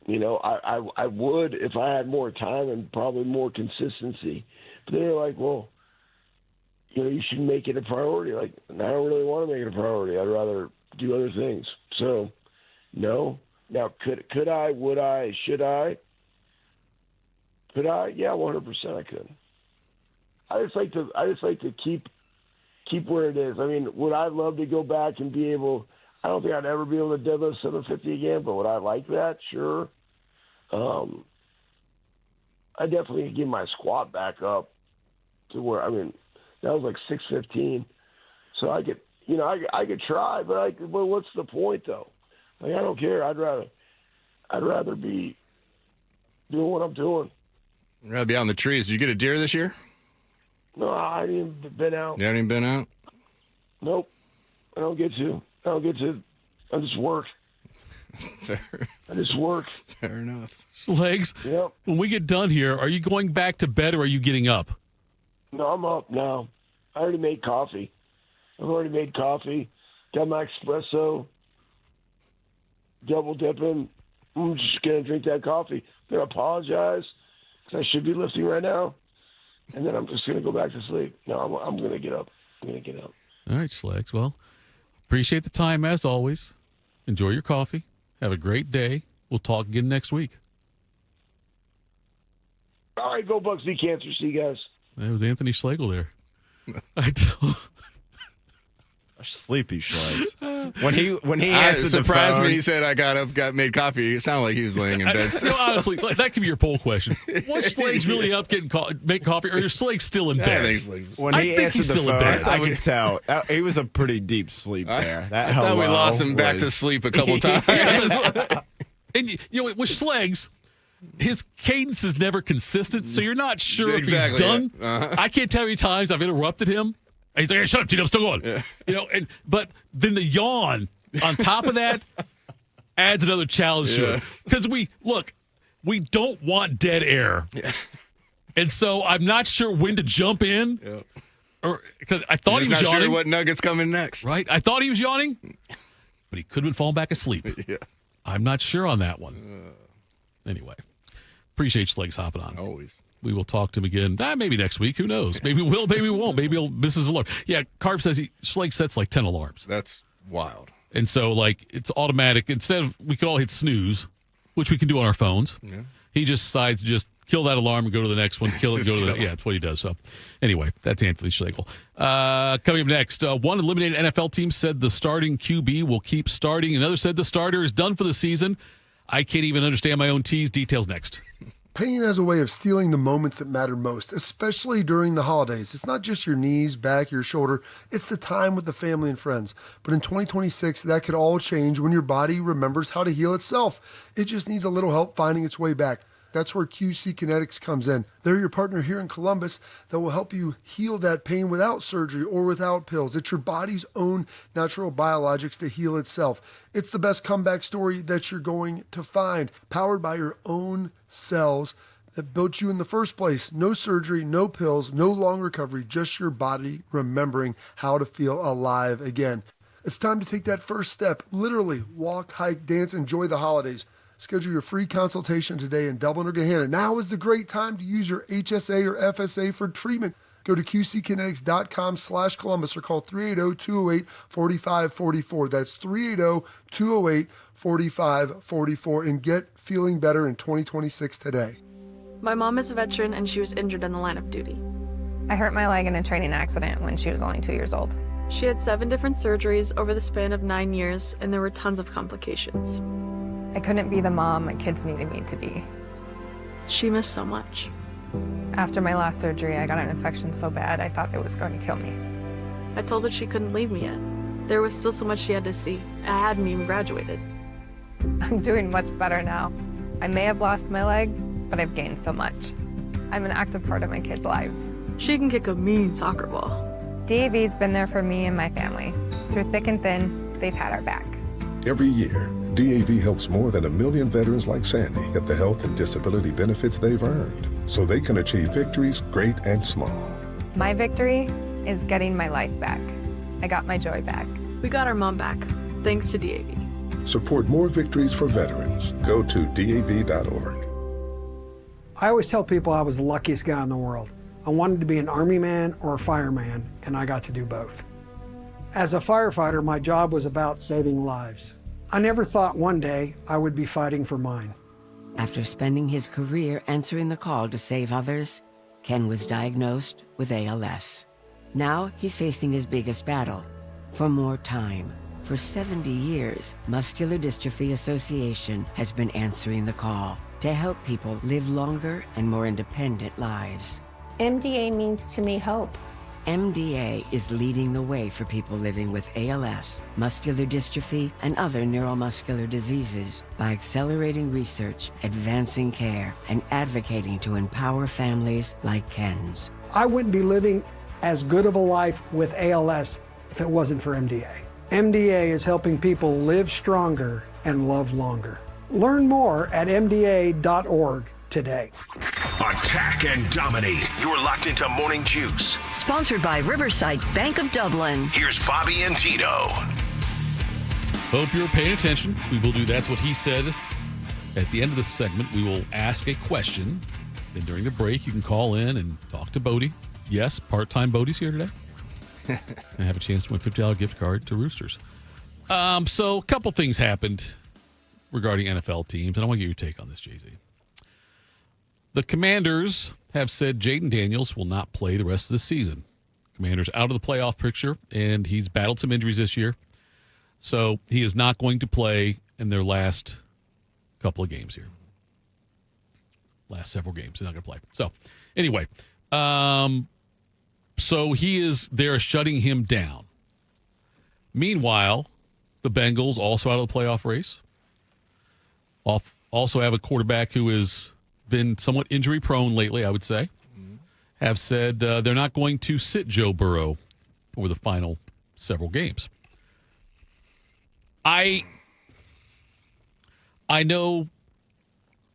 I would if I had more time and probably more consistency. But they're like, well, you should make it a priority. Like, I don't really want to make it a priority. I'd rather do other things. So, no. Now, could I? Would I? Should I? Could I? Yeah, 100% I could. I just like to keep where it is. I mean, would I love to go back and be able? I don't think I'd ever be able to deadlift 750 again, but would I like that? Sure. I definitely could get my squat back up to where, I mean, that was like 615. So I could, I could try, but well, what's the point though? Like, I don't care. I'd rather be doing what I'm doing. I'd rather be out in the trees. Did you get a deer this year? No, I haven't even been out. You haven't even been out? Nope. I don't get to. I just work. Fair. I just work. Fair enough. Schlegs, yep. When we get done here, are you going back to bed or are you getting up? No, I'm up now. I already made coffee. I've already made coffee. Got my espresso. Double dipping. I'm just going to drink that coffee. I'm going to apologize because I should be lifting right now. And then I'm just going to go back to sleep. No, I'm going to get up. I'm going to get up. All right, Schlegs. Well, appreciate the time as always. Enjoy your coffee. Have a great day. We'll talk again next week. All right, go Bucks, beat cancer. See you guys. That was Anthony Schlegel there. Sleepy Schlegs. When he answered the surprised phone, me. He said I made coffee. It sounded like he was laying in bed. Honestly, that could be your poll question. Was Schlegs really up getting make coffee, or is Schlegs still in bed? I think Schlegs. When he answered the phone, I could tell he was a pretty deep sleep there. I thought we lost him back to sleep a couple times. And with Schlegs, his cadence is never consistent, so you're not sure if he's done. Yeah. Uh-huh. I can't tell how many times I've interrupted him. And he's like, hey, shut up, Tito, I'm still going. Yeah. But then the yawn on top of that adds another challenge to it. Because we don't want dead air. Yeah. And so I'm not sure when to jump in. Yeah. Or because I thought he was not yawning. Sure what nugget's coming next. Right? I thought he was yawning, but he could have fallen back asleep. Yeah. I'm not sure on that one. Anyway, appreciate Schlegs hopping on. Always. We will talk to him again. Maybe next week. Who knows? Maybe we will. Maybe we won't. Maybe he'll miss his alarm. Yeah, Carp says Schlegs sets like 10 alarms. That's wild. And so, it's automatic. Instead of, we could all hit snooze, which we can do on our phones. Yeah. He just decides to just kill that alarm and go to the next one. Kill it, go to the yeah, that's what he does. So, anyway, that's Anthony Schlegel. Coming up next, one eliminated NFL team said the starting QB will keep starting. Another said the starter is done for the season. I can't even understand my own T's. Details next. Pain has a way of stealing the moments that matter most, especially during the holidays. It's not just your knees, back, your shoulder. It's the time with the family and friends. But in 2026, that could all change when your body remembers how to heal itself. It just needs a little help finding its way back. That's where QC Kinetics comes in. They're your partner here in Columbus that will help you heal that pain without surgery or without pills. It's your body's own natural biologics to heal itself. It's the best comeback story that you're going to find, powered by your own cells that built you in the first place. No surgery, no pills, no long recovery, just your body remembering how to feel alive again. It's time to take that first step. Literally, walk, hike, dance, enjoy the holidays. Schedule your free consultation today in Dublin or Gahanna. Now is the great time to use your HSA or FSA for treatment. Go to qckinetics.com/Columbus or call 380-208-4544. That's 380-208-4544 and get feeling better in 2026 today. My mom is a veteran and she was injured in the line of duty. I hurt my leg in a training accident when she was only 2 years old. She had 7 different surgeries over the span of 9 years, and there were tons of complications. I couldn't be the mom my kids needed me to be. She missed so much. After my last surgery, I got an infection so bad I thought it was going to kill me. I told her she couldn't leave me yet. There was still so much she had to see. I hadn't even graduated. I'm doing much better now. I may have lost my leg, but I've gained so much. I'm an active part of my kids' lives. She can kick a mean soccer ball. DAV's been there for me and my family. Through thick and thin, they've had our back. Every year, DAV helps more than 1 million veterans like Sandy get the health and disability benefits they've earned so they can achieve victories great and small. My victory is getting my life back. I got my joy back. We got our mom back, thanks to DAV. Support more victories for veterans. Go to DAV.org. I always tell people I was the luckiest guy in the world. I wanted to be an Army man or a fireman, and I got to do both. As a firefighter, my job was about saving lives. I never thought one day I would be fighting for mine. After spending his career answering the call to save others, Ken was diagnosed with ALS. Now he's facing his biggest battle, for more time. For 70 years, Muscular Dystrophy Association has been answering the call to help people live longer and more independent lives. MDA means to me hope. MDA is leading the way for people living with ALS, muscular dystrophy, and other neuromuscular diseases by accelerating research, advancing care, and advocating to empower families like Ken's. I wouldn't be living as good of a life with ALS if it wasn't for MDA. MDA is helping people live stronger and love longer. Learn more at mda.org today. Attack and dominate. You're locked into Morning Juice. Sponsored by Riverside Bank of Dublin. Here's Bobby and Tito. Hope you're paying attention. We will do That's What He Said. At the end of this segment, we will ask a question. Then during the break, you can call in and talk to Bodie. Yes, part-time Bodie's here today. I have a chance to win a $50 gift card to Roosters. So a couple things happened regarding NFL teams, and I want to get your take on this, Jay-Z. The Commanders have said Jaden Daniels will not play the rest of the season. Commanders out of the playoff picture, and he's battled some injuries this year. So he is not going to play in their last couple of games here. Last several games, he's not going to play. So anyway, so they're shutting him down. Meanwhile, the Bengals, also out of the playoff race, also have a quarterback who has been somewhat injury prone lately, I would say, have said they're not going to sit Joe Burrow over the final several games. I know,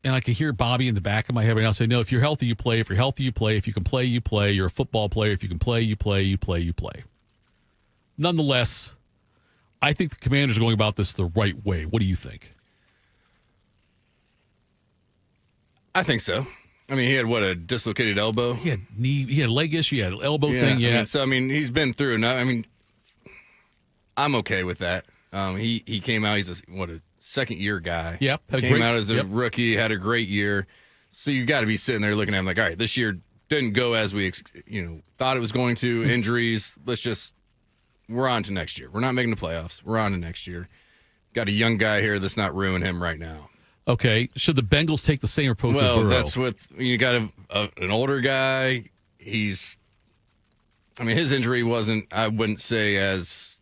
and I can hear Bobby in the back of my head right now say, no, if you're healthy, you play. If you're healthy, you play. If you can play, you play. You're a football player. If you can play, you play, you play, you play. Nonetheless, I think the Commanders are going about this the right way. What do you think? I think so. I mean, he had, a dislocated elbow? He had leg issue, he had elbow thing, yeah. I mean, he's been through enough. I mean, I'm okay with that. He came out, he's a second-year guy. Yep. Came out as a rookie, had a great year. So you got to be sitting there looking at him like, all right, this year didn't go as we thought it was going to. Injuries, we're on to next year. We're not making the playoffs. We're on to next year. Got a young guy here. Let's not ruin him right now. Okay, should the Bengals take the same approach with Burrow? Well, that's what you got an older guy. His injury wasn't, I wouldn't say, as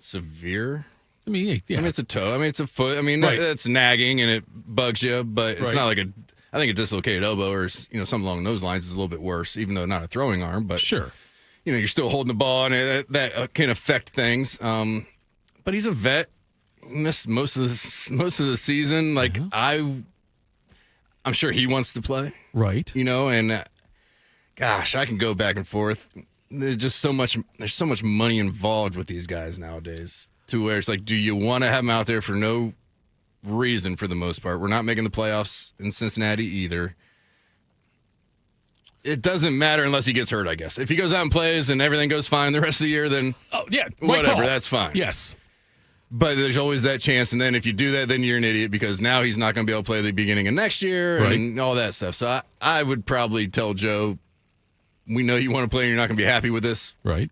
severe. I mean, yeah. I mean, it's a toe. I mean, it's a foot. I mean, right. That's nagging and it bugs you, but it's not like I think a dislocated elbow or something along those lines is a little bit worse, even though not a throwing arm. But sure, you're still holding the ball, and that can affect things. But he's a vet. He missed most of the season. Like I'm sure he wants to play, right? And gosh, I can go back and forth. There's just so much. There's so much money involved with these guys nowadays. To where it's like, do you want to have him out there for no reason for the most part? We're not making the playoffs in Cincinnati either. It doesn't matter unless he gets hurt, I guess. If he goes out and plays and everything goes fine the rest of the year, then whatever, that's fine. Yes. But there's always that chance, and then if you do that, then you're an idiot because now he's not going to be able to play the beginning of next year and all that stuff. So I would probably tell Joe, we know you want to play and you're not going to be happy with this. Right.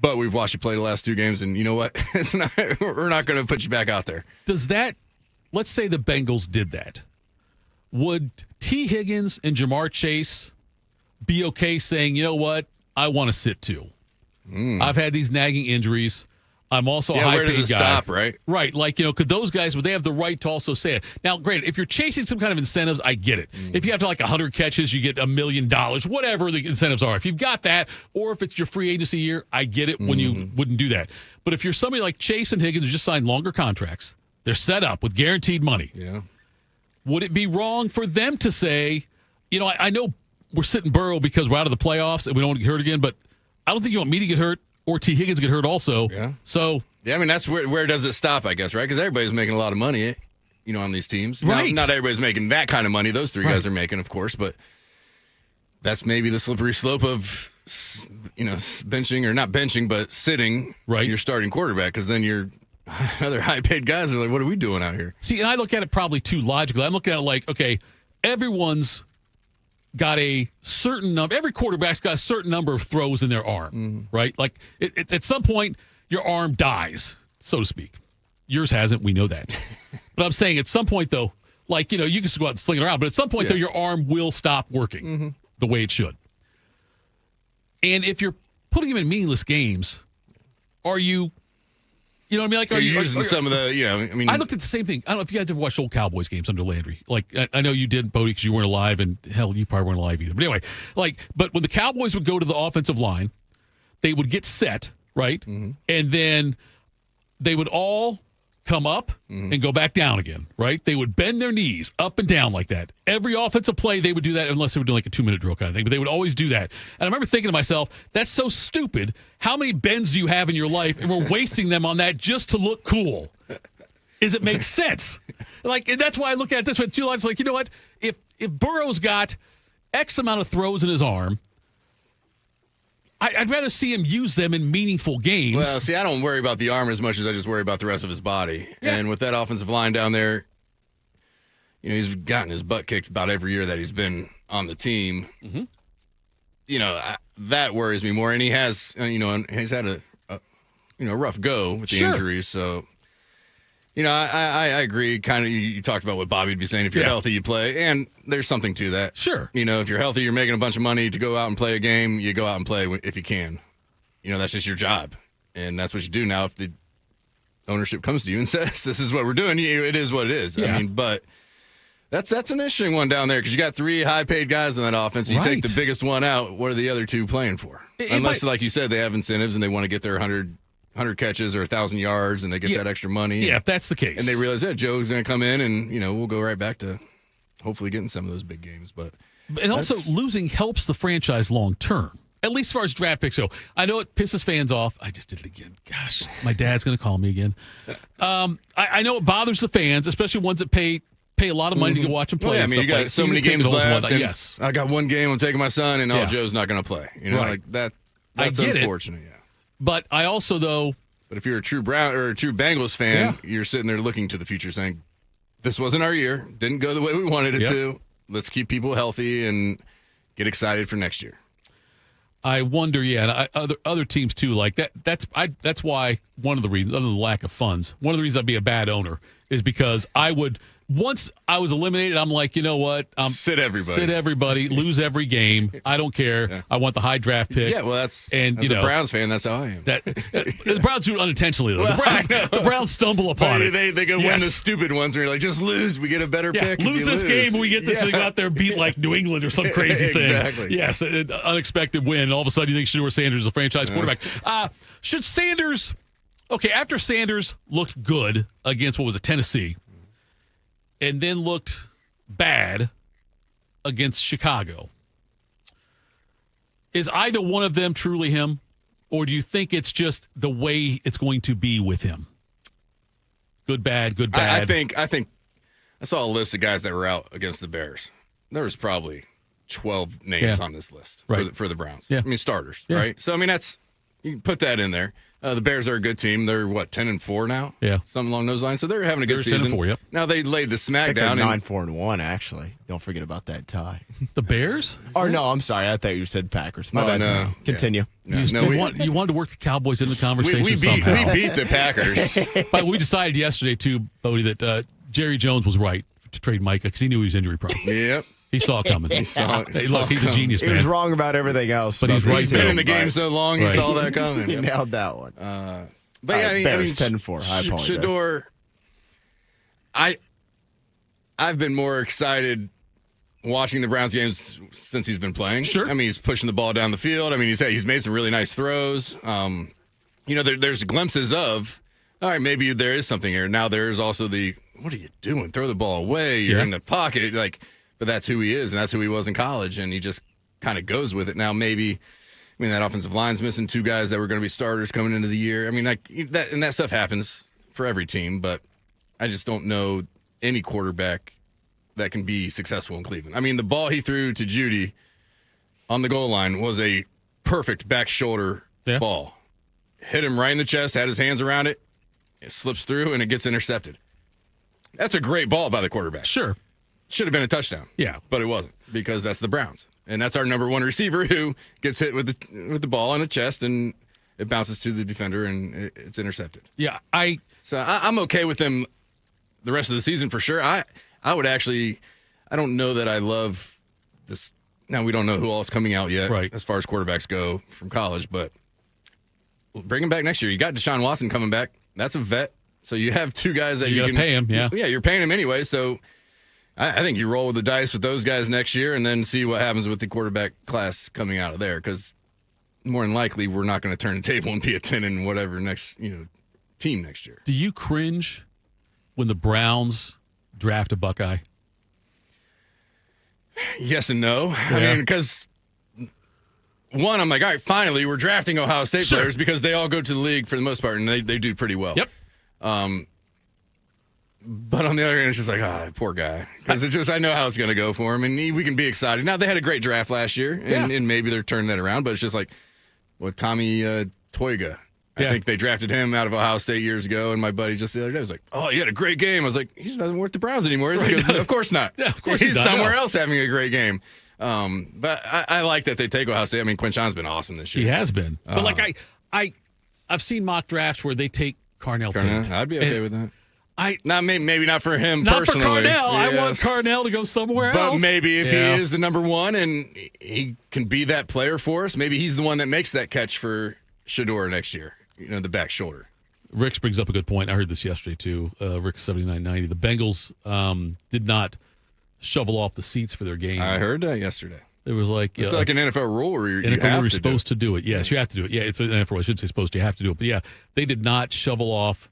But we've watched you play the last 2 games, and you know what? We're not going to put you back out there. Let's say the Bengals did that. Would T. Higgins and Jamar Chase be okay saying, you know what, I want to sit too? I've had these nagging injuries. I'm also a high-paid guy. Where does it stop, right? Right. Like, could those guys, would they have the right to also say it? Now, granted, if you're chasing some kind of incentives, I get it. If you have 100 catches, you get $1 million, whatever the incentives are. If you've got that, or if it's your free agency year, I get it when you wouldn't do that. But if you're somebody like Chase and Higgins who just signed longer contracts, they're set up with guaranteed money. Yeah. Would it be wrong for them to say, I know we're sitting Burrow because we're out of the playoffs and we don't want to get hurt again, but I don't think you want me to get hurt or T. Higgins get hurt also. Yeah. So yeah, I mean that's where does it stop? I guess, right? Because everybody's making a lot of money, on these teams. Right. Not everybody's making that kind of money. Those 3 guys are making, of course, but that's maybe the slippery slope of benching or not benching, but sitting your starting quarterback because then your other high-paid guys are like, what are we doing out here? See, and I look at it probably too logically. I'm looking at it like, okay, everyone's got a certain number. Every quarterback's got a certain number of throws in their arm, right? Like at some point, your arm dies, so to speak. Yours hasn't. We know that. But I'm saying at some point, though, you can just go out and sling it around. But at some point, though, your arm will stop working the way it should. And if you're putting him in meaningless games, are you? You know what I mean? Like, are you using some of the? I looked at the same thing. I don't know if you guys ever watched old Cowboys games under Landry. Like, I know you did, Bodie, because you weren't alive, and hell, you probably weren't alive either. But anyway, but when the Cowboys would go to the offensive line, they would get set, right? And then they would all come up and go back down again, right? They would bend their knees up and down like that. Every offensive play, they would do that unless they were doing a 2-minute drill kind of thing, but they would always do that. And I remember thinking to myself, that's so stupid. How many bends do you have in your life? And we're wasting them on that just to look cool. Does it make sense? And that's why I look at it this way, too. Like, you know what? If Burrow's got X amount of throws in his arm, I'd rather see him use them in meaningful games. Well, see, I don't worry about the arm as much as I just worry about the rest of his body. Yeah. And with that offensive line down there, he's gotten his butt kicked about every year that he's been on the team. That worries me more. And he has, he's had a rough go with the injuries. So, I agree. Kind of, you talked about what Bobby would be saying. If you're healthy, you play. And there's something to that. Sure. If you're healthy, you're making a bunch of money to go out and play a game. You go out and play if you can. That's just your job. And that's what you do now. If the ownership comes to you and says, this is what we're doing, it is what it is. Yeah. But that's an interesting one down there because you got 3 high-paid guys in that offense. You take the biggest one out, what are the other 2 playing for? Unless, like you said, they have incentives and they want to get their 100 catches or 1,000 yards and they get that extra money. Yeah, if that's the case. And they realize that Joe's going to come in and, we'll go right back to hopefully getting some of those big games. And also, losing helps the franchise long term, at least as far as draft picks go. I know it pisses fans off. I just did it again. Gosh, my dad's going to call me again. I know it bothers the fans, especially ones that pay a lot of money to go watch them play. Well, you got so many games left. Yes. I got one game. I'm taking my son, and Joe's not going to play. That's unfortunate. Yeah. But I also, though. But if you're a true Bengals fan, you're sitting there looking to the future saying, this wasn't our year. Didn't go the way we wanted it to. Let's keep people healthy and get excited for next year. I wonder, and other teams too, like that. That's why one of the reasons, other than the lack of funds, one of the reasons I'd be a bad owner is because I would once I was eliminated, I'm like, you know what? Sit everybody, lose every game. I don't care. Yeah. I want the high draft pick. Yeah, well, that's and as a Browns fan, that's how I am. The Browns do it unintentionally though. Well, the Browns stumble upon it. They go win the stupid ones, and you're like, just lose. We get a better pick. Lose this game, and we get this thing out there and beat like New England or some crazy thing. Exactly. Yes, an unexpected win. All of a sudden, you think Shedeur Sanders is a franchise quarterback. Should Sanders? Okay, after Sanders looked good against what was it, Tennessee, and then looked bad against Chicago, is either one of them truly him, or do you think it's just the way it's going to be with him? Good, bad, good, bad. I think I saw a list of guys that were out against the Bears. There was probably 12 names on this list for the Browns. Yeah. I mean, starters, right? So, I mean, you can put that in there. The Bears are a good team. They're, 10-4 now? Yeah. Something along those lines. So they're having a good season. 10-4, yep. Now they laid the smack down. 9-4-1, actually. Don't forget about that tie. The Bears? No, I'm sorry. I thought you said Packers. My bad. No. Continue. Yeah. You wanted to work the Cowboys into the conversation we somehow. We beat the Packers. But we decided yesterday, too, Bodie, that Jerry Jones was right to trade Micah because he knew he was injury prone. Yep. He saw it coming. Hey, look, he's a genius, man. He was wrong about everything else. But he's right. He's been in the game so long, he saw that coming. He nailed that one. But yeah, Bears 10-4. I apologize. Shedeur, I've been more excited watching the Browns games since he's been playing. Sure. I mean, he's pushing the ball down the field. I mean, he's made some really nice throws. There's glimpses of, all right, maybe there is something here. Now there's also what are you doing? Throw the ball away. You're in the pocket. But that's who he is, and that's who he was in college, and he just kind of goes with it. Now that offensive line's missing two guys that were going to be starters coming into the year. I mean, that stuff happens for every team, but I just don't know any quarterback that can be successful in Cleveland. I mean, the ball he threw to Judy on the goal line was a perfect back shoulder ball. Hit him right in the chest, had his hands around it, it slips through, and it gets intercepted. That's a great ball by the quarterback. Sure. Should have been a touchdown. Yeah. But it wasn't because that's the Browns. And that's our number one receiver who gets hit with the ball in the chest, and it bounces to the defender, and it's intercepted. Yeah, I'm okay with them the rest of the season for sure. I would actually – I don't know that I love this – now we don't know who all is coming out yet as far as quarterbacks go from college, but bring him back next year. You got Deshaun Watson coming back. That's a vet. So you have two guys that you can pay him, yeah. Yeah, you're paying him anyway, so – I think you roll with the dice with those guys next year and then see what happens with the quarterback class coming out of there, because more than likely we're not going to turn the table and be a 10 and whatever next team next year. Do you cringe when the Browns draft a Buckeye? Yes and no. Yeah. I mean, because one, I'm like, all right, finally we're drafting Ohio State players because they all go to the league for the most part and they do pretty well. Yep. But on the other hand, it's just like, poor guy. Because I know how it's going to go for him, and we can be excited. Now, they had a great draft last year, and maybe they're turning that around, but it's just like, Tommy Toiga. I think they drafted him out of Ohio State years ago, and my buddy just the other day was like, oh, he had a great game. I was like, he's not worth the Browns anymore, is he? He goes, of course not. Yeah, of course he's somewhere else having a great game. But I like that they take Ohio State. I mean, Quinshon's been awesome this year. He has been. But, I've seen mock drafts where they take Carnell Tate. I'd be okay with that. Maybe not for him not personally. Not for Carnell. Yes. I want Carnell to go somewhere else. But maybe if he is the number one and he can be that player for us, maybe he's the one that makes that catch for Shedeur next year. The back shoulder. Rick brings up a good point. I heard this yesterday too. Rick 7990. The Bengals did not shovel off the seats for their game. I heard that yesterday. It was like it's like an NFL rule where you're supposed to do it. Yes, you have to do it. Yeah, it's an NFL rule. I shouldn't say supposed to. You have to do it. But yeah, they did not shovel off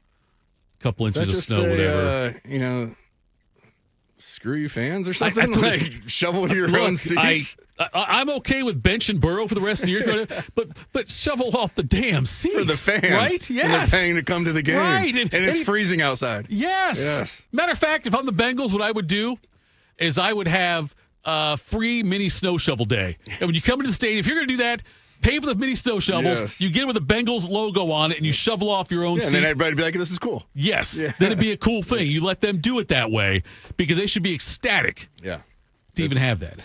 couple inches of snow, whatever. Screw you fans or something? Shovel your own seats? I'm okay with bench and Burrow for the rest of the year, but shovel off the damn seats. For the fans. Right? Yes. And they're paying to come to the game. Right. And it's freezing outside. Yes. Matter of fact, if I'm the Bengals, what I would do is I would have a free mini snow shovel day. And when you come into the stadium, if you're going to do that, pay for the mini snow shovels. Yes. You get it with a Bengals logo on it, and you shovel off your own seat. And then everybody would be like, this is cool. Yes. Yeah. Then it'd be a cool thing. You let them do it that way because they should be ecstatic to even have that.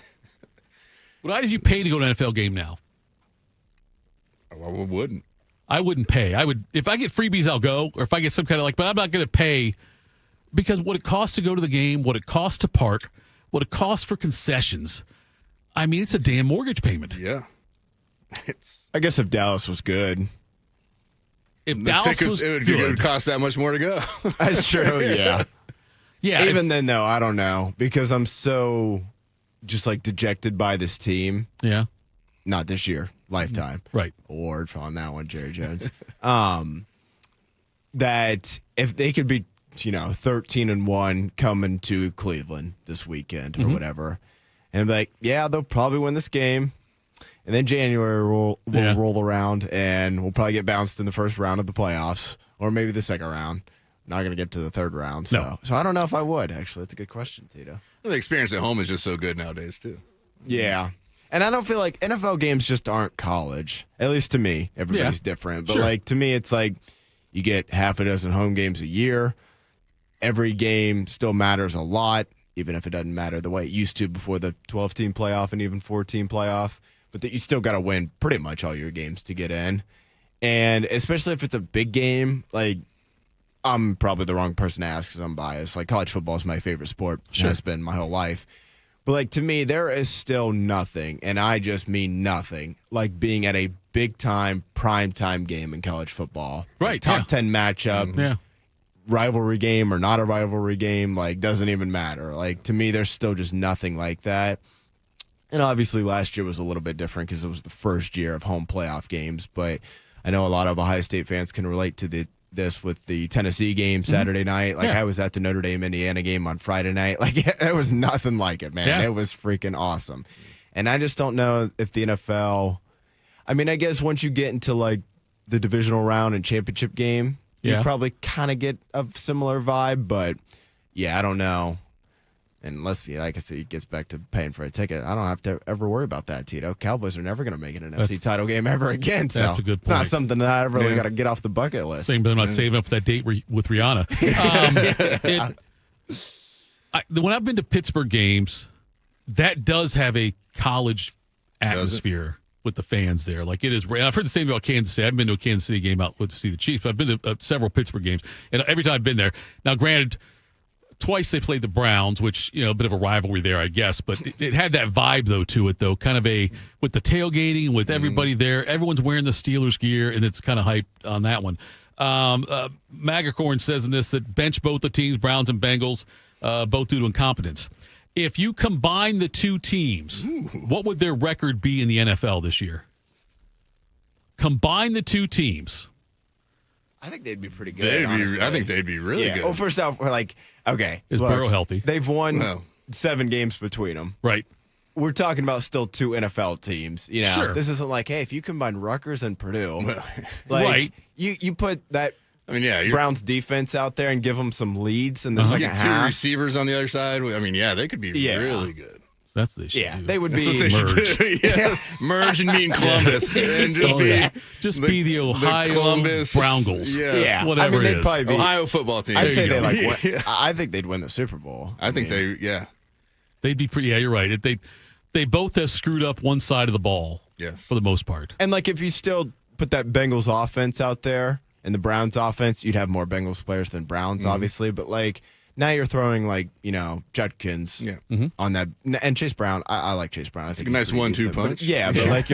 Would either of you pay to go to an NFL game now? I wouldn't. I wouldn't pay. I would if I get freebies, I'll go. Or if I get some kind of but I'm not going to pay Because what it costs to go to the game, what it costs to park, what it costs for concessions, I mean, it's a damn mortgage payment. Yeah. I guess if Dallas was good. If Dallas was it good. would cost that much more to go. That's true, yeah. Yeah. Even then, though, I don't know. Because I'm so just like dejected by this team. Yeah. Not this year. Lifetime. Right. Award on that one, Jerry Jones. That if they could be, 13-1 coming to Cleveland this weekend or whatever, and be like, yeah, they'll probably win this game. And then January will roll around, and we'll probably get bounced in the first round of the playoffs, or maybe the second round. Not going to get to the third round. So I don't know if I would, actually. That's a good question, Tito. The experience at home is just so good nowadays, too. Yeah. And I don't feel like NFL games just aren't college, at least to me. Everybody's different. But, to me, it's like you get half a dozen home games a year. Every game still matters a lot, even if it doesn't matter the way it used to before the 12-team playoff and even 14 playoff. But that you still got to win pretty much all your games to get in. And especially if it's a big game, like, I'm probably the wrong person to ask because I'm biased. Like, college football is my favorite sport. Sure. Has been my whole life. But, like, to me, there is still nothing, and I just mean nothing, like being at a big-time, prime-time game in college football. Right. Like, top 10 matchup. Yeah. Rivalry game or not a rivalry game, like, doesn't even matter. Like, to me, there's still just nothing like that. And obviously last year was a little bit different because it was the first year of home playoff games. But I know a lot of Ohio State fans can relate to this with the Tennessee game Saturday night. Like, I was at the Notre Dame-Indiana game on Friday night. Like, it was nothing like it, man. Yeah. It was freaking awesome. And I just don't know if the NFL – I mean, I guess once you get into, like, the divisional round and championship game, you probably kind of get a similar vibe. But, yeah, I don't know. And let's be, like I said, it gets back to paying for a ticket. I don't have to ever worry about that, Tito. Cowboys are never going to make it an NFC title game ever again. So that's a good point. It's not something that I really got to get off the bucket list. Same, but I'm not saving up for that date with Rihanna. When I've been to Pittsburgh games, that does have a college atmosphere with the fans there. Like, it is. And I've heard the same about Kansas City. I've been to a Kansas City game out to see the Chiefs, but I've been to several Pittsburgh games. And every time I've been there, now granted, twice they played the Browns, which, a bit of a rivalry there, I guess. But it had that vibe, though, to it, though. Kind of with the tailgating, with everybody there. Everyone's wearing the Steelers gear, and it's kind of hyped on that one. Magacorn says in this that bench both the teams, Browns and Bengals, both due to incompetence. If you combine the two teams, what would their record be in the NFL this year? Combine the two teams. I think they'd be pretty good. I think they'd be really good. Well, first off, we're like, okay. Is Burrow healthy? They've won 7 games between them. Right. We're talking about still 2 NFL teams. Sure. This isn't like, hey, if you combine Rutgers and Purdue, like, you put that Browns defense out there and give them some leads in the second half. 2 receivers on the other side. I mean, they could be really good. That's what they should do. They would That's be what they should do. Merge and meet Columbus, and just be the Ohio Columbus Browngles. Yeah, whatever they'd it is. probably be Ohio football team. I'd say they I think they'd win the Super Bowl. I think they'd be pretty. Yeah, you're right. They both have screwed up one side of the ball. Yes, for the most part. And like, if you still put that Bengals offense out there and the Browns offense, you'd have more Bengals players than Browns, obviously. But like, now you're throwing like, Judkins on that, and Chase Brown. I like Chase Brown. I think a nice 1-2 punch. But like,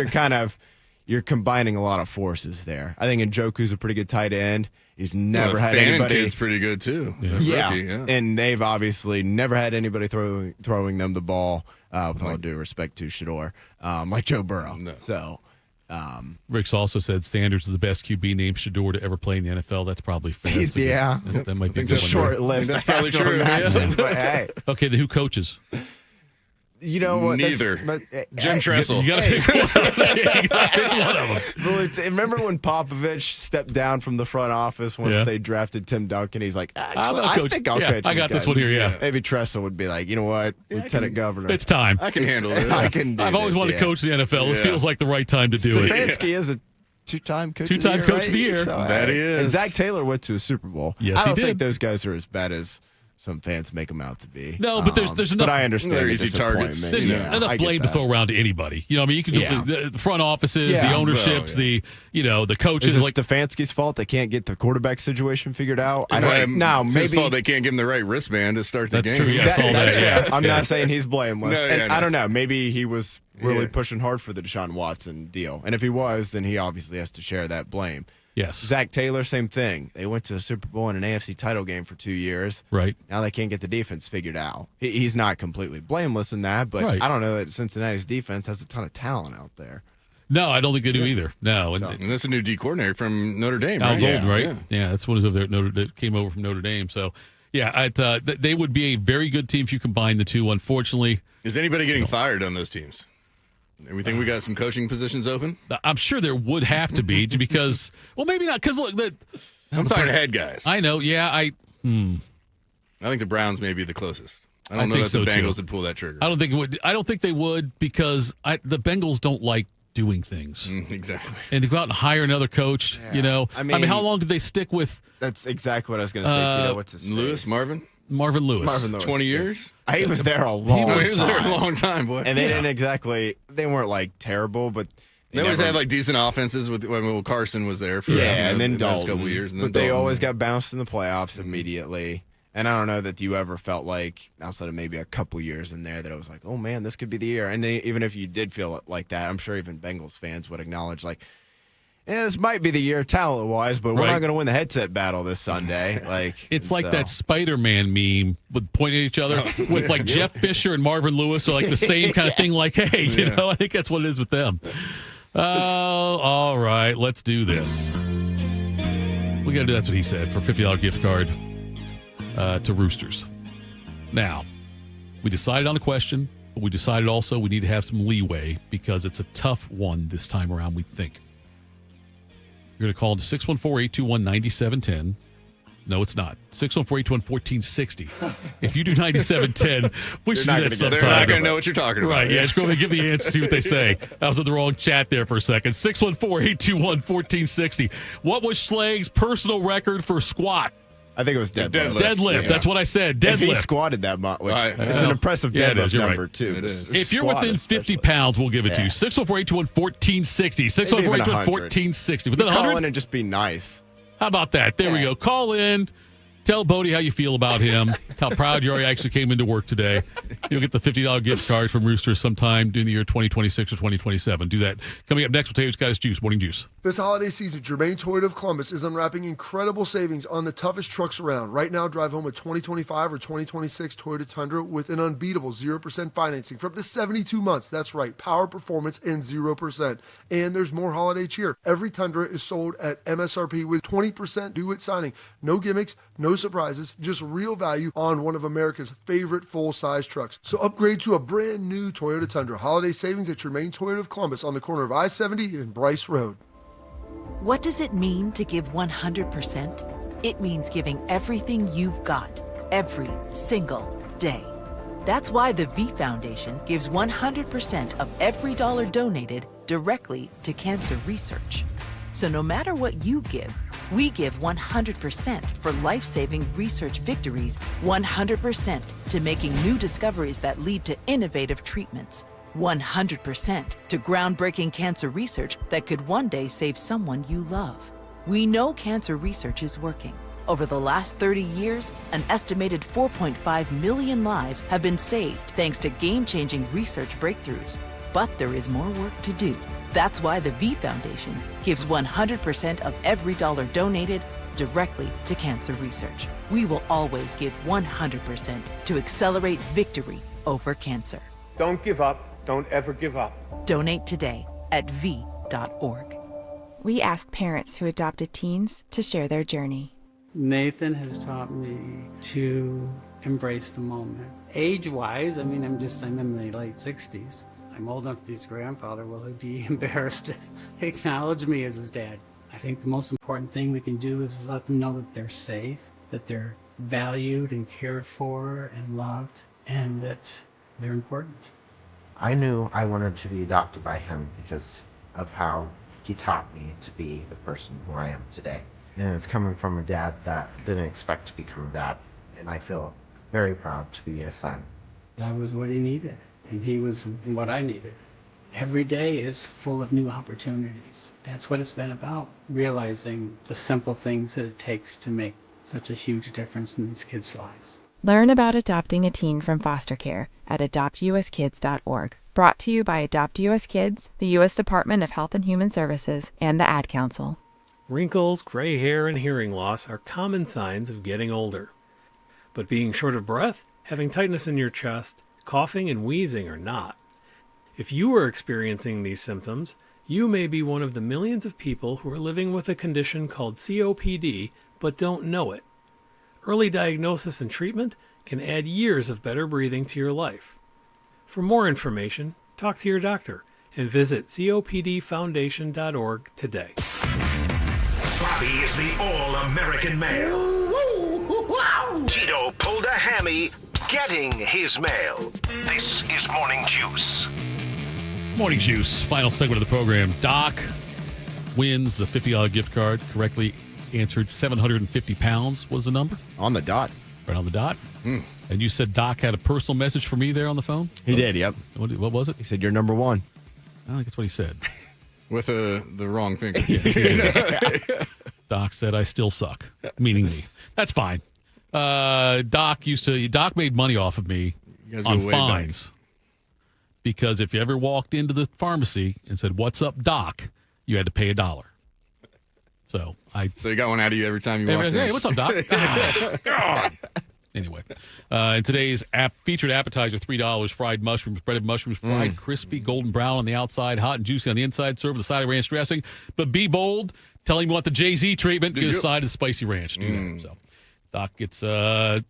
you're combining a lot of forces there. I think Njoku's a pretty good tight end. He's never had anybody. Kid's pretty good too. Yeah. And they've obviously never had anybody throwing them the ball. With all due respect to Shador, like Joe Burrow. No. So. Rick's also said Sanders is the best QB named Shador to ever play in the NFL. That's probably fair. That might be a short list. That's probably true. But hey. Okay, who coaches? You know what? Neither. Jim Tressel. You got to pick one of them. Remember when Popovich stepped down from the front office once they drafted Tim Duncan? He's like, actually, I think I'll coach. I got this one here. Yeah. Maybe Tressel would be like, you know what, Lieutenant Governor, it's time. I can handle this. I've always wanted to coach the NFL. This feels like the right time to do it. Stefanski is a 2-time coach. Coach of the year. So, that is. And Zach Taylor went to a Super Bowl. Yes, I don't he did. think those guys are as bad as some fans make them out to be. No, but there's enough. But I understand the easy targets. disappointment. There's enough blame to throw around to anybody. You know, I mean, you can do the front offices, the ownerships, the coaches. Is it like Stefanski's fault they can't get the quarterback situation figured out? I Right. don't know. It's Maybe his fault they can't give him the right wristband to start the That's game. true. Yeah, I saw that's that. fair. I'm not saying he's blameless. No, And no. I don't know. Maybe he was really pushing hard for the Deshaun Watson deal. And if he was, then he obviously has to share that blame. Yes. Zach Taylor, same thing. They went to a Super Bowl and an AFC title game for 2 years. Right. Now they can't get the defense figured out. He's not completely blameless in that, but Right. I don't know that Cincinnati's defense has a ton of talent out there. No, I don't think they do either. No, And that's a new D coordinator from Notre Dame, Al right? Golden, right? Yeah, that's one of there that came over from Notre Dame. So, yeah, they would be a very good team if you combine the two. Unfortunately, is anybody getting fired on those teams? We think we got some coaching positions open? I'm sure there would have to be because, well, maybe not because look, I'm talking head guys. I know. Yeah, I think the Browns may be the closest. I don't know think that so, the Bengals too. would pull that trigger. I don't think it would. I don't think they would because the Bengals don't like doing things. Exactly. And to go out and hire another coach, I mean, how long did they stick with? That's exactly what I was going to say, Tito. What's his Lewis, face? Marvin Lewis. 20 years? He was there a long time. He was there a long time, boy. And they they weren't like terrible, but They always had like decent offenses when Carson was there for and then those Dalton. couple of years. And then but they Dalton. always got bounced in the playoffs immediately. And I don't know that you ever felt like, outside of maybe a couple years in there, that it was like, oh man, this could be the year. And even if you did feel like that, I'm sure even Bengals fans would acknowledge like, this might be the year talent-wise, but we're not going to win the headset battle this Sunday. It's like that Spider-Man meme with pointing at each other with like Jeff Fisher and Marvin Lewis are like the same kind of thing. Like, hey, you know, I think that's what it is with them. Oh, all right, let's do this. We got to do That's What He Said for a $50 gift card to Roosters. Now, we decided on a question, but we decided also we need to have some leeway because it's a tough one this time around, we think. You're going to call into 614-821-9710. No, it's not. 614-821-1460. If you do 9710, we should do that sometime. They're not going to know what you're talking about. Right, yeah. Just go ahead and give the answer, see what they say. I was in the wrong chat there for a second. 614-821-1460. What was Schlegs' personal record for squat? I think it was deadlift. Deadlift. Yeah. That's what I said. Deadlift. If he squatted that much, it's an impressive deadlift number, too. It is. If you're within 50 pounds, we'll give it to you. 614-821-1460. 614-821-1460. Within 100? Call in and just be nice. How about that? There we go. Call in. Tell Bodie how you feel about him, how proud you are he actually came into work today. You'll get the $50 gift card from Roosters sometime during the year 2026 or 2027. Do that. Coming up next, we'll tell you what's got his juice. Morning Juice. This holiday season, Germain Toyota of Columbus is unwrapping incredible savings on the toughest trucks around. Right now, drive home a 2025 or 2026 Toyota Tundra with an unbeatable 0% financing for up to 72 months. That's right, power, performance, and 0%. And there's more holiday cheer. Every Tundra is sold at MSRP with 20% due at signing. No gimmicks, no surprises, just real value on one of America's favorite full-size trucks. So upgrade to a brand new Toyota Tundra. Holiday savings at Germain Toyota of Columbus on the corner of I-70 and Bryce Road. What does it mean to give 100%? It means giving everything you've got, every single day. That's why the V Foundation gives 100% of every dollar donated directly to cancer research. So no matter what you give, we give 100% for life-saving research victories, 100% to making new discoveries that lead to innovative treatments, 100% to groundbreaking cancer research that could one day save someone you love. We know cancer research is working. Over the last 30 years, an estimated 4.5 million lives have been saved thanks to game-changing research breakthroughs. But there is more work to do. That's why the V Foundation gives 100% of every dollar donated directly to cancer research. We will always give 100% to accelerate victory over cancer. Don't give up. Don't ever give up. Donate today at v.org. We asked parents who adopted teens to share their journey. Nathan has taught me to embrace the moment. Age-wise, I'm in my late 60s. I'm old enough to be his grandfather. Will he be embarrassed to acknowledge me as his dad? I think the most important thing we can do is let them know that they're safe, that they're valued and cared for and loved, and that they're important. I knew I wanted to be adopted by him because of how he taught me to be the person who I am today. And it's coming from a dad that didn't expect to become a dad. And I feel very proud to be a son. I was what he needed, and he was what I needed. Every day is full of new opportunities. That's what it's been about, realizing the simple things that it takes to make such a huge difference in these kids' lives. Learn about adopting a teen from foster care at adoptuskids.org. Brought to you by Adopt US Kids, the U.S. Department of Health and Human Services, and the Ad Council. Wrinkles, gray hair, and hearing loss are common signs of getting older. But being short of breath, having tightness in your chest, coughing, and wheezing are not. If you are experiencing these symptoms, you may be one of the millions of people who are living with a condition called COPD but don't know it. Early diagnosis and treatment can add years of better breathing to your life. For more information, talk to your doctor and visit copdfoundation.org today. Bobby is the all-American male. Tito pulled a hammy getting his mail. This is Morning Juice. Morning Juice, final segment of the program. Doc wins the $50 gift card. Correctly answered 750 pounds was the number. On the dot. Right on the dot. And you said Doc had a personal message for me there on the phone? He did, yep. What was it? He said, "You're number one." I think that's what he said. With the wrong finger. Doc said, "I still suck," meaning me. That's fine. Doc made money off of me on fines. Because if you ever walked into the pharmacy and said, "What's up, Doc?" you had to pay $1. So you got one out of you every time you walked in. Hey, what's up, Doc? God. Anyway, in today's featured appetizer, $3, fried mushrooms, breaded mushrooms, fried crispy, golden brown on the outside, hot and juicy on the inside, served with a side of ranch dressing. But be bold, tell him you want the Jay-Z treatment, get a side of the spicy ranch. Do that. So Doc gets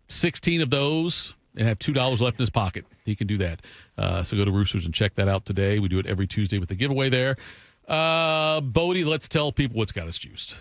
16 of those and have $2 left in his pocket. He can do that. So go to Roosters and check that out today. We do it every Tuesday with the giveaway there. Bodie, let's tell people what's got us juiced.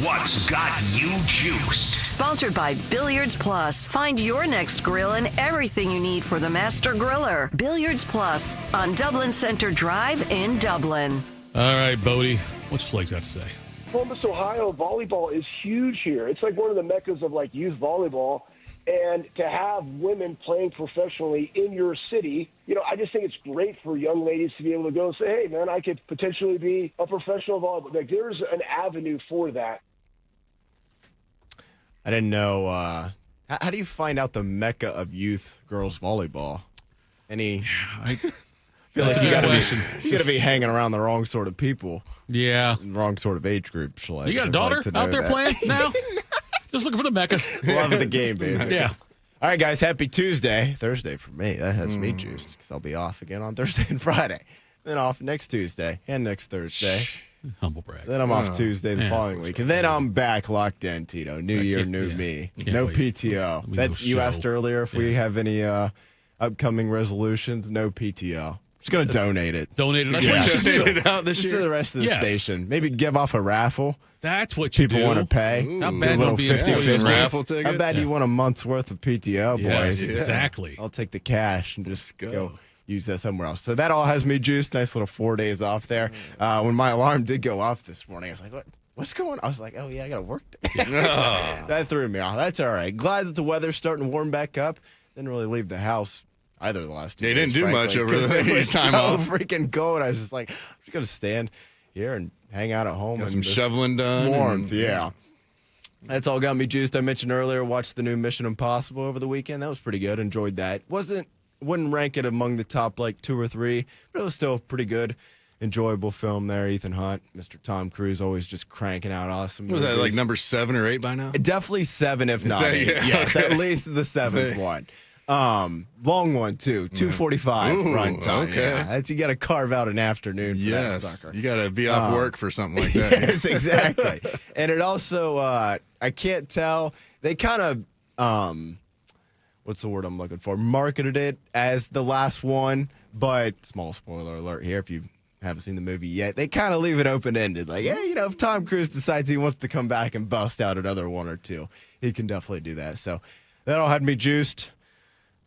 What's got you juiced? Sponsored by Billiards Plus. Find your next grill and everything you need for the master griller. Billiards Plus on Dublin Center Drive in Dublin. All right, Bodie, what's Schlegs got to say? Columbus, Ohio, volleyball is huge here. It's like one of the meccas of like youth volleyball. And to have women playing professionally in your city, I just think it's great for young ladies to be able to go and say, "Hey, man, I could potentially be a professional volleyball." Like, there's an avenue for that. I didn't know. How do you find out the mecca of youth girls volleyball? I feel like you got to be hanging around the wrong sort of people. Yeah, wrong sort of age group. Schlegs. You got a daughter out there playing now? Just looking for the mecca. Love of the game, baby. Yeah. All right, guys. Happy Tuesday. Thursday for me. That has me juiced because I'll be off again on Thursday and Friday. Then off next Tuesday and next Thursday. Humble brag. Then I'm off Tuesday the following week. And then I'm back locked in, Tito. New year, new me. No PTO. That's you asked earlier if we have any upcoming resolutions. No PTO. Just going to donate it. Donate it. Donate it out this year. To the rest of the station. Maybe give off a raffle. That's what you people want to pay. Ooh. How bad would be 50-50 raffle tickets? How bad you want a month's worth of PTO, boys? Exactly. I'll take the cash and just go use that somewhere else. So that all has me juiced. Nice little 4 days off there. When my alarm did go off this morning, I was like, what's going on? I was like, oh, yeah, I got to work today. That threw me off. That's all right. Glad that the weather's starting to warm back up. Didn't really leave the house either the last 2 days. They didn't do much over the time off. It was so freaking cold. I was just like, I'm just going to stand here and hang out at home. Got some shoveling done. Warmth, yeah. That's all got me juiced. I mentioned earlier, watched the new Mission Impossible over the weekend. That was pretty good. Enjoyed that. Wouldn't rank it among the top, 2 or 3, but it was still pretty good. Enjoyable film there. Ethan Hunt, Mr. Tom Cruise, always just cranking out awesome movies. Was that number 7 or 8 by now? Definitely 7, if not 8. Yes, at least the 7th one. Long one too, 2:45 run time. Okay, that's you got to carve out an afternoon for that sucker. You got to be off work for something like that. Yes, exactly. And it also, I can't tell. They kind of, what's the word I'm looking for? Marketed it as the last one, but small spoiler alert here if you haven't seen the movie yet. They kind of leave it open ended, like, hey, if Tom Cruise decides he wants to come back and bust out another one or two, he can definitely do that. So that all had me juiced.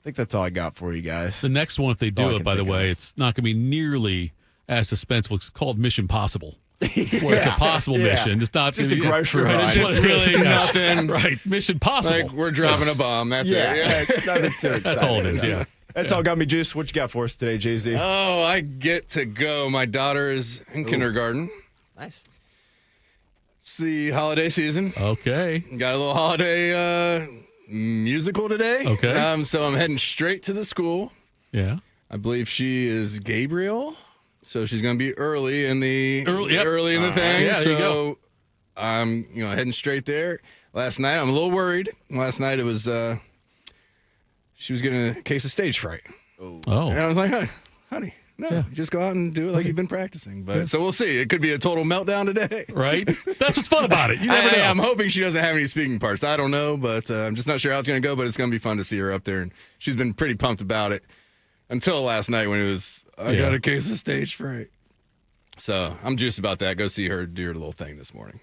I think that's all I got for you guys. The next one, if they do it, by the way, it's not going to be nearly as suspenseful. It's called Mission Possible. where it's a possible mission. It's not just a grocery run. It's just really nothing. Right. Mission possible. Like we're dropping a bomb. That's it. Yeah. Nothing too exciting. That's all it is, yeah. That's all got me juiced. What you got for us today, Jay-Z? Oh, I get to go. My daughter is in kindergarten. Nice. It's the holiday season. Okay. Got a little holiday musical today. Okay. So I'm heading straight to the school. Yeah. I believe she is Gabriel. So she's going to be early in the thing. Yeah, there you go. I'm heading straight there. Last night I'm a little worried. Last night it was she was getting a case of stage fright. Oh. And I was like, hey, honey, no, just go out and do it like you've been practicing. But so we'll see. It could be a total meltdown today. Right? That's what's fun about it. You never know. I'm hoping she doesn't have any speaking parts. I don't know, but I'm just not sure how it's going to go. But it's going to be fun to see her up there. And she's been pretty pumped about it until last night when it was, I got a case of stage fright. So I'm juiced about that. Go see her do her little thing this morning.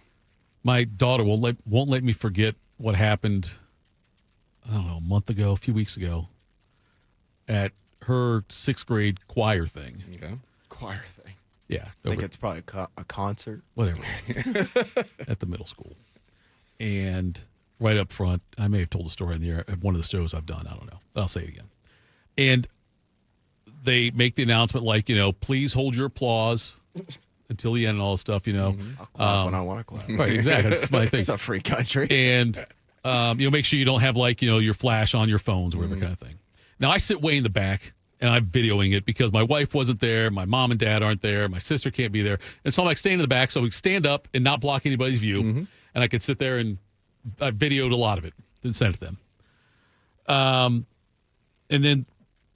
My daughter won't let me forget what happened, I don't know, a few weeks ago, at her 6th grade choir thing. Okay. Choir thing. Yeah. I think it's probably a concert. Whatever. At the middle school. And right up front, I may have told the story in the air at one of the shows I've done. I don't know. But I'll say it again. And they make the announcement like, please hold your applause until the end and all this stuff, I'll clap when I want to clap. Right, exactly. That's my thing. It's a free country. And, make sure you don't have, your flash on your phones or whatever kind of thing. Now, I sit way in the back, and I'm videoing it because my wife wasn't there, my mom and dad aren't there, my sister can't be there. And so I'm like staying in the back so we can stand up and not block anybody's view. And I could sit there and I videoed a lot of it and sent it to them. And then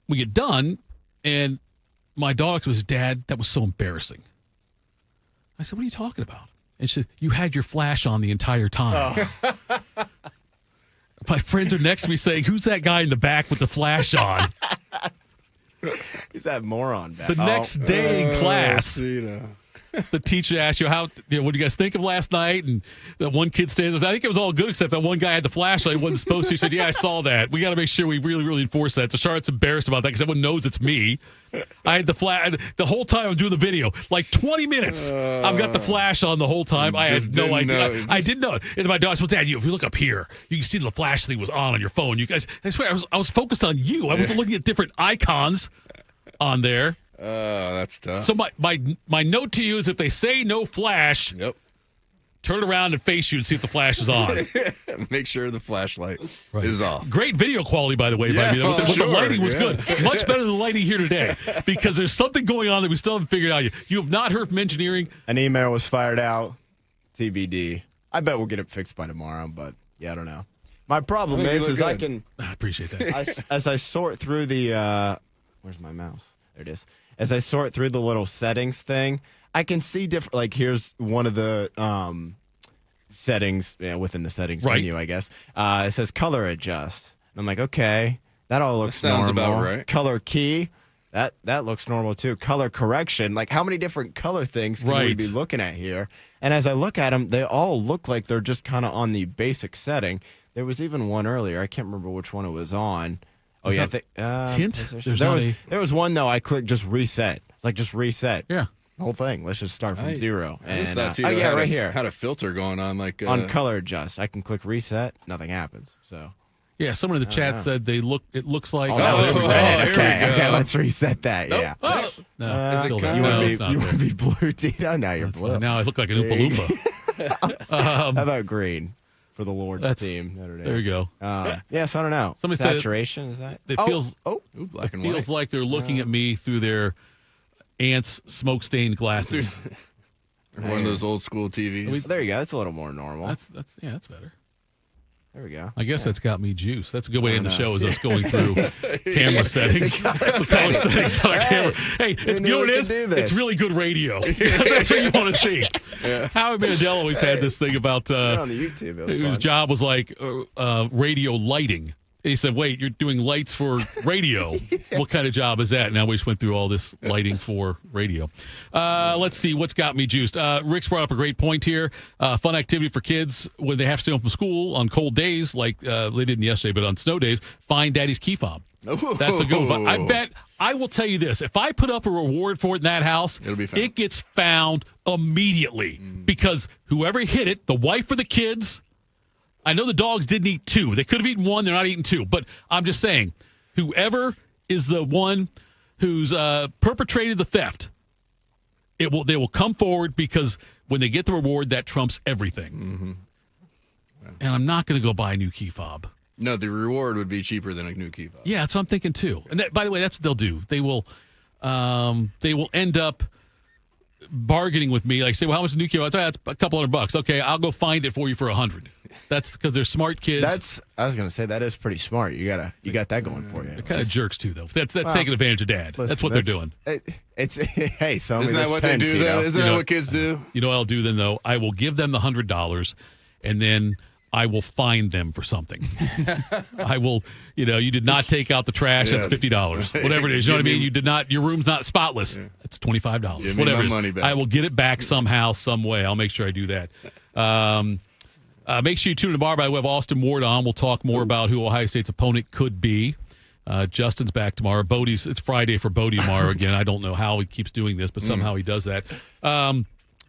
we get done, and my daughter was, Dad, that was so embarrassing. I said, what are you talking about? And she said, you had your flash on the entire time. Oh. My friends are next to me saying, who's that guy in the back with the flash on? Who's that moron back? The next day in class, Tito. the teacher asked you, what do you guys think of last night? And that one kid stands there. I think it was all good except that one guy had the flashlight. He wasn't supposed to. He said, yeah, I saw that. We got to make sure we really, really enforce that. So Charlotte's embarrassed about that because everyone knows it's me. I had the flash the whole time I'm doing the video. Like 20 minutes. I've got the flash on the whole time. I had no idea. I didn't know it. And my daughter said, Dad, if you look up here, you can see the flash thing was on your phone. You guys, I swear, I was focused on you. I wasn't looking at different icons on there. Oh, that's tough. So my note to you is if they say no flash, turn around and face you and see if the flash is on. Make sure the flashlight is off. Great video quality, by the way. The lighting was good. Much better than the lighting here today because there's something going on that we still haven't figured out yet. You have not heard from engineering. An email was fired out. TBD. I bet we'll get it fixed by tomorrow, but I don't know. My problem is I can... I appreciate that. As I sort through the... where's my mouse? There it is. As I sort through the little settings thing, I can see different. Like here's one of the settings within the settings menu, I guess. It says color adjust. And I'm like, okay, that all looks sounds normal. about right. Color key, that looks normal too. Color correction, like how many different color things can we be looking at here? And as I look at them, they all look like they're just kind of on the basic setting. There was even one earlier. I can't remember which one it was on. Oh, yeah. Tint? There was one, though, I clicked just reset. It's like just reset. Yeah. The whole thing. Let's just start from zero. I just thought Tito right here. Had a filter going on. Like on color adjust. I can click reset. Nothing happens. So. Yeah, someone in the chat said it looks like... it's red. Okay, let's reset that. Nope. Yeah. No, you want to be blue, Tito? Now you're blue. Now I look like an Oompa Loompa. How about green? For the Lord's team. There you go. Yes, I don't know. Somebody saturation, said is that? It feels black and feels white. like they're looking at me through their aunt's smoke-stained glasses. One of those old school TVs. There you go. That's a little more normal. That's better. There we go. I guess that's got me juice. That's a good way to end the show is us going through camera settings. Color settings on our camera. Hey, you know what it is? It's really good radio. That's what you want to see. Yeah. Howie Mandel always had this thing about on the YouTube. His job was like radio lighting. He said, wait, you're doing lights for radio. What kind of job is that? Now we just went through all this lighting for radio. Let's see what's got me juiced. Rick's brought up a great point here. Fun activity for kids when they have to stay home from school on cold days like they didn't yesterday, but on snow days, find daddy's key fob. That's a good one. I bet, I will tell you this. If I put up a reward for it in that house, it gets found immediately because whoever hit it, the wife or the kids, I know the dogs didn't eat 2. They could have eaten 1. They're not eating 2. But I'm just saying, whoever is the one who's perpetrated the theft, they will come forward because when they get the reward, that trumps everything. And I'm not going to go buy a new key fob. No, the reward would be cheaper than a new key fob. Yeah, that's what I'm thinking too. And by the way, that's what they'll do. They will end up bargaining with me. Like, say, well, how much is a new key fob? That's a couple $100. Okay, I'll go find it for you for $100. That's because they're smart kids. I was going to say that is pretty smart. You got that going for you. They're kind of jerks too, though. That's taking advantage of Dad. Listen, that's what they're doing. Hey, so isn't that what they do? Though? Isn't that what kids do? You know what I'll do then? Though I will give them the $100, and then I will fine them for something. I will, you did not take out the trash. That's $50. Whatever it is. You know what I mean? You did not, your room's not spotless. That's $25. Give me Whatever my it is. money back. I will get it back somehow, some way. I'll make sure I do that. Make sure you tune in tomorrow. By the way, we have Austin Ward on. We'll talk more about who Ohio State's opponent could be. Justin's back tomorrow. It's Friday for Bodie tomorrow again. I don't know how he keeps doing this, but somehow he does that.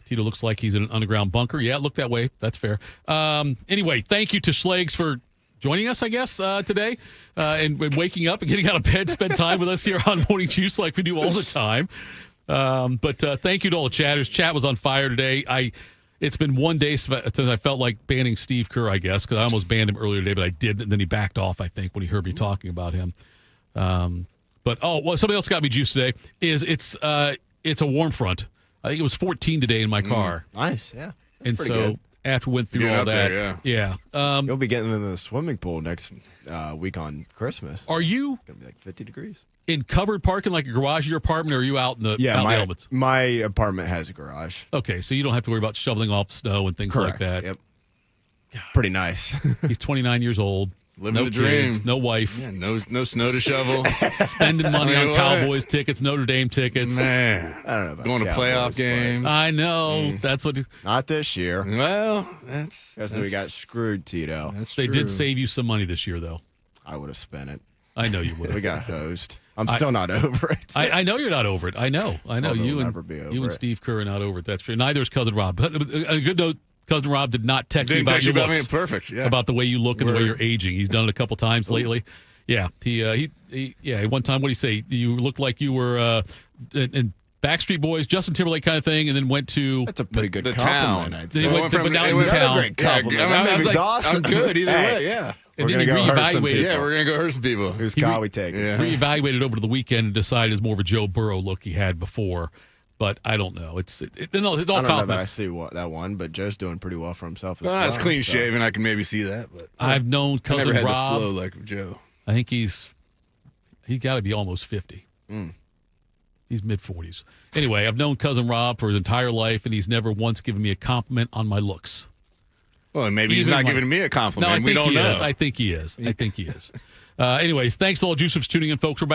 Tito looks like he's in an underground bunker. Yeah, it looked that way. That's fair. Anyway, thank you to Schlegs for joining us, I guess, today and waking up and getting out of bed, spend time with us here on Morning Juice like we do all the time. But thank you to all the chatters. Chat was on fire today. It's been one day since I felt like banning Steve Kerr, I guess, because I almost banned him earlier today, but I didn't, and then he backed off, I think, when he heard me talking about him. Something else got me juiced today is it's a warm front. I think it was 14 today in my car. Nice, yeah. And so good. after we went through all that, you'll be getting in the swimming pool next week on Christmas. Are you? It's going to be like 50 degrees. In covered parking, like a garage of your apartment, or are you out in the elements? My apartment has a garage. Okay, so you don't have to worry about shoveling off snow and things like that. Yep. Pretty nice. He's 29 years old. Living no the dream. Kids, no wife. Yeah, no snow to shovel. Spending money on Cowboys tickets, Notre Dame tickets. Man, I don't know about going to playoff games. I know. That's what. Not this year. Well, that's we got screwed, Tito. They did save you some money this year, though. I would have spent it. I know you would. We got hosed. I'm still not over it. I know you're not over it. I know. You and Steve Kerr are not over it. That's true. Neither is Cousin Rob. But a good note. Cousin Rob did not text me about your looks. Perfect. Yeah. About the way you look and the way you're aging. He's done it a couple times lately. Yeah. He one time, what did he say? You looked like you were in Backstreet Boys, Justin Timberlake kind of thing, and then went to that's a pretty good compliment. I'd say. But now he's in town. Great compliment. I was like, awesome. I'm good either way. Yeah. And then he reevaluated. Yeah, we're gonna go hurt some people. Whose car we take? Yeah. Reevaluated over to the weekend and decided it's more of a Joe Burrow look he had before. But I don't know. It's all I don't know that I compliments. see that one, but Joe's doing pretty well for himself. Well, that's clean shaven. I can maybe see that. But I've known Cousin never had Rob. the flow like Joe. I think he's got to be almost 50. He's mid-40s. Anyway, I've known Cousin Rob for his entire life, and he's never once given me a compliment on my looks. Well, maybe he's not giving me a compliment. No, I think we don't he know. is. I think he is. Anyways, thanks to all Juicers for tuning in, folks. We're back